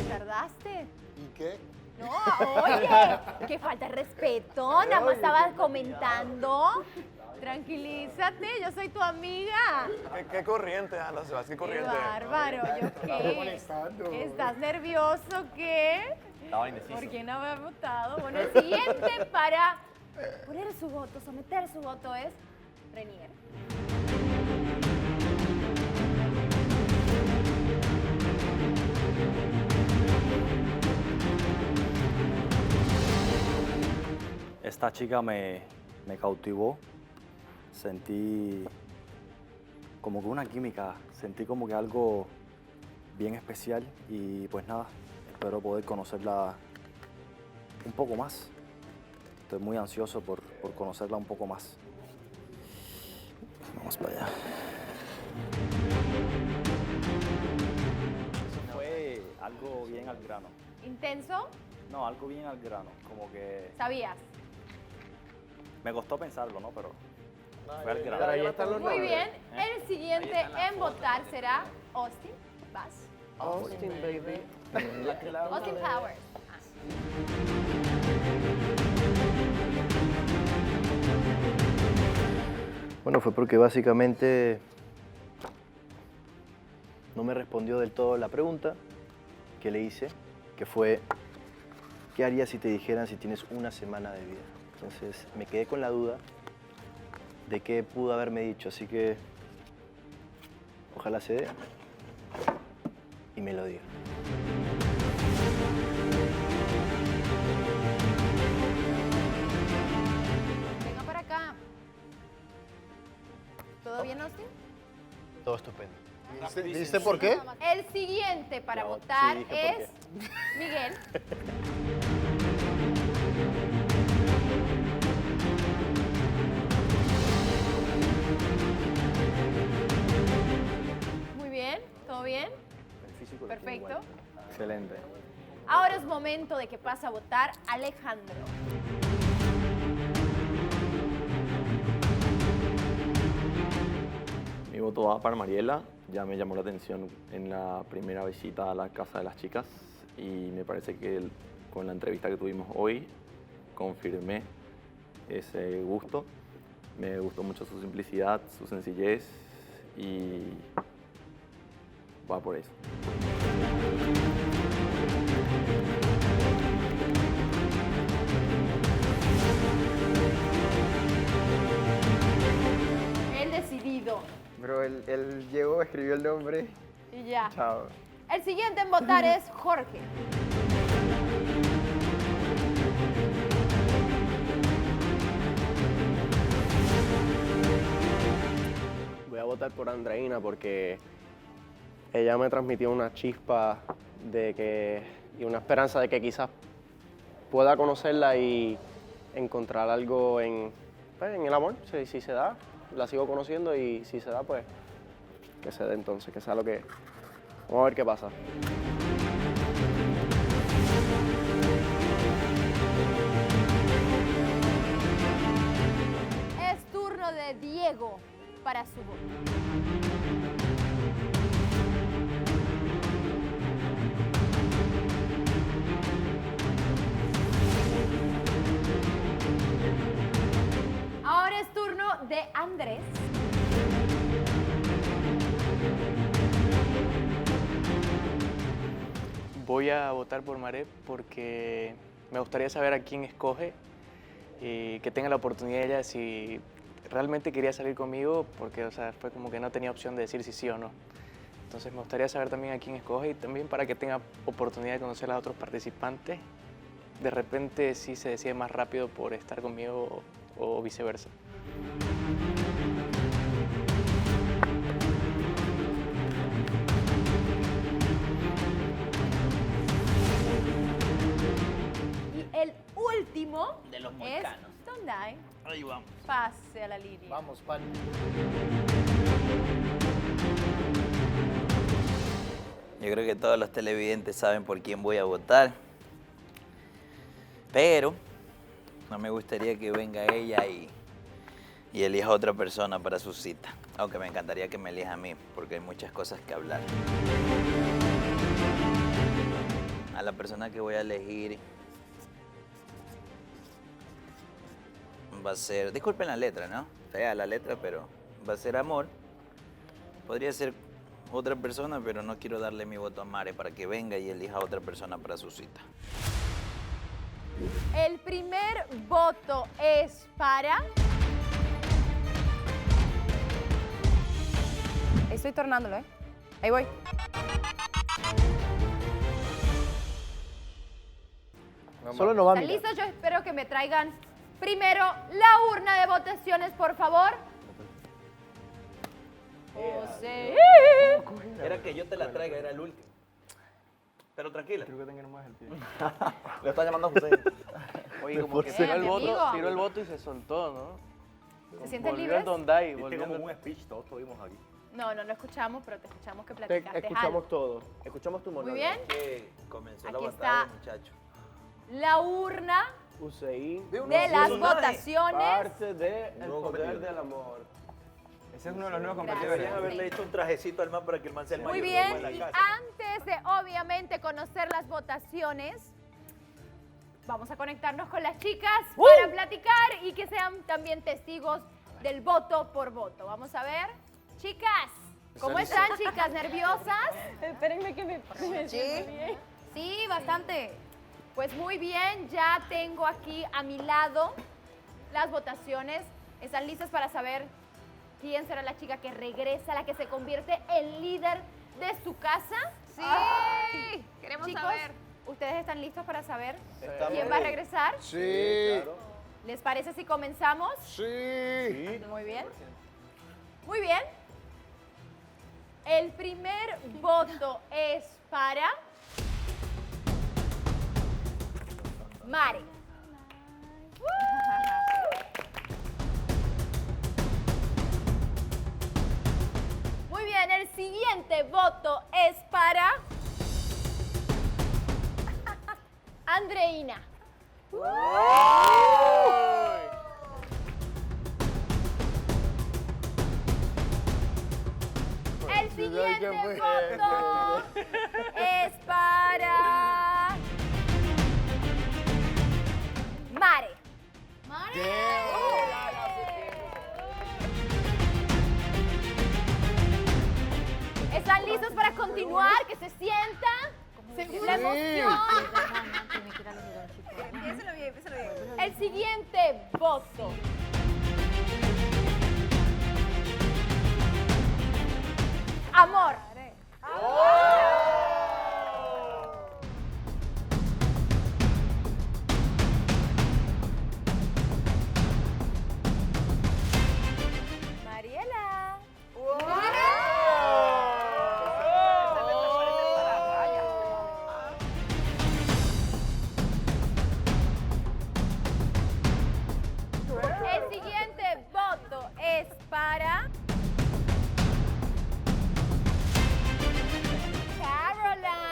¿Tardaste? ¿Y qué? No, oye, que falta de respeto, nada más estabas comentando. Tranquilízate, yo soy tu amiga. ¿Qué corriente, Ana Sebas? ¿Qué Qué corriente? bárbaro, ¿yo qué? molestando. ¿Estás nervioso qué? Estaba indeciso. ¿Por qué no había votado? Bueno, el siguiente para poner su voto, someter su voto es Renier. Esta chica me cautivó. Sentí como que una química, sentí como que algo bien especial y pues nada, espero poder conocerla un poco más. Estoy muy ansioso por conocerla un poco más. Vamos para allá. Fue algo bien al grano. ¿Intenso? No, algo bien al grano, como que ¿Sabías? me costó pensarlo, ¿no? Pero fue al Pero grano. ahí están los Muy nombres. bien, el siguiente en votar será Austin. ¿Vas? Austin, baby. Austin Powers. Bueno, fue porque básicamente no me respondió del todo la pregunta que le hice, que fue, ¿qué harías si te dijeran si tienes una semana de vida? Entonces me quedé con la duda de qué pudo haberme dicho, así que ojalá se dé y me lo diga. Venga para acá. ¿Todo bien, Austin? Todo estupendo. ¿Viste por qué? El siguiente para Ya, votar sí, dije por es Miguel. Muy bien, ¿todo bien? Perfecto. Excelente. Ahora es momento de que pase a votar Alejandro. Mi voto va para Mariela. ya me llamó la atención en la primera visita a la casa de las chicas y me parece que con la entrevista que tuvimos hoy confirmé ese gusto. Me gustó mucho su simplicidad, su sencillez y va por eso. El decidido. Bro, él llegó, escribió el nombre. Y ya. Chao. El siguiente en votar es Jorge. Voy a votar por Andreina porque ella me transmitió una chispa y una esperanza de que quizás pueda conocerla y encontrar algo en el amor, si se da. La sigo conociendo y si se da, pues que se dé entonces, que sea lo que... Vamos a ver qué pasa. Es turno de Diego para su voto. Ahora es turno de Andrés. Voy a votar por Maré porque me gustaría saber a quién escoge y que tenga la oportunidad ella si realmente quería salir conmigo, porque o sea, fue como que no tenía opción de decir si sí o no. Entonces me gustaría saber también a quién escoge y también para que tenga oportunidad de conocer a otros participantes. De repente sí se decide más rápido por estar conmigo o viceversa. Y el último De los es mohicanos. Tondai. Ahí vamos. Pase a la línea. Vamos, pan. Yo creo que todos los televidentes saben por quién voy a votar. Pero no me gustaría que venga ella y elija a otra persona para su cita. Aunque me encantaría que me elija a mí, porque hay muchas cosas que hablar. A la persona que voy a elegir va a ser, disculpen la letra, ¿no? Fea la letra, pero va a ser amor. Podría ser otra persona, pero no quiero darle mi voto a Mare para que venga y elija a otra persona para su cita. El primer voto es para... Estoy tornándolo, ¿eh? Ahí voy. Solo no va a ¿Están mirar. listos? Yo espero que me traigan primero la urna de votaciones, por favor. José. Era que yo te la traiga, era el último. Pero tranquila. Creo que tengo más el pie. Le está llamando a José. Oye, como que tiró mi amigo. tiró el voto y se soltó, ¿no? ¿Se sienten Volvió libres? el Dondai, Viste volvió como el- un speech, todos estuvimos aquí. No escuchamos, pero te escuchamos que Te platicaste escuchamos algo. todo. Escuchamos tu Muy monólogo. bien. Que comenzó la Aquí batalla, está. muchacho. La urna Hussein. de las votaciones. Parte del Nuevo poder competidor. del amor. Ese es uno de los nuevos Gracias. competidores. Deberían haberle hecho un trajecito al man para que el man sea el Muy mayor bien, en y la casa. antes de obviamente conocer las votaciones, vamos a conectarnos con las chicas para platicar y que sean también testigos del voto por voto. Vamos a ver, chicas, ¿cómo están, chicas? ¿Nerviosas? Espérenme que me siento bien. Sí, bastante. Pues muy bien, ya tengo aquí a mi lado las votaciones. ¿Están listas para saber quién será la chica que regresa, la que se convierte en líder de su casa? Sí, queremos saber. ¿Ustedes están listos para saber quién va a regresar? Sí. ¿Les parece si comenzamos? Sí. Muy bien. Muy bien. El primer voto es para Mare. Muy bien, el siguiente voto es para Andreina. El siguiente siguiente voto es para Mare. ¿Están listos para continuar? Que se sientan. La emoción. Piénsalo bien, piénsalo bien. El siguiente voto. Amor. Mariela. El siguiente voto es para Caroline.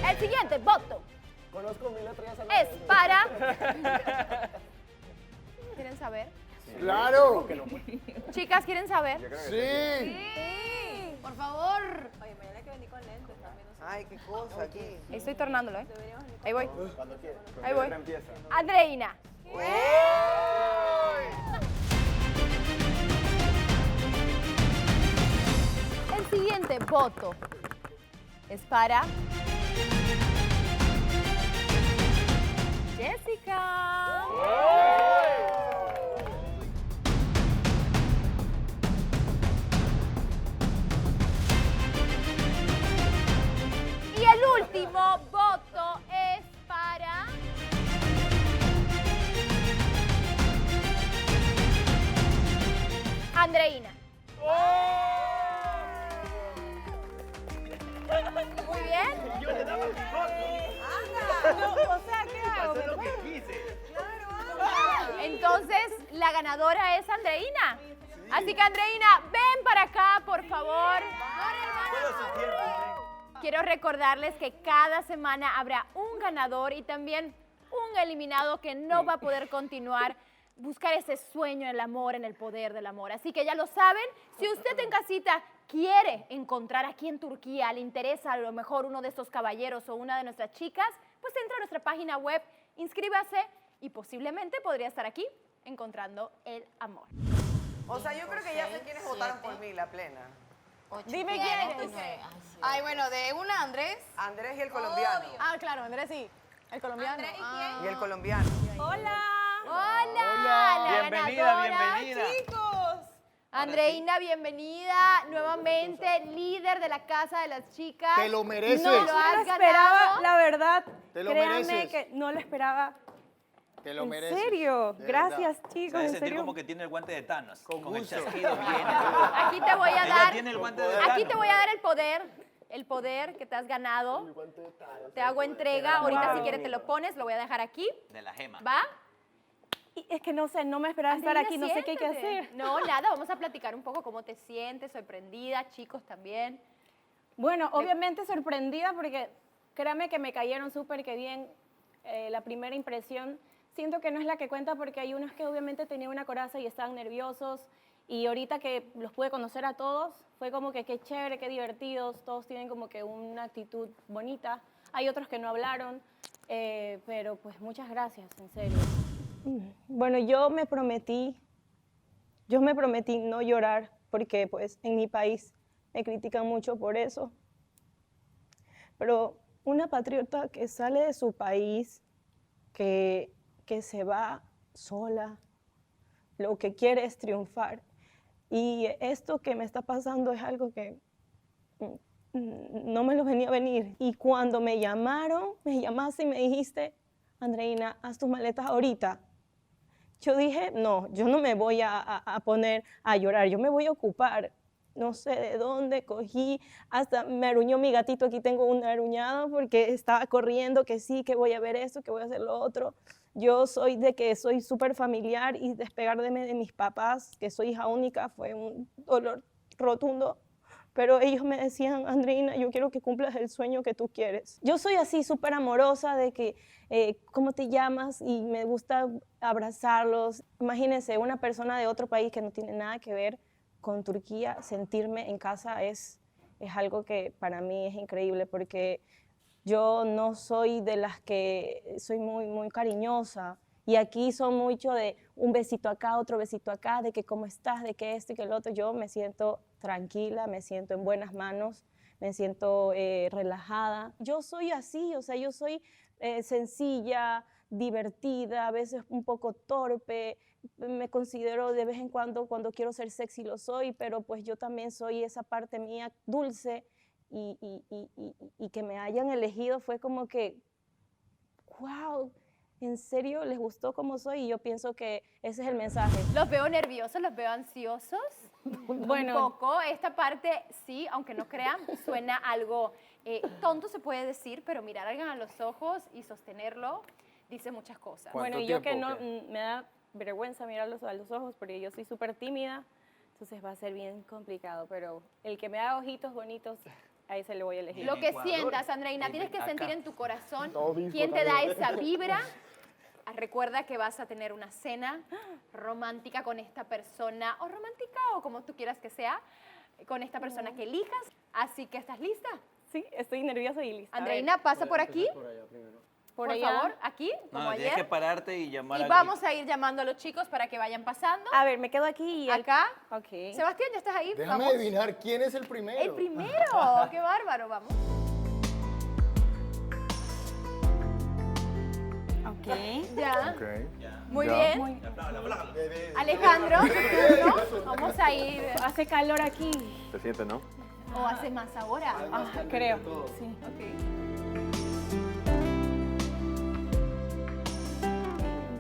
El siguiente voto Conozco mi letra, ya es para... ¿Quieren saber? ¡Claro! Chicas, ¿quieren saber? Sí. Sí. Por favor. Oye, mañana hay que venir con lentes también. Ay, qué cosa aquí. Estoy tornándolo, ¿eh? Ahí voy. Cuando quieras. Ahí voy. Andreina. El siguiente voto es para Jessica. Y el último voto es para Andreina. Muy bien. Yo le daba mi voto. O sea, ¿qué hago? Pasó lo que quise. Entonces, la ganadora es Andreina. Así que, Andreina, ven para acá, por favor. Quiero recordarles que cada semana habrá un ganador y también un eliminado que no va a poder continuar. Buscar ese sueño en el amor, en el poder del amor. Así que ya lo saben, si usted en casita quiere encontrar aquí en Turquía, le interesa a lo mejor uno de estos caballeros o una de nuestras chicas, pues entra a nuestra página web, inscríbase y posiblemente podría estar aquí encontrando el amor. O sea, yo creo que ya sé quiénes votaron por mí, la plena. Dime quiénes. Ay, bueno, de una Andrés. Andrés y el colombiano. Ah, claro, Andrés sí. El colombiano. Y el colombiano. Hola. Hola. La Bienvenida, ganadora, bienvenida. chicos. Andreina, bienvenida. Nuevamente líder de la Casa de las Chicas. Te lo mereces. No lo No has lo esperaba, ganado. la verdad. Te lo Créanme mereces. que no lo esperaba. Te lo ¿En mereces. serio? de Gracias, verdad. chicos. Se debe ¿En sentir serio? como que tiene el guante de Thanos. Con el gusto. chasquido viene. Aquí te voy a Ella dar. tiene el guante de Aquí Thanos. te voy a dar el poder que te has ganado. Te hago entrega. Ahorita si quieres te lo pones, lo voy a dejar aquí. De la gema. ¿Va? Y es que no sé, no me esperaba estar Andreina, aquí, no sé qué hay que siéntate. hacer. No, nada, vamos a platicar un poco cómo te sientes, sorprendida, chicos también. Bueno, obviamente sorprendida porque créame que me cayeron súper que bien. La primera impresión siento que no es la que cuenta porque hay unos que obviamente tenían una coraza y estaban nerviosos y ahorita que los pude conocer a todos fue como que qué chévere, qué divertidos, todos tienen como que una actitud bonita. Hay otros que no hablaron, pero pues muchas gracias, en serio. Bueno, yo me prometí no llorar porque pues en mi país me critican mucho por eso. Pero una patriota que sale de su país, que se va sola, lo que quiere es triunfar. Y esto que me está pasando es algo que no me lo venía a venir. Y cuando me llamaron, me llamaste y me dijiste, Andreina, haz tus maletas ahorita. Yo dije, no, yo no me voy a poner a llorar, yo me voy a ocupar. No sé de dónde cogí, hasta me aruñó mi gatito, aquí tengo un aruñado porque estaba corriendo, que sí, que voy a ver esto, que voy a hacer lo otro. Yo soy de que soy súper familiar y despegarme de mis papás, que soy hija única, fue un dolor rotundo pero ellos me decían, Andreina, yo quiero que cumplas el sueño que tú quieres. Yo soy así súper amorosa de que, ¿cómo te llamas? Y me gusta abrazarlos. Imagínense, una persona de otro país que no tiene nada que ver con Turquía, sentirme en casa es algo que para mí es increíble porque yo no soy de las que soy muy cariñosa. Y aquí son mucho de un besito acá, otro besito acá, de que cómo estás, de que esto y que el otro. Yo me siento tranquila, me siento en buenas manos, me siento relajada. Yo soy así, o sea, yo soy sencilla, divertida, a veces un poco torpe. Me considero de vez en cuando quiero ser sexy lo soy, pero pues yo también soy esa parte mía dulce y que me hayan elegido fue como que, wow, ¿en serio les gustó cómo soy? Y yo pienso que ese es el mensaje. Los veo nerviosos, los veo ansiosos. Bueno. Un poco. Esta parte, sí, aunque no crean, suena algo tonto, se puede decir, pero mirar a alguien a los ojos y sostenerlo dice muchas cosas. Bueno, y yo que no me da vergüenza mirarlos a los ojos porque yo soy súper tímida, entonces va a ser bien complicado, pero el que me haga ojitos bonitos, a ese le voy a elegir. Lo que sientas, Andreina, tienes que sentir en tu corazón Todo disco quién te da también. esa vibra. Recuerda que vas a tener una cena romántica con esta persona, o romántica o como tú quieras que sea, con esta persona que elijas. Así que, ¿estás lista? Sí, estoy nerviosa y lista. Andreina, pasa por aquí. Por allá. favor, aquí, como No, tienes ayer. que pararte y llamar Y a vamos a ir llamando a los chicos para que vayan pasando. A ver, me quedo aquí y acá. Ok. Sebastián, ¿ya estás ahí? Déjame Vamos. adivinar quién es el primero. El primero. Qué bárbaro, vamos. Ok. Ya. Muy Ya. bien. Alejandro, ¿no? Vamos a ir. Hace calor aquí. ¿Te sientes, no? ¿O hace más ahora? Creo. Sí.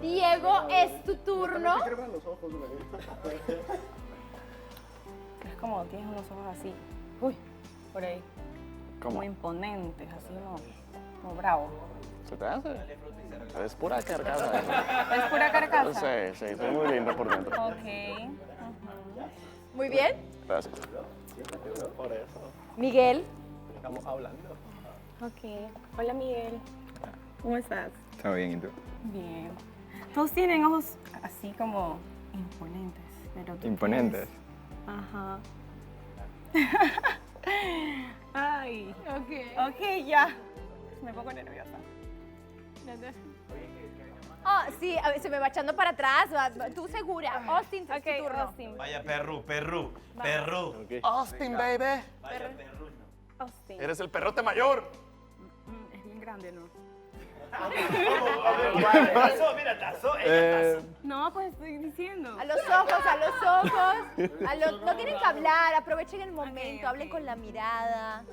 Diego, es tu turno. Es como tienes unos ojos así. Uy, por ahí. ¿Cómo? Como imponentes, así como bravos. ¿Se te hace? Es pura carcasa. ¿Es pura carcasa? Sí, sí, soy muy lindo por dentro. Ok. Muy bien. Gracias. Por eso. Miguel. Estamos hablando. Ok. Hola, Miguel. ¿Cómo estás? Está bien, ¿y tú? Bien. Todos tienen ojos así como imponentes, pero tú Imponentes. tienes- Ajá. Ay. Ok, ya. Me pongo nerviosa. Oh, sí, a ver, se me va echando para atrás. Tú segura. Austin, es tu turno. Austin. Vaya perru. Austin, baby. Austin. Eres el perrote mayor. Es bien grande, ¿no? No, pues estoy diciendo. A los ojos, a los ojos. No tienen que hablar, aprovechen el momento, hablen con la mirada.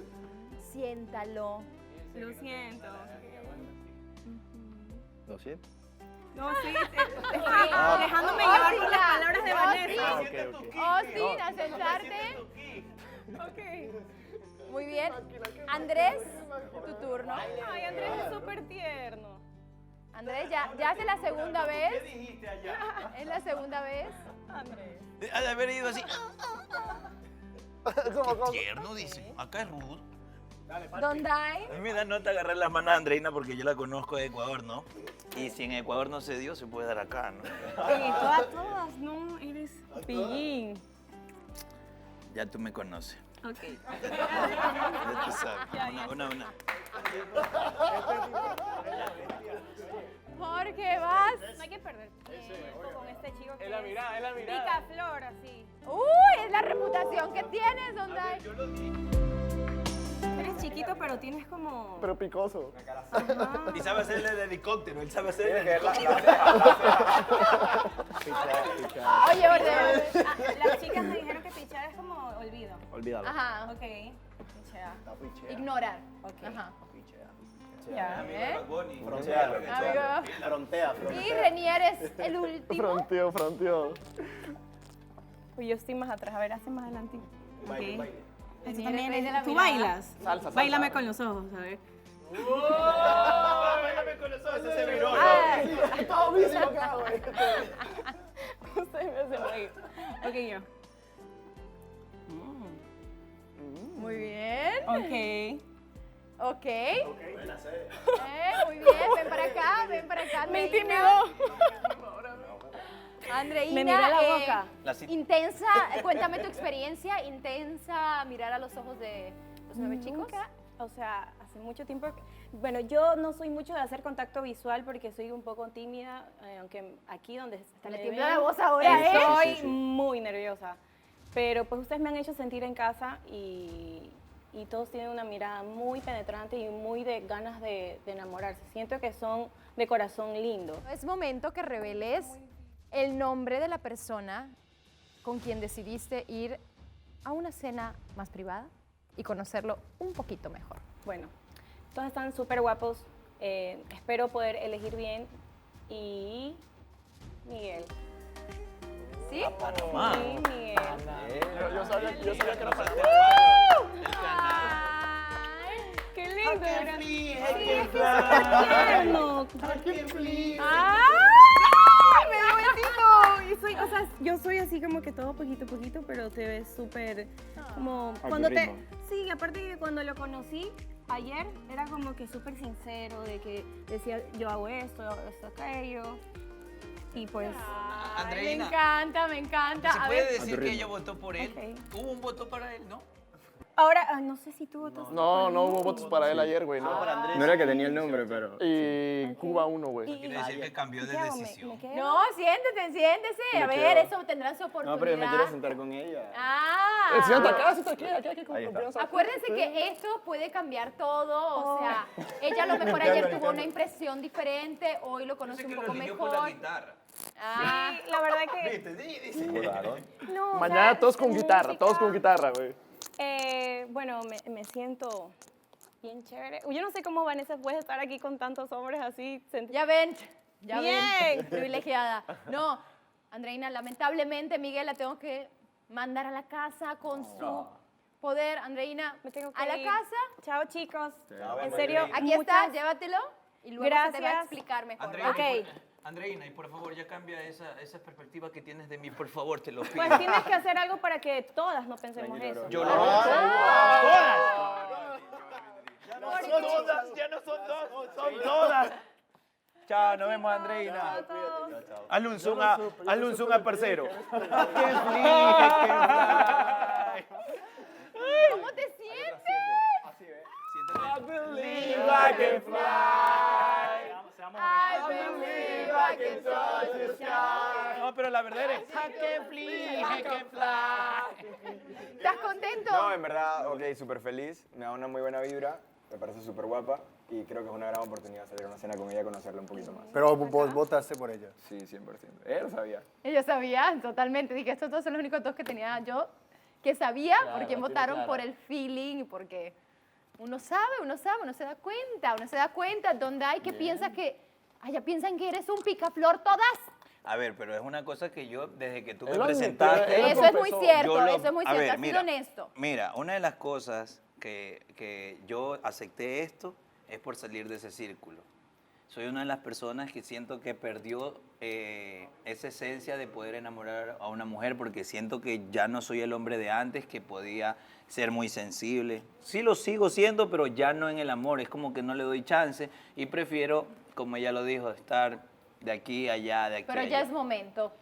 Siéntalo. Lo siento. ¿Lo sientes? No, sí, estoy dejándome llevar por las palabras de Vanessa. Austin, a sentarte. Muy bien. Andrés, tu turno. Ay, Andrés es súper tierno. Andrés, ya es la segunda vez. ¿Es la segunda vez? Andrés. Ha de haber ido así. Qué tierno, dice. Acá es rudo. Don Dai. A mí me da nota agarrar las manos a Andreina porque yo la conozco de Ecuador, ¿no? Y si en Ecuador no se dio, se puede dar acá, ¿no? Sí, todas, no, eres pillín. Ya tú me conoces. Ok. Ya tú sabes. Ya. Una. Jorge, vas. No hay que perder tiempo con este chico que Es la mirada, es la mirada. pica flor, así. Uy, es la reputación que tienes, Don Dai. Eres chiquito, pero tienes como... Pero picoso. Y sabe hacer el helicóptero, él sabe hacer el helicóptero. Oye, orden. Las chicas me dijeron que pichar es como olvido. Olvídalo. Ajá. Ok. Pichea. Ignorar. Ok. Ajá. Ya. Frontea. Amigo. Frontea. Y Renier es el último. Fronteó. Uy, yo estoy más atrás. A ver, hace más adelante. Baile, Ok. baile. Esto Renier también es rey de la es... ¿Tú mirada. bailas? Salsa. Báilame con los ojos, a ver. Báilame con los ojos, ese se viró. Todo vicio acá, güey. Ustedes me hacen reír. Ok, yo. Ok. Ok. Muy bien, ven para acá, Andreina. Me intimidó. Andreina, Me miró la boca. Intensa, cuéntame tu experiencia, intensa, mirar a los ojos de los 9 chicos. Nunca, o sea, hace mucho tiempo, bueno, yo no soy mucho de hacer contacto visual porque soy un poco tímida, aunque aquí donde está le tiembla la voz ahora, estoy muy nerviosa. Pero pues ustedes me han hecho sentir en casa y todos tienen una mirada muy penetrante y muy de ganas de enamorarse. Siento que son de corazón lindo. Es momento que reveles el nombre de la persona con quien decidiste ir a una cena más privada y conocerlo un poquito mejor. Bueno, todos están súper guapos. Espero poder elegir bien. Y Miguel. ¿Sí? A Panamá. Sí, Miguel. Yo sabía que era para ti. ¡Qué lindo! Sí, es que tierno. ¡Me dio besito! Y o sea, yo soy así como que todo poquito, pero te ves súper como cuando te... Sí, aparte que cuando lo conocí ayer era como que súper sincero, de que decía yo hago esto, aquello. Y pues... Andreina. Me encanta. ¿Se puede decir que ella votó por él? Okay. ¿Hubo un voto para él, no? Ahora, no sé si tú votaste. No hubo votos para él ayer, güey. No, No era que tenía el nombre, pero... Y Cuba 1, güey. Quiere decir que cambió de decisión. No, siéntese. A ver, eso tendrán su oportunidad. No, pero yo me quiero sentar con ella. Siéntate aquí con Ahí está. confianza. Acuérdense que esto puede cambiar todo, o sea, ella a lo mejor ayer tuvo una impresión diferente, hoy lo conoce un poco mejor. Sí, la verdad que... No, Mañana o sea, todos con guitarra, música, todos con guitarra, güey. Bueno, me siento bien chévere. Yo no sé cómo Vanessa puede estar aquí con tantos hombres así. Ya ven, Bien. privilegiada. No, Andreina, lamentablemente Miguel la tengo que mandar a la casa con su poder. Andreina, Me tengo que a la ir. casa. Chao, chicos. Chao, En serio, Aquí está, llévatelo y luego se te va a Gracias. explicar mejor. Andreina, ¿vale? Andreina, y por favor, ya cambia esa perspectiva que tienes de mí, por favor, te lo pido. Pues tienes que hacer algo para que todas no pensemos eso. Yo lo Ya no son dos, son todas. Chao, nos vemos, Andreina. Hazle un zoom al parcero. ¿Cómo te sientes? I believe I can fly. I believe I can touch the sky. No, pero la verdad es I can fly, I can fly. ¿Estás contento? No, en verdad, ok, súper feliz. Me da una muy buena vibra. Me parece súper guapa. Y creo que es una gran oportunidad salir a una cena con ella y conocerla un poquito más. Pero vos votaste por ella. Sí, 100%. Ella lo sabía. Ellos sabían, totalmente. Dije, estos dos son los únicos dos que tenía yo que sabía porque votaron por el feeling y porque uno sabe, uno se da cuenta donde hay que piensas que, ya piensan que eres un picaflor todas. A ver, pero es una cosa que yo, desde que tú Él me lo admitió, presentaste... Eso es muy cierto, yo lo- eso es muy a cierto, ver, has sido honesto. Mira, una de las cosas que yo acepté esto es por salir de ese círculo. Soy una de las personas que siento que perdió esa esencia de poder enamorar a una mujer porque siento que ya no soy el hombre de antes, que podía ser muy sensible. Sí lo sigo siendo, pero ya no en el amor. Es como que no le doy chance y prefiero, como ella lo dijo, estar de aquí a allá, de aquí Pero a ya allá. es momento.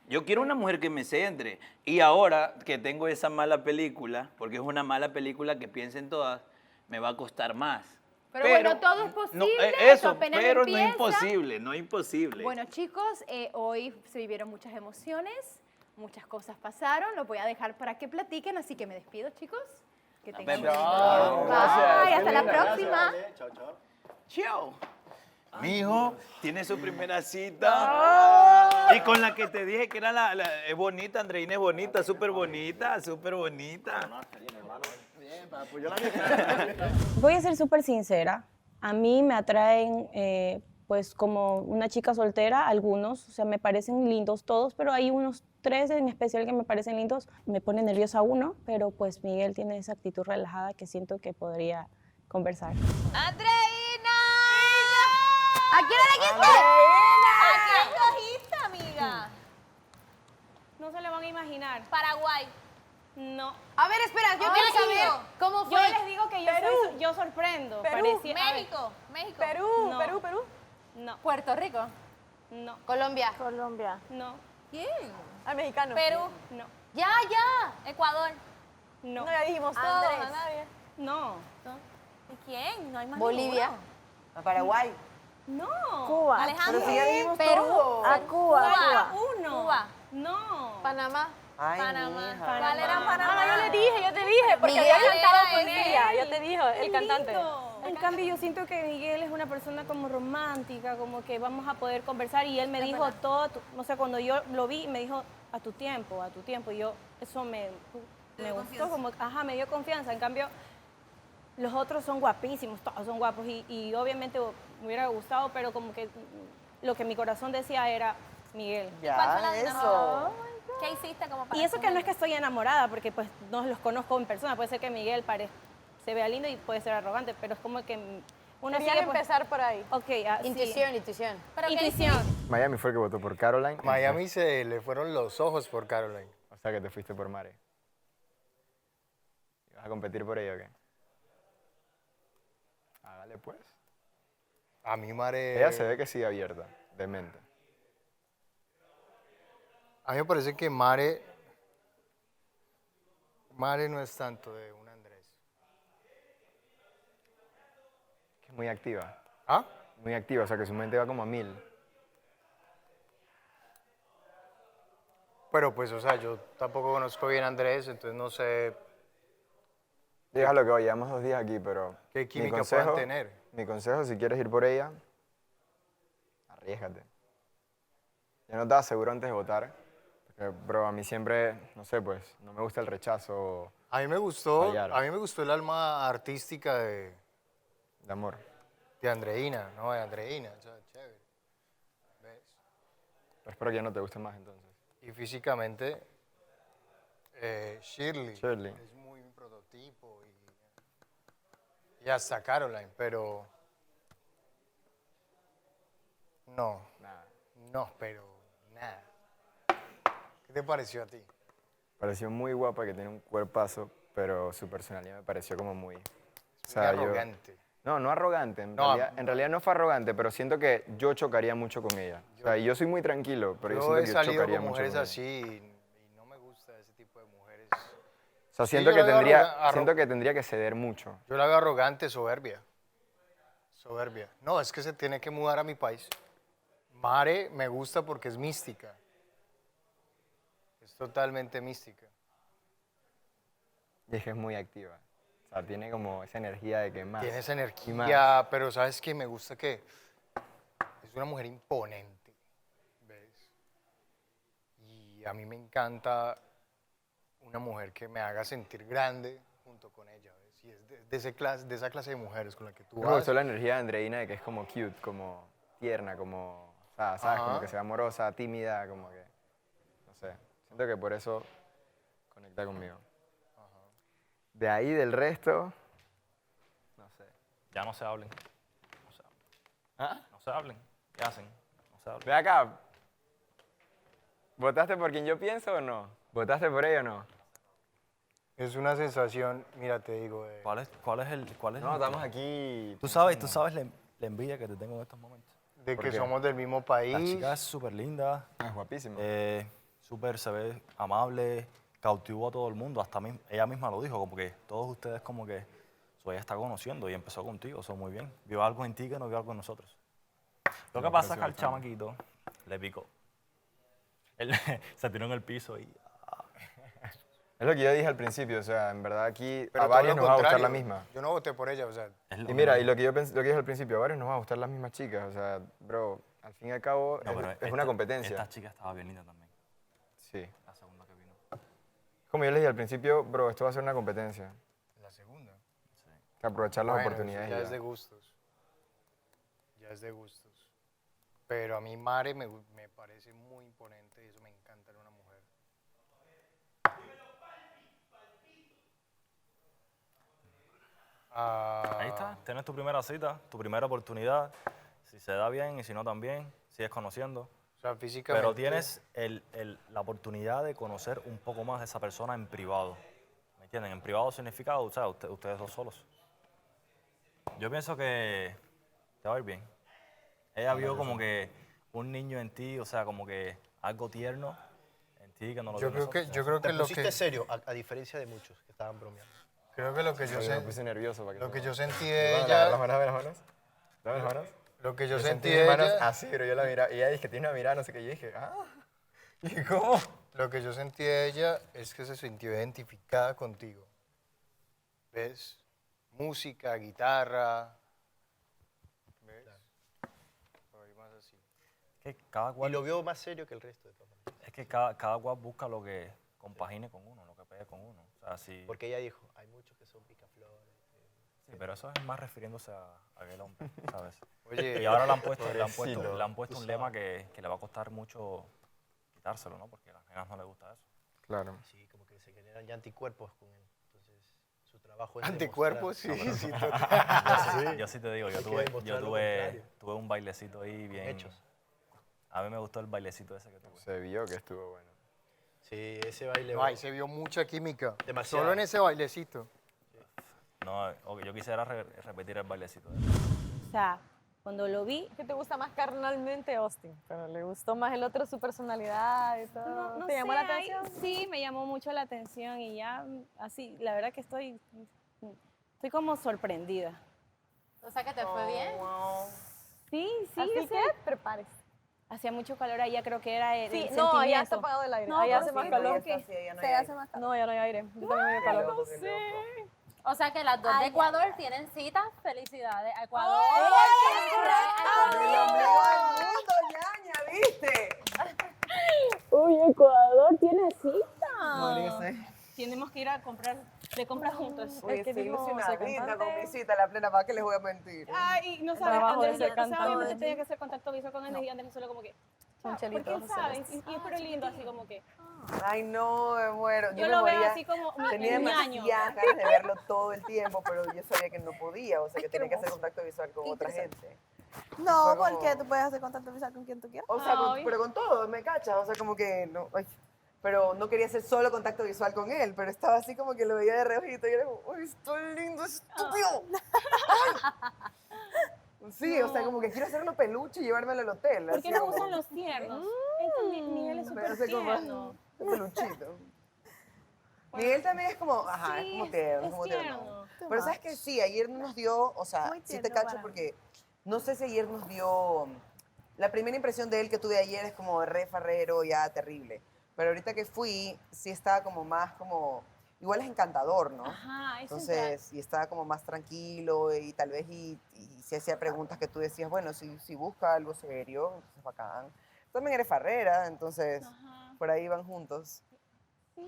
Yo quiero una mujer que me centre. Y ahora que tengo esa mala película, porque es una mala película que piensen todas, me va a costar más. Pero bueno, todo es posible, eso, esto apenas pero no empieza. imposible, no imposible. Bueno, chicos, hoy se vivieron muchas emociones, muchas cosas pasaron, los voy a dejar para que platiquen, así que me despido, chicos. Que tengan vemos. buen día. Bye, hasta la próxima. Chao, chao. Chao. Mi hijo tiene su primera cita. Y con la que te dije que era es bonita, Andreina es bonita, súper bonita, súper bonita. Voy a ser súper sincera. A mí me atraen, pues como una chica soltera, algunos, o sea, me parecen lindos todos, pero hay unos 3 en especial que me parecen lindos. Me pone nerviosa uno, pero pues Miguel tiene esa actitud relajada que siento que podría conversar. ¡Andreina! ¿A quién elegiste? ¿A quién cogiste, amiga? No se lo van a imaginar. Paraguay. No. A ver, espera, yo quiero saber cómo fue. Yo les digo que yo sorprendo. Perú, Parecía- México, México. Perú, No. Perú, Perú. No. Puerto Rico. No. Colombia. Colombia. No. ¿Quién? Al mexicano. Perú. No. Ya, ya. Ecuador. No. No, ya dijimos todos, Andrés. a nadie. No. ¿Y quién? No hay más Bolivia. ninguno. A Paraguay. No. Cuba. Alejandro. Pero si ya dijimos Perú. todo. A Cuba. Cuba. Uno. Cuba. No. Panamá. Ay, Panamá. mija. ¿Cuál era Panamá? Ah, yo te dije, porque Miguel había cantado era con ese. ella. Yo te dije, el cantante. En cambio, yo siento que Miguel es una persona como romántica, como que vamos a poder conversar. Y él me dijo todo, o sea, cuando yo lo vi, me dijo a tu tiempo, a tu tiempo. Y yo, eso me gustó, como, ajá, me dio confianza. En cambio, los otros son guapísimos, todos son guapos. Y obviamente me hubiera gustado, pero como que lo que mi corazón decía era Miguel. ¿Cuál fue la Ya, dinámica? eso. ¿Qué hiciste como para Y eso que no es que escogerlo? estoy enamorada, porque pues no los conozco en persona. Puede ser que Miguel se vea lindo y puede ser arrogante, pero es como que uno Querían sigue, pues, empezar por ahí. ok, sí. Intuición. ¿Pero qué Intuición. Miami fue el que votó por Caroline. Miami se le fueron los ojos por Caroline. O sea que te fuiste por Mare. ¿Vas a competir por ella o qué? Hágale pues. A mí Mare... Ella se ve que sigue abierta, de mente. A mí me parece que Mare no es tanto de un Andrés. Que es muy activa. ¿Ah? Muy activa, o sea que su mente va como a 1000. Pero pues, o sea, yo tampoco conozco bien a Andrés, entonces no sé Déjalo que vaya, llevamos 2 días aquí, pero... qué mi química consejo- puedan tener. Mi consejo, si quieres ir por ella, arriésgate. Yo no estaba seguro antes de votar, porque, bro, a mí siempre, no sé, pues, no me gusta el rechazo A mí me gustó fallar. el alma artística de amor. de Andreina, ¿no? De Andreina, o sea, chévere. ¿Ves? Pero espero que ya no te guste más entonces. Y físicamente, Shirley es muy un prototipo y hasta Caroline, pero no, pero nada. ¿Qué te pareció a ti? Pareció muy guapa, que tiene un cuerpazo, pero su personalidad me pareció como muy... Muy arrogante. No arrogante. No, En realidad no fue arrogante, pero siento que yo chocaría mucho con ella. O sea, yo soy muy tranquilo, pero yo Yo siento he que yo salido chocaría con mucho mujeres con ella. así y no me gusta ese tipo de mujeres. O sea, Sí, siento, yo que la veo tendría, siento que tendría que ceder mucho. Yo la veo arrogante, soberbia. Soberbia. No, es que se tiene que mudar a mi país. Mare me gusta porque es mística. Es totalmente mística. Y es que es muy activa. O sea, tiene como esa energía de que más. Tiene esa y más. energía, pero ¿sabes qué? Me gusta que es una mujer imponente, ¿ves? Y a mí me encanta una mujer que me haga sentir grande junto con ella, ¿ves? Y es de esa clase de mujeres con la que tú Me vas. gustó la energía de Andreina de que es como cute, como tierna, como, o sea, ¿sabes? Como Ajá. que sea amorosa, tímida, como que, no sé. Siento que por eso conecta conmigo. De ahí, del resto, no sé. Ya no se hablen. No se hablen. ¿Ah? No se hablen. ¿Qué hacen? No se hablen. Ve acá. ¿Votaste por quien yo pienso o no? ¿Votaste por ella o no? Es una sensación, mira, te digo. ¿Cuál es el...? No, estamos aquí. Tú sabes la envidia que te tengo en estos momentos. De ¿Por que qué? somos del mismo país. La chica es súper linda. Es guapísima. Súper, se ve amable, cautivó a todo el mundo. Hasta ella misma lo dijo, como que todos ustedes como que ella está conociendo y empezó contigo, eso muy bien. Vio algo en ti que no vio algo en nosotros. Lo que pasa es que al chamaquito le picó. Él se tiró en el piso y... Es lo que yo dije al principio, o sea, en verdad aquí Pero a todo varios lo nos va a gustar la contrario. misma. Yo no voté por ella, o sea. Y mira, y lo que yo dije al principio, a varios nos va a gustar las mismas chicas, o sea, bro, al fin y al cabo No, pero es una competencia. Esta chica estaba bien linda también. Sí. La segunda que vino. Como yo les dije al principio, bro, esto va a ser una competencia. La segunda. Que aprovechar las Bueno, oportunidades. eso y ya ya. es de gustos. Ya es de gustos. Pero a mí Mare me parece muy imponente y eso me encanta en una mujer. Ahí está, tienes tu primera cita, tu primera oportunidad. Si se da bien y si no también, sigues conociendo. O sea, físicamente. Pero tienes la oportunidad de conocer un poco más de esa persona en privado. ¿Me entienden? En privado significa, o sea, ustedes dos solos. Yo pienso que te va a ir bien. Ella vio como que un niño en ti, o sea, como que algo tierno en ti que no lo Yo creo que, yo creo que Te lo pusiste que serio, a diferencia de muchos que estaban bromeando. creo que lo que yo Me puse nervioso. Para que lo que yo sentí Dame de las ella, manos, dame las manos. Dame las manos. lo que yo sentí mis de manos ella, así, pero yo la miraba. Y ella dije, tiene una mirada, no sé qué. Yo dije, ¿y cómo? lo que yo sentí de ella es que se sintió identificada contigo. ¿Ves? Música, guitarra. ¿Ves? Por ahí más así. Que cada cual, Y lo vio más serio que el resto de todas maneras. es que cada cual busca lo que compagine con uno, lo que pegue con uno. O sea, si, Porque ella dijo, hay muchos que son picaflores. sí, pero eso es más refiriéndose a aquel hombre, ¿sabes? Oye, y ahora le han puesto pobrecito. un lema que le va a costar mucho quitárselo, ¿no? Porque a las nenas no les gusta eso. Claro. Sí, como que se generan ya anticuerpos con él. Entonces, su trabajo es Anticuerpos, demostrar- sí, No, sí, pero- Yo sí te digo, Hay que demostrar lo contrario. tuve un bailecito ahí bien. Hechos. A mí me gustó el bailecito ese que tuve. Se vio que estuvo bueno. Sí, ese baile. No, ahí se vio mucha química. Demasiado. Solo en ese bailecito. No, yo quisiera repetir el bailecito. O sea, cuando lo vi, ¿Qué te gusta más carnalmente, Austin? Pero le gustó más el otro, su personalidad y todo. no ¿Te llamó sé, la atención? sí, me llamó mucho la atención y ya así, la verdad que estoy como sorprendida. O sea que te fue bien. Sí, sí, Así sí. que prepárese. Hacía mucho calor allá, creo que era el Sí, sentimiento. no, allá está apagado el aire. No, allá pero hace más sí, calor. porque Se hace más calor. No, ya no hay aire. Yo también me dio calor. No sé. O sea que las dos de Ay, Ecuador tienen citas. Felicidades. A Ecuador. El ombligo del mundo, ñaña, ¿viste? Uy, Ecuador tiene cita. Morirse. Tenemos que ir a comprar, de compras juntos. Uy, estoy ilusionadita con mi cita, la plena, ¿para qué les voy a mentir? Ay, y no sabes, Trabajo de Andrés, ser o sea, cantante. obviamente tenía que hacer contacto visual con Andrés y Andrés solo como que, porque él no sabe, sé. y es pero lindo así como que, Ay, no, me muero. yo me lo veo moría. así como Tenía un año. demasiadas ganas de verlo todo el tiempo, pero yo sabía que no podía, o sea, que tenía que hacer contacto visual con otra gente. No, Fue como- porque tú puedes hacer contacto visual con quien tú quieras. O sea, Ay. pero con todo, me cacha, o sea, como que no, ay, pero no quería hacer solo contacto visual con él, pero estaba así como que lo veía de reojito y era como, ¡ay, está lindo, estúpido! Ay. Sí, o sea, como que quiero hacerlo peluche y llevármelo al hotel. ¿Por así qué no como- gustan los tiernos? Él también, Miguel es Me súper hace como tierno. un peluchito. Miguel también es como, ajá, Sí, es como tierno, es como tierno. tierno. Pero sabes que sí, ayer nos dio, o sea, Muy sí te tierno cacho para mí. porque no sé si ayer nos dio, la primera impresión de él que tuve ayer es como re farrero, ya terrible. Pero ahorita que fui, sí estaba como más como, igual es encantador, ¿no? Ajá, es Entonces, y estaba como más tranquilo y tal vez y se hacía preguntas que tú decías, bueno, si busca algo serio, entonces bacán. También eres farrera, entonces Ajá. por ahí van juntos. Sí,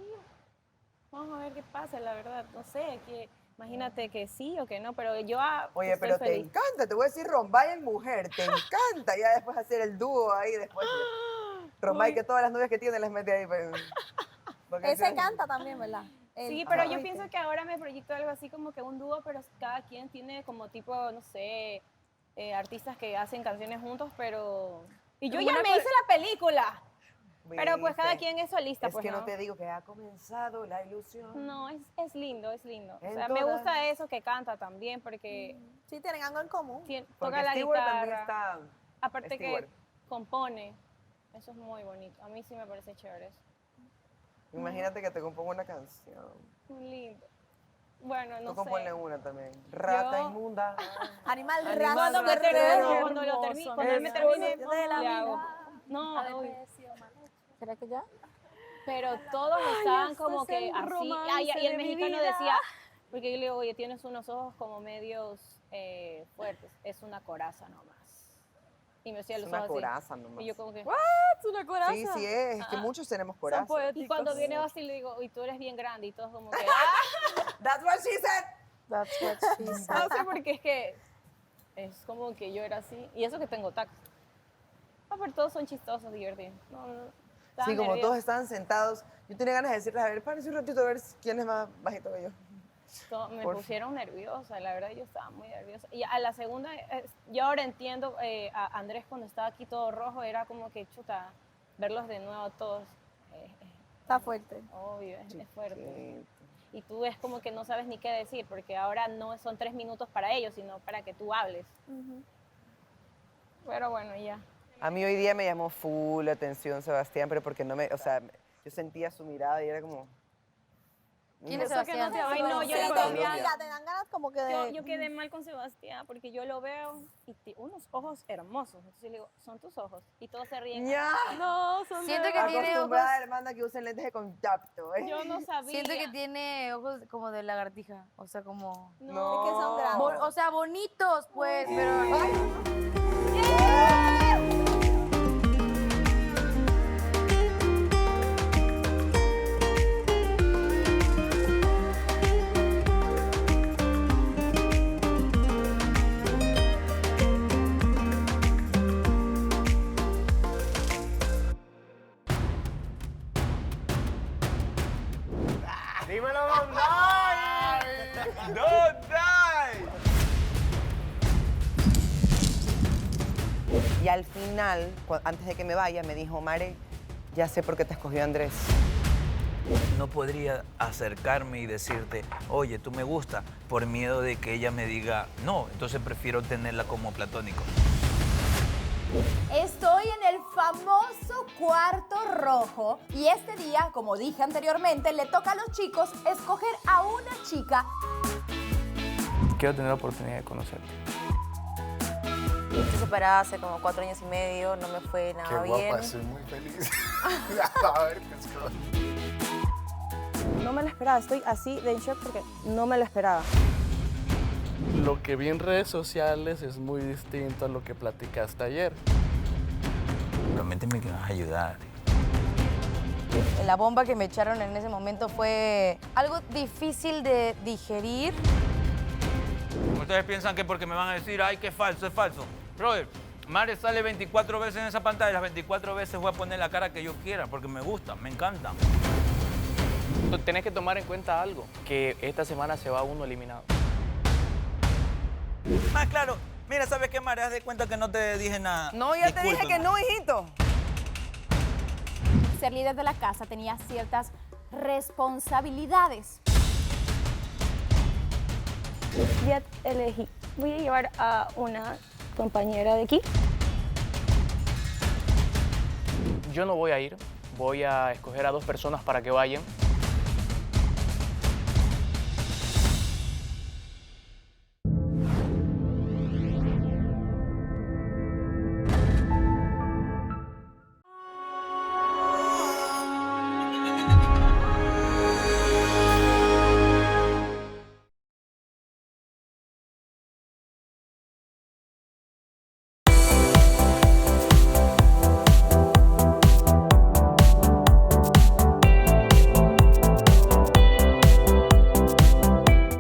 vamos a ver qué pasa, la verdad, no sé, que imagínate que sí o que no, pero yo Oye, estoy pero te feliz. encanta, te voy a decir Rombay en mujer, te encanta ya después hacer el dúo ahí después. Rombay que todas las novias que tiene las mete ahí. Porque Ese sí. canta también, ¿verdad? Sí, pero yo pienso que ahora me proyecto algo así como que un dúo, pero cada quien tiene como tipo, no sé, artistas que hacen canciones juntos, pero... Y yo Como ya una me hice la película, pero pues cada ¿Viste? quien es solista, Es pues que no ¿no? te digo que ha comenzado la ilusión. No, es lindo, es lindo. O En sea, me todas. gusta eso que canta también, porque Sí, tienen algo en común. Porque toca la Stewart también guitarra, está... aparte Stewart. que compone, eso es muy bonito. A mí sí me parece chévere eso. Imagínate que te compongo una canción. Muy lindo. Bueno, no Tú componle sé. una también. Rata Yo- inmunda. Animal Cuando me termine, cuando lo termine, hermoso, cuando él me hermoso. termine, De la le hago. vida. No, uy. ¿Será que ya? Pero todos estaban esto como es que el así. romance Ay, y el de mi mexicano vida. decía, porque yo le digo, oye, tienes unos ojos como medios fuertes. Es una coraza nomás. Y me decía Es los una ojos así. coraza nomás. Y yo como que... ¿Es una coraza? Sí, sí es que muchos tenemos Son coraza. poéticos. Y cuando viene así le digo, y tú eres bien grande y todos como que... That's what she said. That's what she No said. sé, porque es que es como que yo era así. Y eso que tengo tacos. Ah, pero todos son chistosos, divertidos. No, estaba Sí, como nerviosa. todos estaban sentados. Yo tenía ganas de decirles, a ver, párense un ratito a ver quién es más bajito que yo. Me pusieron nerviosa, la verdad yo estaba muy nerviosa. Y a la segunda, yo ahora entiendo, a Andrés cuando estaba aquí todo rojo, era como que chuta, verlos de nuevo todos. Está fuerte. Obvio, es fuerte. Y tú es como que no sabes ni qué decir, porque ahora no son 3 minutos para ellos, sino para que tú hables. Pero bueno, ya. A mí hoy día me llamó full la atención Sebastián, pero porque no me, o sea, yo sentía su mirada y era como... ¿Quién es Sebastián? Ay, no, yo Sí, le Colombia, te dan ganas como que de... Yo quedé mal con Sebastián porque yo lo veo y unos ojos hermosos. Entonces le digo, son tus ojos. Y todos se ríen. Ya. No, son Siento que tiene ojos... Acostumbrada, hermana, que usen lentes de contacto. Yo no sabía. Siento que tiene ojos como de lagartija, o sea, como... No. Es que son grandes. O sea, bonitos, pues, pero... ¡Dímelo, Don Dai! ¡Don Dai! Y al final, antes de que me vaya, me dijo, Mare, ya sé por qué te escogió Andrés. No podría acercarme y decirte, oye, tú me gusta, por miedo de que ella me diga no. Entonces prefiero tenerla como platónico. Estoy en el famoso cuarto rojo y este día, como dije anteriormente, le toca a los chicos escoger a una chica. Quiero tener la oportunidad de conocerte. Estoy separada hace como 4 años y medio, no me fue nada Qué bien. guapa, estoy muy feliz. A ver, pescado. No me lo esperaba, estoy así de en shock porque no me lo esperaba. Lo que vi en redes sociales es muy distinto a lo que platicaste ayer. Prométeme que me vas a ayudar. La bomba que me echaron en ese momento fue algo difícil de digerir. Ustedes piensan que porque me van a decir, ay, que es falso. Brother, Mare sale 24 veces en esa pantalla, las 24 veces voy a poner la cara que yo quiera, porque me gusta, me encanta. Tenés que tomar en cuenta algo, que esta semana se va uno eliminado. Más claro, mira, ¿sabes qué, Mare? Haz de cuenta que no te dije nada. No, ya te dije que no, hijito. Ser líder de la casa tenía ciertas responsabilidades. Ya elegí. Voy a llevar a una compañera de aquí. Yo no voy a ir, voy a escoger a 2 personas para que vayan.